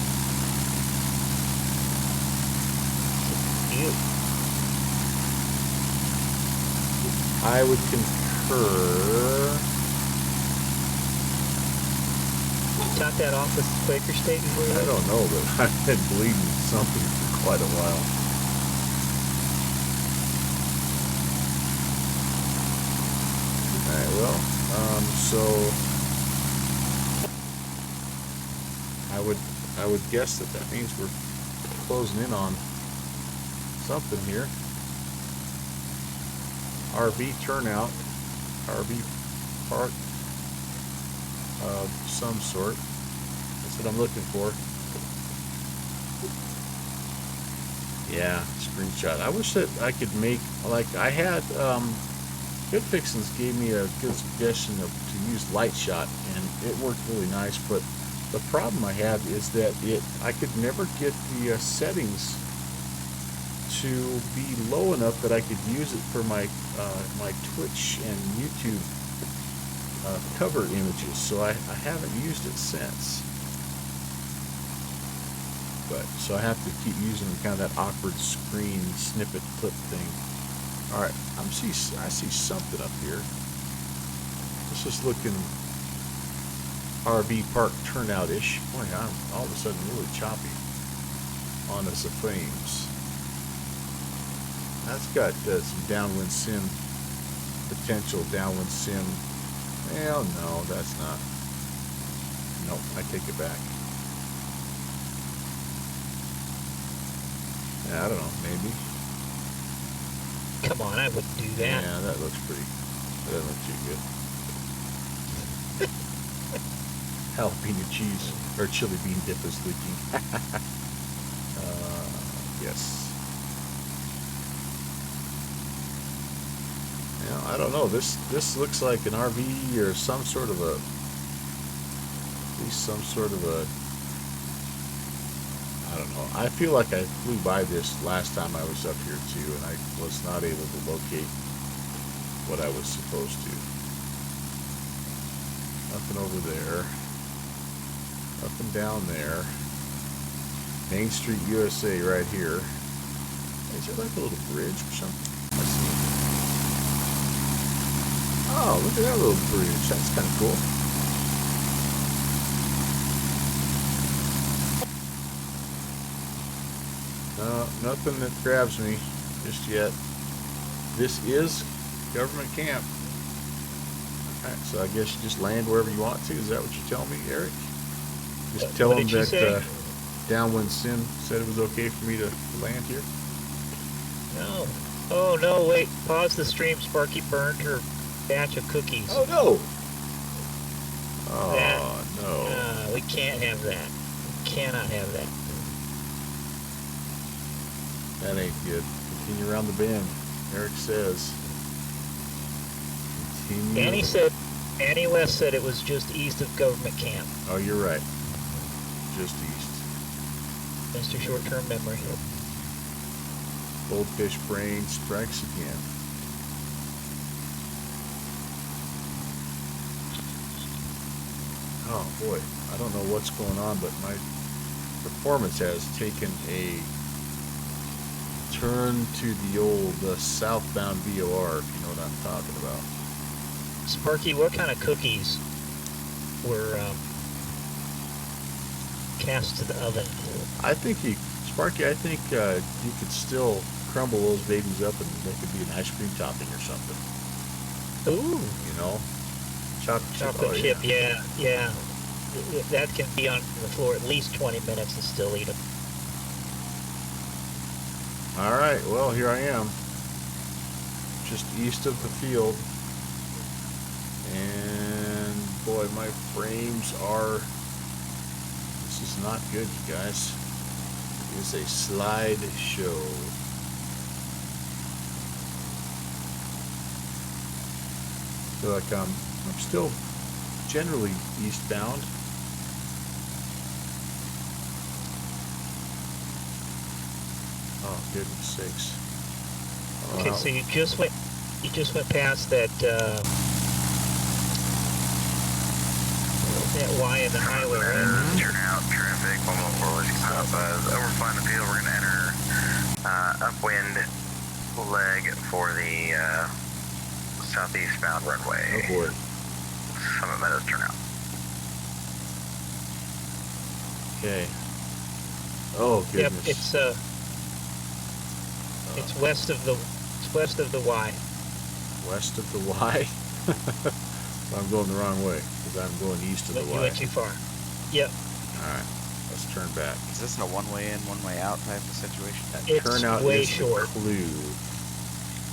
You. I would concur. You top that off with Quaker State before you I went? don't know, but I've been bleeding something for quite a while. Alright, well, so I would guess that means we're closing in on something here. RV turnout, RV park of some sort. That's what I'm looking for. Yeah, screenshot. I wish that I could make, like I had, Good Fixins gave me a good suggestion to use light shot, and it worked really nice, but the problem I have is that I could never get the settings to be low enough that I could use it for my my Twitch and YouTube cover images, so I haven't used it since. But so I have to keep using kind of that awkward screen snippet clip thing. All right, I see something up here. This is looking RV park turnout-ish. Boy, I'm all of a sudden really choppy on the frames. That's got some downwind sim potential. Downwind sim. Well, no, that's not. Nope, I take it back. Yeah, I don't know, maybe. Come on, I wouldn't do that. Yeah, that looks pretty. That doesn't look too good. Jalapeno cheese or chili bean dip is leaking. Yes. Yeah, I don't know. This looks like an RV or some sort of a, at least some sort of a, I don't know. I feel like I flew by this last time I was up here too, and I was not able to locate what I was supposed to. Nothing over there. Nothing down there. Main Street, USA, right here. Is there like a little bridge or something? I see. Oh, look at that little bridge. That's kind of cool. No, nothing that grabs me just yet. This is government camp. Alright, so I guess you just land wherever you want to. Is that what you're telling me, Eric? Just tell What them did you say? that Downwind Sim said it was okay for me to land here. No. Oh no, wait. Pause the stream. Sparky burned her batch of cookies. Oh no! Oh That- no. We can't have that. We cannot have that. That ain't good. Continue around the bend, Eric says. Continue. Annie West said it was just east of government camp. Oh, you're right. Just east. Mr. Short-term memory. Goldfish brain strikes again. Oh boy, I don't know what's going on, but my performance has taken a turn to the old southbound VOR, if you know what I'm talking about. Sparky, what kind of cookies were cast to the oven? I think Sparky, I think you could still crumble those babies up and they could be an ice cream topping or something. Ooh. You know? Chocolate oh, chip, yeah. That can be on the floor at least 20 minutes and still eat them. Alright, well, here I am. Just east of the field. And boy, my frames are... This is not good, you guys. It is a slide show. feel like I'm still generally eastbound. Oh, goodness sakes. Okay, so you just went past that Y in the highway, right? Turn out traffic, 114 Whiskey Papa, overflying the field. We're going to enter upwind leg for the southeastbound runway. Oh boy. Summit Meadows turnout. Okay. Oh Yep, goodness. it's west of the Y. West of the Y. I'm going the wrong way because I'm going east of the You Y. went too far. Yep. All right, let's turn back. Is this a one-way in, one-way out type of situation? It's Turnout way is short. the clue,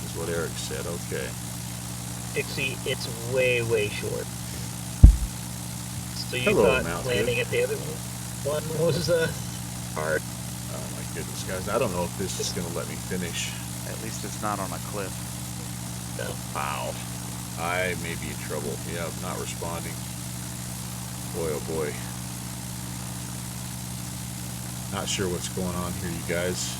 is what Eric said. Okay. Dixie, it's way short. So you Hello, thought Mountain landing Dew. at the other one was hard? Oh my goodness, guys! I don't know if this is going to let me finish. At least it's not on a cliff. No. Wow. I may be in trouble. Yeah, not responding. Boy, oh boy. Not sure what's going on here, you guys.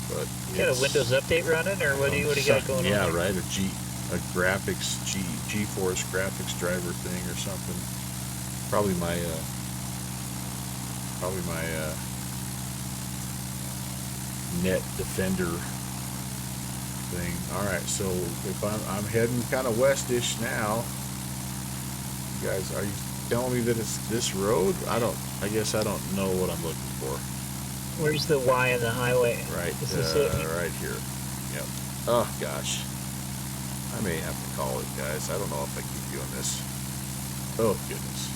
But You got a Windows Update running, or what do you got going on? Yeah, there? right. A graphics GeForce graphics driver thing or something. Probably my Net Defender thing. All right, so if I'm heading kind of westish now, you guys, are you telling me that it's this road? I guess I don't know what I'm looking for. Where's the Y in the highway? Right, Is this it? right here. Yep. Oh gosh, I may have to call it, guys. I don't know if I keep doing this. Oh goodness.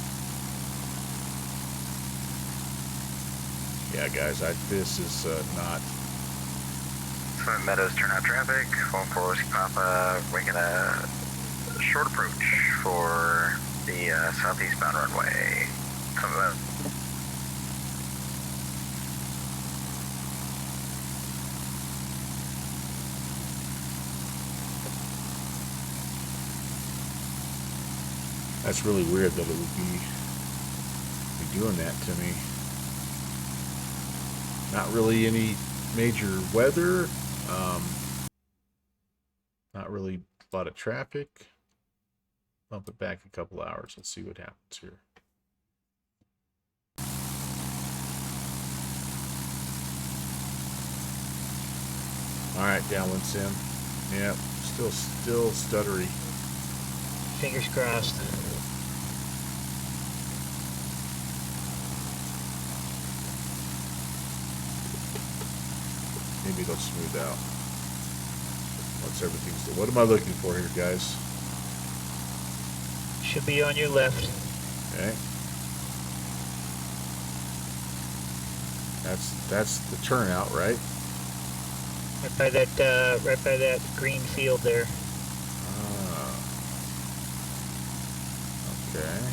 Yeah, guys, this is not. Summit Meadows turnout traffic, 114 Whiskey Papa. We're going to short approach for the southeastbound runway. Summit Meadows. That's really weird that it would be doing that to me. Not really any major weather. Not really a lot of traffic. Bump it back a couple hours. Let's see what happens here. All right, downwind sim. Yep, still stuttery. Fingers crossed. Maybe it'll smooth out. Once everything's done. What am I looking for here, guys? Should be on your left. Okay. That's the turnout, right? Right by that green field there. Ah. Okay.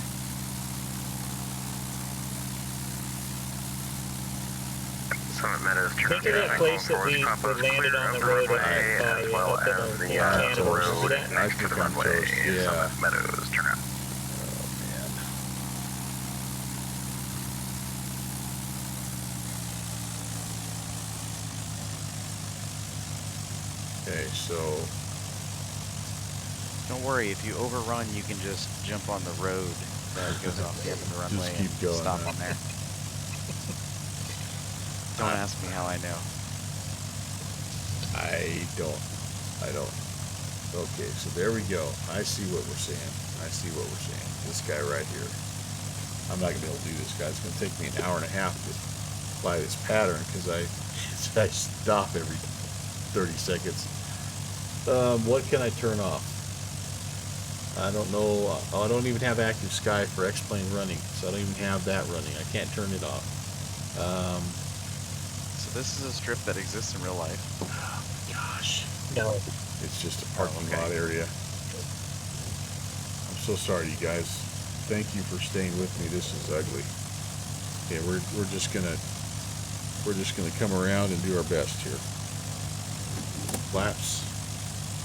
Summit Meadows turnout Think of that traffic, place that 114 we Whiskey Papa is landed clear on of the the road runway, by, as well up in as the the Canada. road See that? next to the I'm runway. toast, yeah. Summit Meadows turnout. Oh man. Okay, so Don't worry, if you overrun, you can just jump on the road that goes off the end of the runway keep and going, stop huh? on there. Don't ask me how I know. I don't. Okay, so there we go. I see what we're saying. This guy right here. I'm not gonna be able to do this, guys. It's gonna take me an hour and a half to fly this pattern because I stop every 30 seconds. What can I turn off? I don't know. I don't even have active sky for X-plane running, so I don't even have that running. I can't turn it off. So this is a strip that exists in real life. Oh my gosh. No. It's just a parking okay. lot area. I'm so sorry, you guys. Thank you for staying with me. This is ugly. Okay, we're just gonna come around and do our best here. Flaps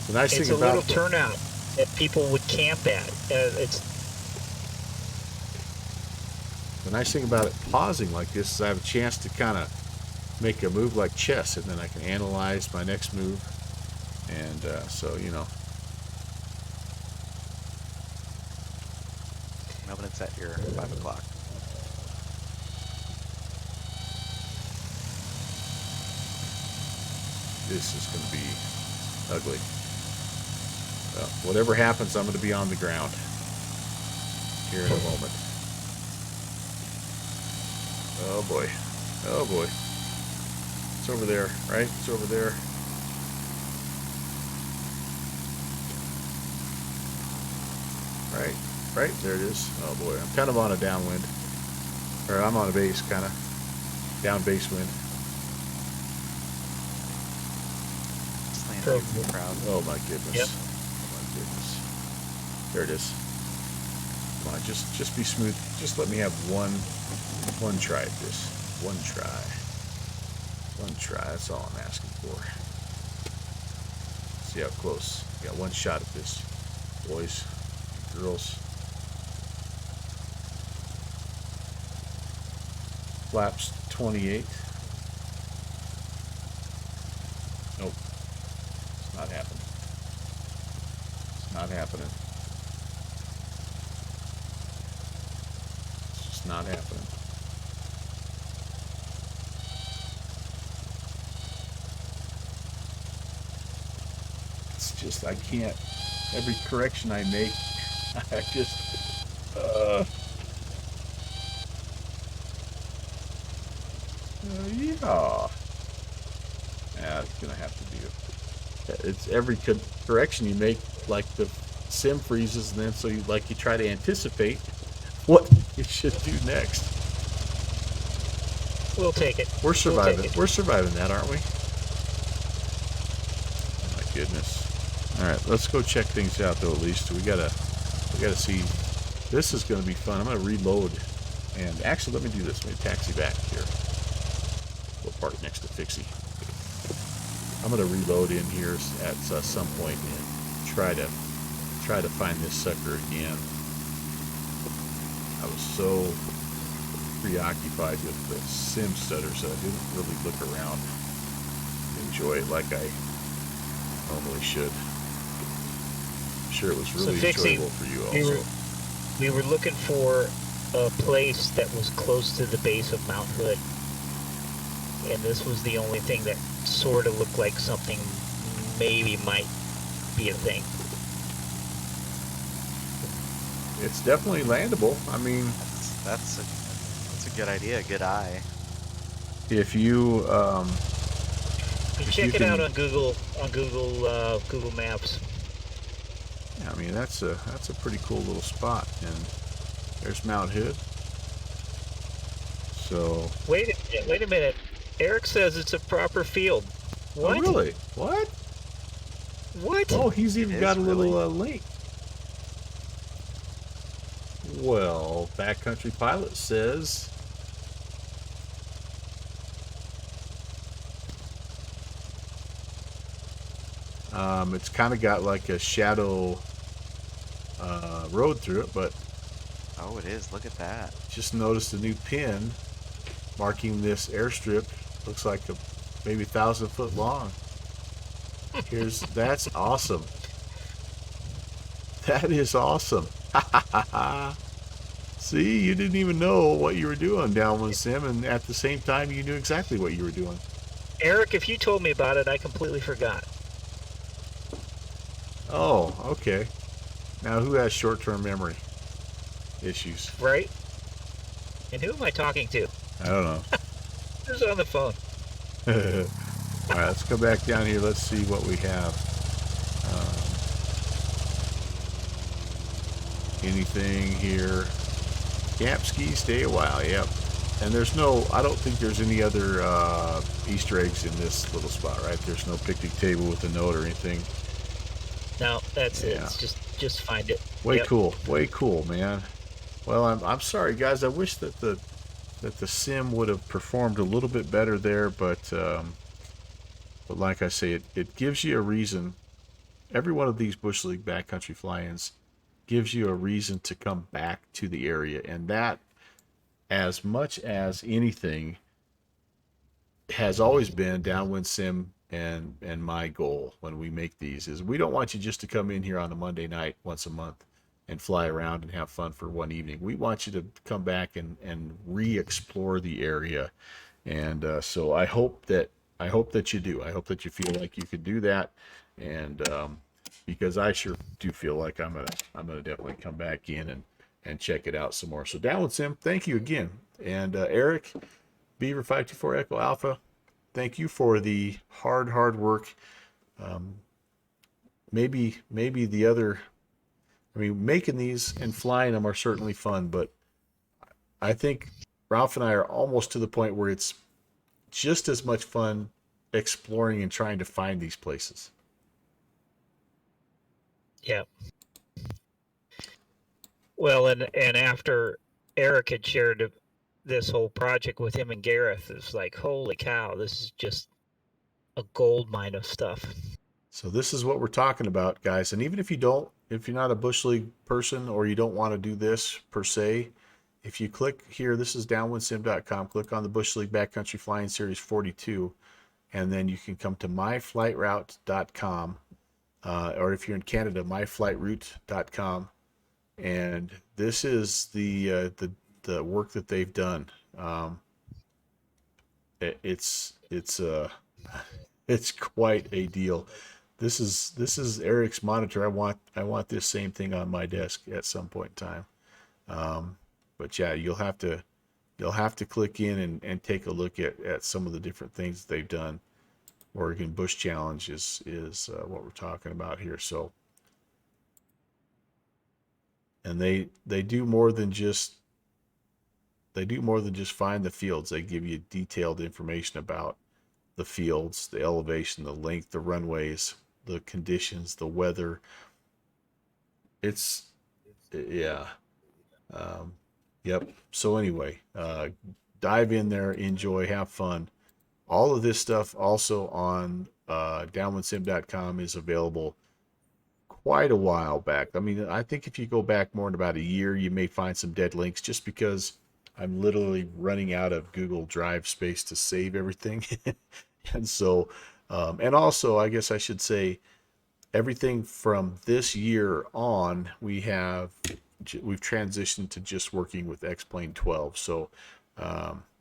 The nice It's thing a little about turnout that people would camp at. the nice thing about it pausing like this is I have a chance to kind of make a move like chess, and then I can analyze my next move. And so, you know. Melvin, it's at your 5 o'clock. This is going to be ugly. Well, whatever happens, I'm going to be on the ground here in a moment. Oh boy. Oh boy. It's over there, right? It's over there. Right. Right, there it is. Oh boy, I'm kind of on a downwind. Or I'm on a base, kind of. Down base wind. Slant you proud. Oh my goodness. Yep. Oh my goodness. There it is. Come on, just be smooth. Just let me have one try at this. One try. One try. That's all I'm asking for. See how close. Got one shot at this, boys, girls. Flaps 28. Nope. It's not happening. It's not happening. It's just not happening. It's just, I can't. Every correction I make, I just, yeah. Yeah, it's gonna have to do. It's every correction you make, like the sim freezes, and then so you try to anticipate what you should do next. We'll take it. We're surviving. We'll take it. We're surviving that, aren't we? Oh my goodness. All right, let's go check things out though. At least we gotta see. This is gonna be fun. I'm gonna reload, and actually, let me do this. Let me taxi back here. We'll park next to Fixie. I'm gonna reload in here at some point and try to find this sucker again. I was so preoccupied with the sim stutters that I didn't really look around and enjoy it like I normally should. I'm sure it was really Fixie, enjoyable for you also. We were looking for a place that was close to the base of Mount Hood, and this was the only thing that sort of looked like something maybe might be a thing. It's definitely landable. I mean, That's a good idea. Good eye. if you You if check you it can- out on Google Maps. I mean, that's a pretty cool little spot, and there's Mount Hood. So. Wait a minute. Eric says it's a proper field. What? Oh, really? What? What? Oh, he's even It got a is little really. link. Well, Backcountry Pilot says. It's kind of got like a shadow road through it, but Oh, it is. Look at that. just noticed a new pin marking this airstrip. Looks like maybe 1,000 foot long. That's awesome. That is awesome. See, you didn't even know what you were doing down with Sim, and at the same time, you knew exactly what you were doing. Eric, if you told me about it, I completely forgot. Oh, okay. Now, who has short-term memory issues? Right? And who am I talking to? I don't know. Who's on the phone? All right, let's go back down here. Let's see what we have. Anything here? Camp ski, stay a while. Yep. And I don't think there's any other Easter eggs in this little spot, right? There's no picnic table with a note or anything. No, that's it. Yeah. It's just find it. Way Yep. cool. Way cool, man. Well, I'm sorry, guys. I wish that the sim would have performed a little bit better there, but like I say, it gives you a reason every one of these Bush League backcountry fly-ins gives you a reason to come back to the area, and that, as much as anything, has always been Downwind Sim and my goal when we make these is we don't want you just to come in here on a Monday night once a month and fly around and have fun for one evening. We want you to come back and re-explore the area, and so I hope that you do. I hope that you feel like you could do that, and because I sure do feel like I'm gonna definitely come back in and check it out some more. So Downwind Sim, thank you again, and Eric, Beaver 524 Echo Alpha, thank you for the hard work. Maybe the other, I mean, making these and flying them are certainly fun, but I think Ralph and I are almost to the point where it's just as much fun exploring and trying to find these places. Yeah. Well, and after Eric had shared this whole project with him and Gareth, it's like, holy cow, this is just a gold mine of stuff. So this is what we're talking about, guys. And even if you're not a Bush League person or you don't want to do this per se, if you click here, this is downwindsim.com, click on the Bush League Backcountry Flying Series 42, and then you can come to myflightroute.com, or if you're in Canada, myflightroute.com. And this is the work that they've done. It's quite a deal. This is Eric's monitor. I want this same thing on my desk at some point in time. But yeah, you'll have to click in and take a look at some of the different things they've done. Oregon Bush Challenge is what we're talking about here. So, and they do more than just find the fields. They give you detailed information about the fields, the elevation, the length, the runways, the conditions, the weather. Yeah. Yep. So anyway, dive in there, enjoy, have fun. All of this stuff also on downwindsim.com is available quite a while back. I mean, I think if you go back more than about a year, you may find some dead links just because I'm literally running out of Google Drive space to save everything. And so, and also, I guess I should say, everything from this year on, we've transitioned to just working with X-Plane 12. So,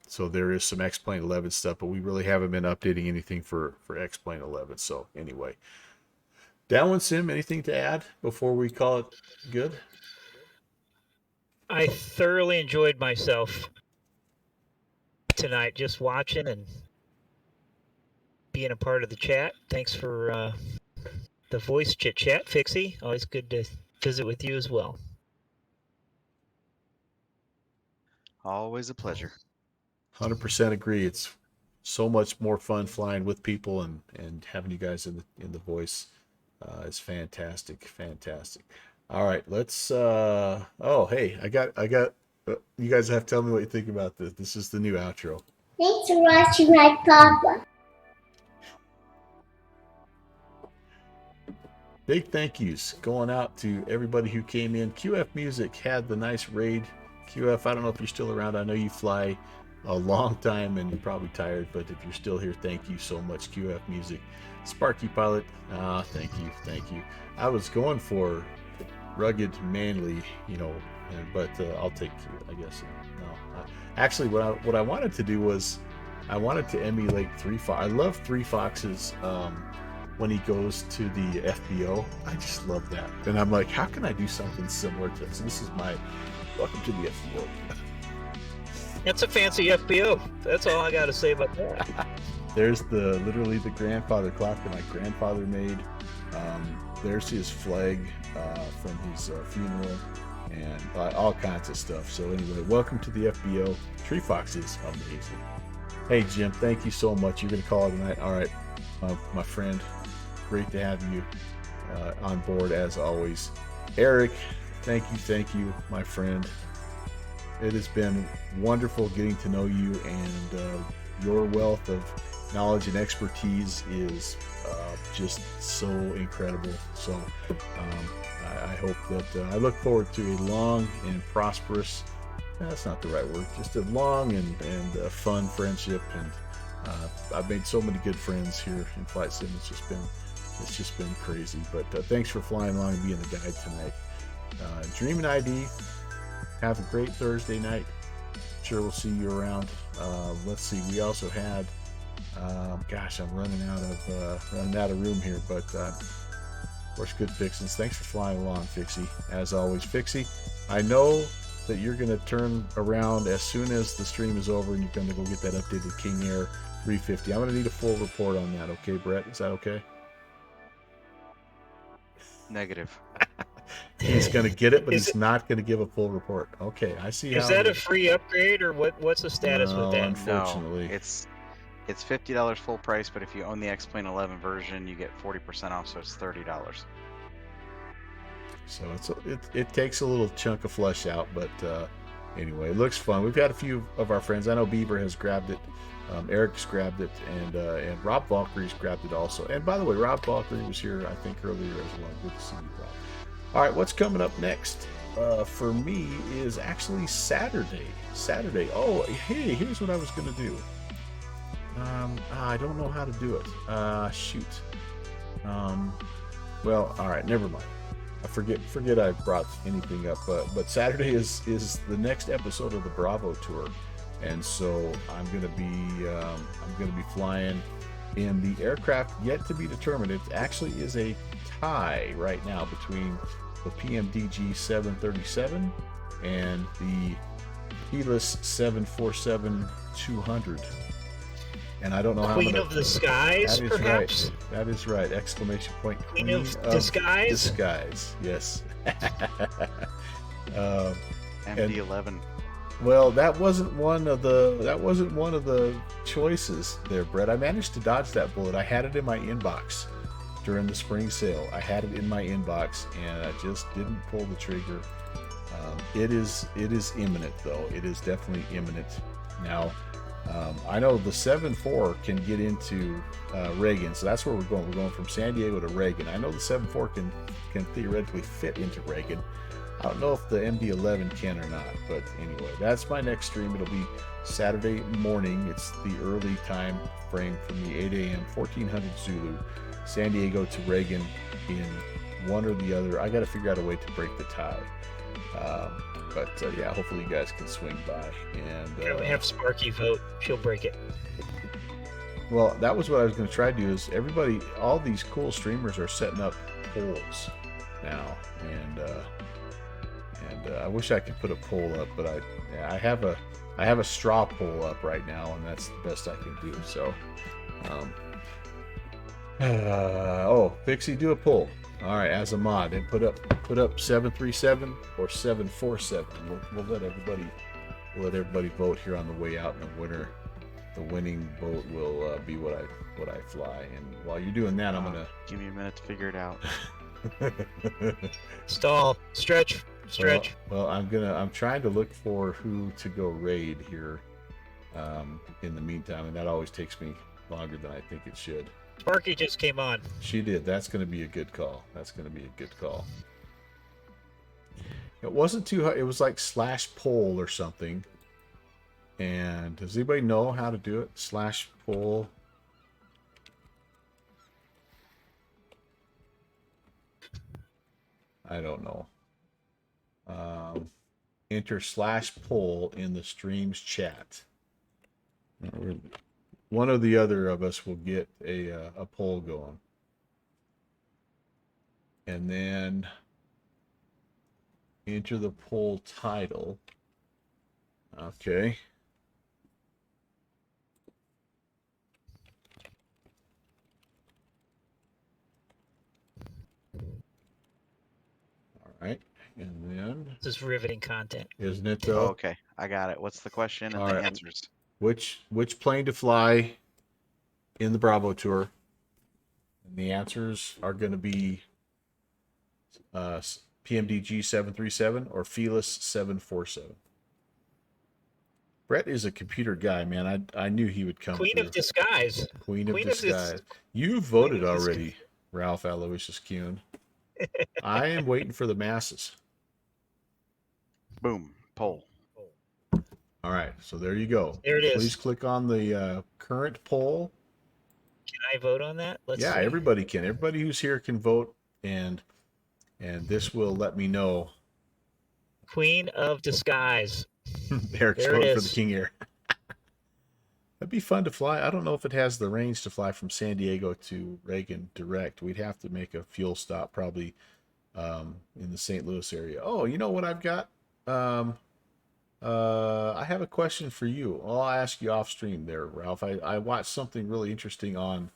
so there is some X-Plane 11 stuff, but we really haven't been updating anything for X-Plane 11. So anyway, Downwind Sim, anything to add before we call it good? I thoroughly enjoyed myself tonight, just watching and being a part of the chat. Thanks for the voice chit chat, Fixie. Always good to visit with you as well. Always a pleasure. 100% agree. It's so much more fun flying with people and having you guys in the voice. It's fantastic. All right, let's oh, hey, I got you guys have to tell me what you think about this. This is the new outro. Thanks for watching my papa. Big thank yous going out to everybody who came in. QF Music had the nice raid. QF, I don't know if you're still around. I know you fly a long time and you're probably tired, but if you're still here, thank you so much, QF Music. Sparky Pilot, thank you. I was going for rugged, manly, but I'll take you, I guess. No, actually, what I wanted to do was I wanted to emulate Three Fox. I love Three Fox's when he goes to the FBO. I just love that, and I'm like, how can I do something similar to this? This is my welcome to the FBO. It's a fancy FBO. That's all I got to say about that. There's literally the grandfather clock that my grandfather made. There's his flag from his funeral and all kinds of stuff. So anyway, welcome to the FBO. Tree Fox is amazing. Hey, Jim, thank you so much. You're going to call it tonight. All right, my friend. Great to have you on board as always. Eric, thank you, my friend. It has been wonderful getting to know you and your wealth of knowledge and expertise is just so incredible. So I hope that I look forward to a long and prosperous, that's not the right word, just a long and fun friendship. And I've made so many good friends here in Flight Sim. It's just been crazy. But thanks for flying along and being the guide tonight. Dreaming ID, have a great Thursday night. Sure, we'll see you around. Let's see, we also had gosh, I'm running out of room here, but of course, good Fixins. Thanks for flying along, Fixie. As always, Fixie, I know that you're going to turn around as soon as the stream is over and you're going to go get that updated King Air 350. I'm going to need a full report on that, okay, Brett? Is that okay? Negative. He's going to get it, but he's not going to give a full report. Okay, I see. Is that a free upgrade, or what's the status with that? Unfortunately. No, it's $50 full price, but if you own the X-Plane 11 version, you get 40% off, so it's $30. So it takes a little chunk of flesh out, but anyway, it looks fun. We've got a few of our friends. I know Beaver has grabbed it, Eric's grabbed it, and Rob Valkyrie's grabbed it also. And by the way, Rob Valkyrie was here, I think, earlier as well. Good to see you, Rob. All right, what's coming up next for me is actually Saturday. Oh, hey, here's what I was going to do. I don't know how to do it. Shoot. Well, all right, never mind. I forget I brought anything up. But Saturday is the next episode of the Bravo tour, and so I'm gonna be flying in the aircraft yet to be determined. It actually is a tie right now between the PMDG 737 and the Helis 747-200. And I don't know how Queen of the Skies, that is perhaps? Right. That is right. Exclamation point. Queen of Disguise? Disguise. Yes. MD-11. Well, that wasn't one of the choices there, Brett. I managed to dodge that bullet. I had it in my inbox during the spring sale. I had it in my inbox, and I just didn't pull the trigger. It is imminent, though. It is definitely imminent now. I know the 7.4 can get into Reagan, so that's where we're going. We're going from San Diego to Reagan. I know the 7.4 can theoretically fit into Reagan. I don't know if the MD-11 can or not, but anyway, that's my next stream. It'll be Saturday morning. It's the early time frame for me, 8 a.m., 1400 Zulu, San Diego to Reagan in one or the other. I got to figure out a way to break the tie. But yeah, hopefully you guys can swing by and have Sparky vote. She'll break it. Well, that was what I was going to try to do. Is everybody, all these cool streamers are setting up polls now, and I wish I could put a poll up, but I have a straw poll up right now, and that's the best I can do. So, Pixie, do a poll. All right, as a mod, and put up 737 or 747. We'll let everybody vote here on the way out, and the winning vote will be what I fly. And while you're doing that, I'm gonna give me a minute to figure it out. Stall, stretch. Well, I'm trying to look for who to go raid here. In the meantime, and that always takes me longer than I think it should. Sparky just came on. She did. That's going to be a good call. It wasn't too hard. It was like /poll or something. And does anybody know how to do it? /poll. I don't know. Enter /poll in the stream's chat. One or the other of us will get a poll going. And then enter the poll title. Okay. All right. And then... This is riveting content. Isn't it, though? Okay, I got it. What's the question and All the right. answers? Which plane to fly in the Bravo tour? And the answers are going to be PMDG 737 or Felis 747. Brett is a computer guy, man. I knew he would come Queen through. of disguise. Queen of Queen of dis- disguise. You Queen voted of disguise. already, Ralph Aloysius Kuhn. I am waiting for the masses. Boom. Poll. All right, so there you go. There it is. Please click on the current poll. Can I vote on that? Let's Yeah, see. everybody can. Everybody who's here can vote, and this will let me know. Queen of disguise. Eric's There it voting for the is. King Air. That'd be fun to fly. I don't know if it has the range to fly from San Diego to Reagan direct. We'd have to make a fuel stop probably in the St. Louis area. Oh, you know what I've got? I have a question for you. I'll ask you off stream there, Ralph. I watched something really interesting on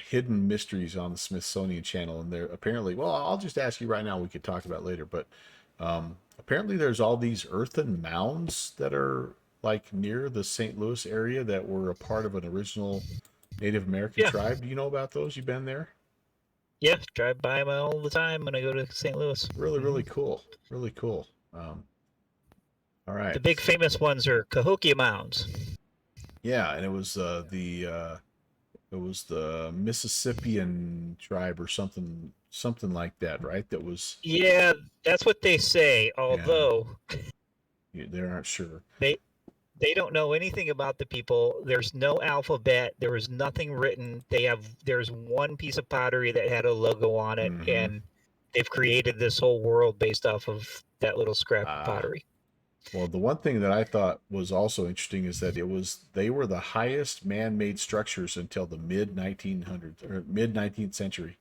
hidden mysteries on the Smithsonian Channel, and there apparently, well, I'll just ask you right now. We could talk about it later, but apparently there's all these earthen mounds that are like near the St. Louis area that were a part of an original Native American tribe. Do you know about those? You've been there? Yeah, drive by them all the time when I go to St. Louis. Really, really cool. Really cool. All right. The big famous ones are Cahokia Mounds. Yeah, and it was the Mississippian tribe or something like that, right? That was. Yeah, that's what they say. Although they aren't sure. They don't know anything about the people. There's no alphabet. There was nothing written. There's one piece of pottery that had a logo on it, and they've created this whole world based off of that little scrap of pottery. Well, the one thing that I thought was also interesting is that they were the highest man-made structures until the mid 1900s or mid 19th century.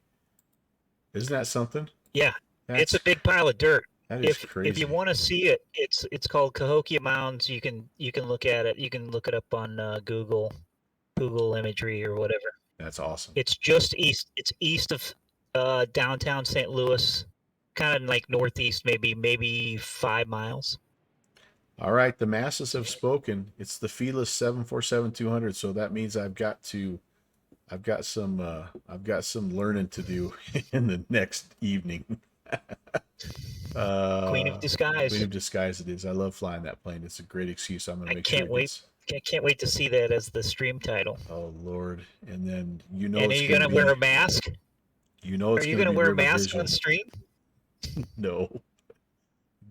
Isn't that something? Yeah, it's a big pile of dirt. That is crazy. If you want to see it, it's called Cahokia Mounds. You can look at it. You can look it up on Google imagery or whatever. That's awesome. It's just east. It's east of downtown St. Louis, kind of like northeast, maybe 5 miles. All right, the masses have spoken. It's the Felis 747-200, so that means I've got some learning to do in the next evening. Queen of disguise. Queen of disguise it is. I love flying that plane. It's a great excuse. I'm gonna make sure. I can't wait to see that as the stream title. Oh Lord! And then And are you gonna wear a mask? You know it's. Are you gonna wear a mask on stream? No,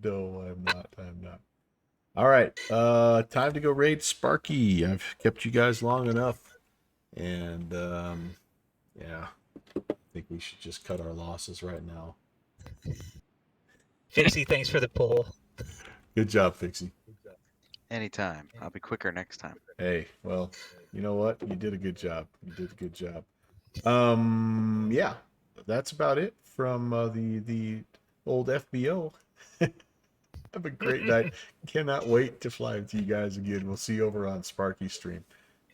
I'm not. All right, time to go raid Sparky. I've kept you guys long enough, and yeah, I think we should just cut our losses right now. Fixie, thanks for the poll. Good job, Fixie. Anytime. I'll be quicker next time. Hey, well, you know what? You did a good job. Yeah, that's about it from the old FBO. Have a great night. Cannot wait to fly with you guys again. We'll see you over on Sparky stream.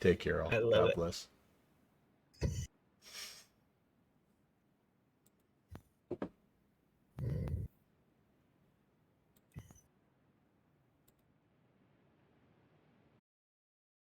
Take care, all. God bless.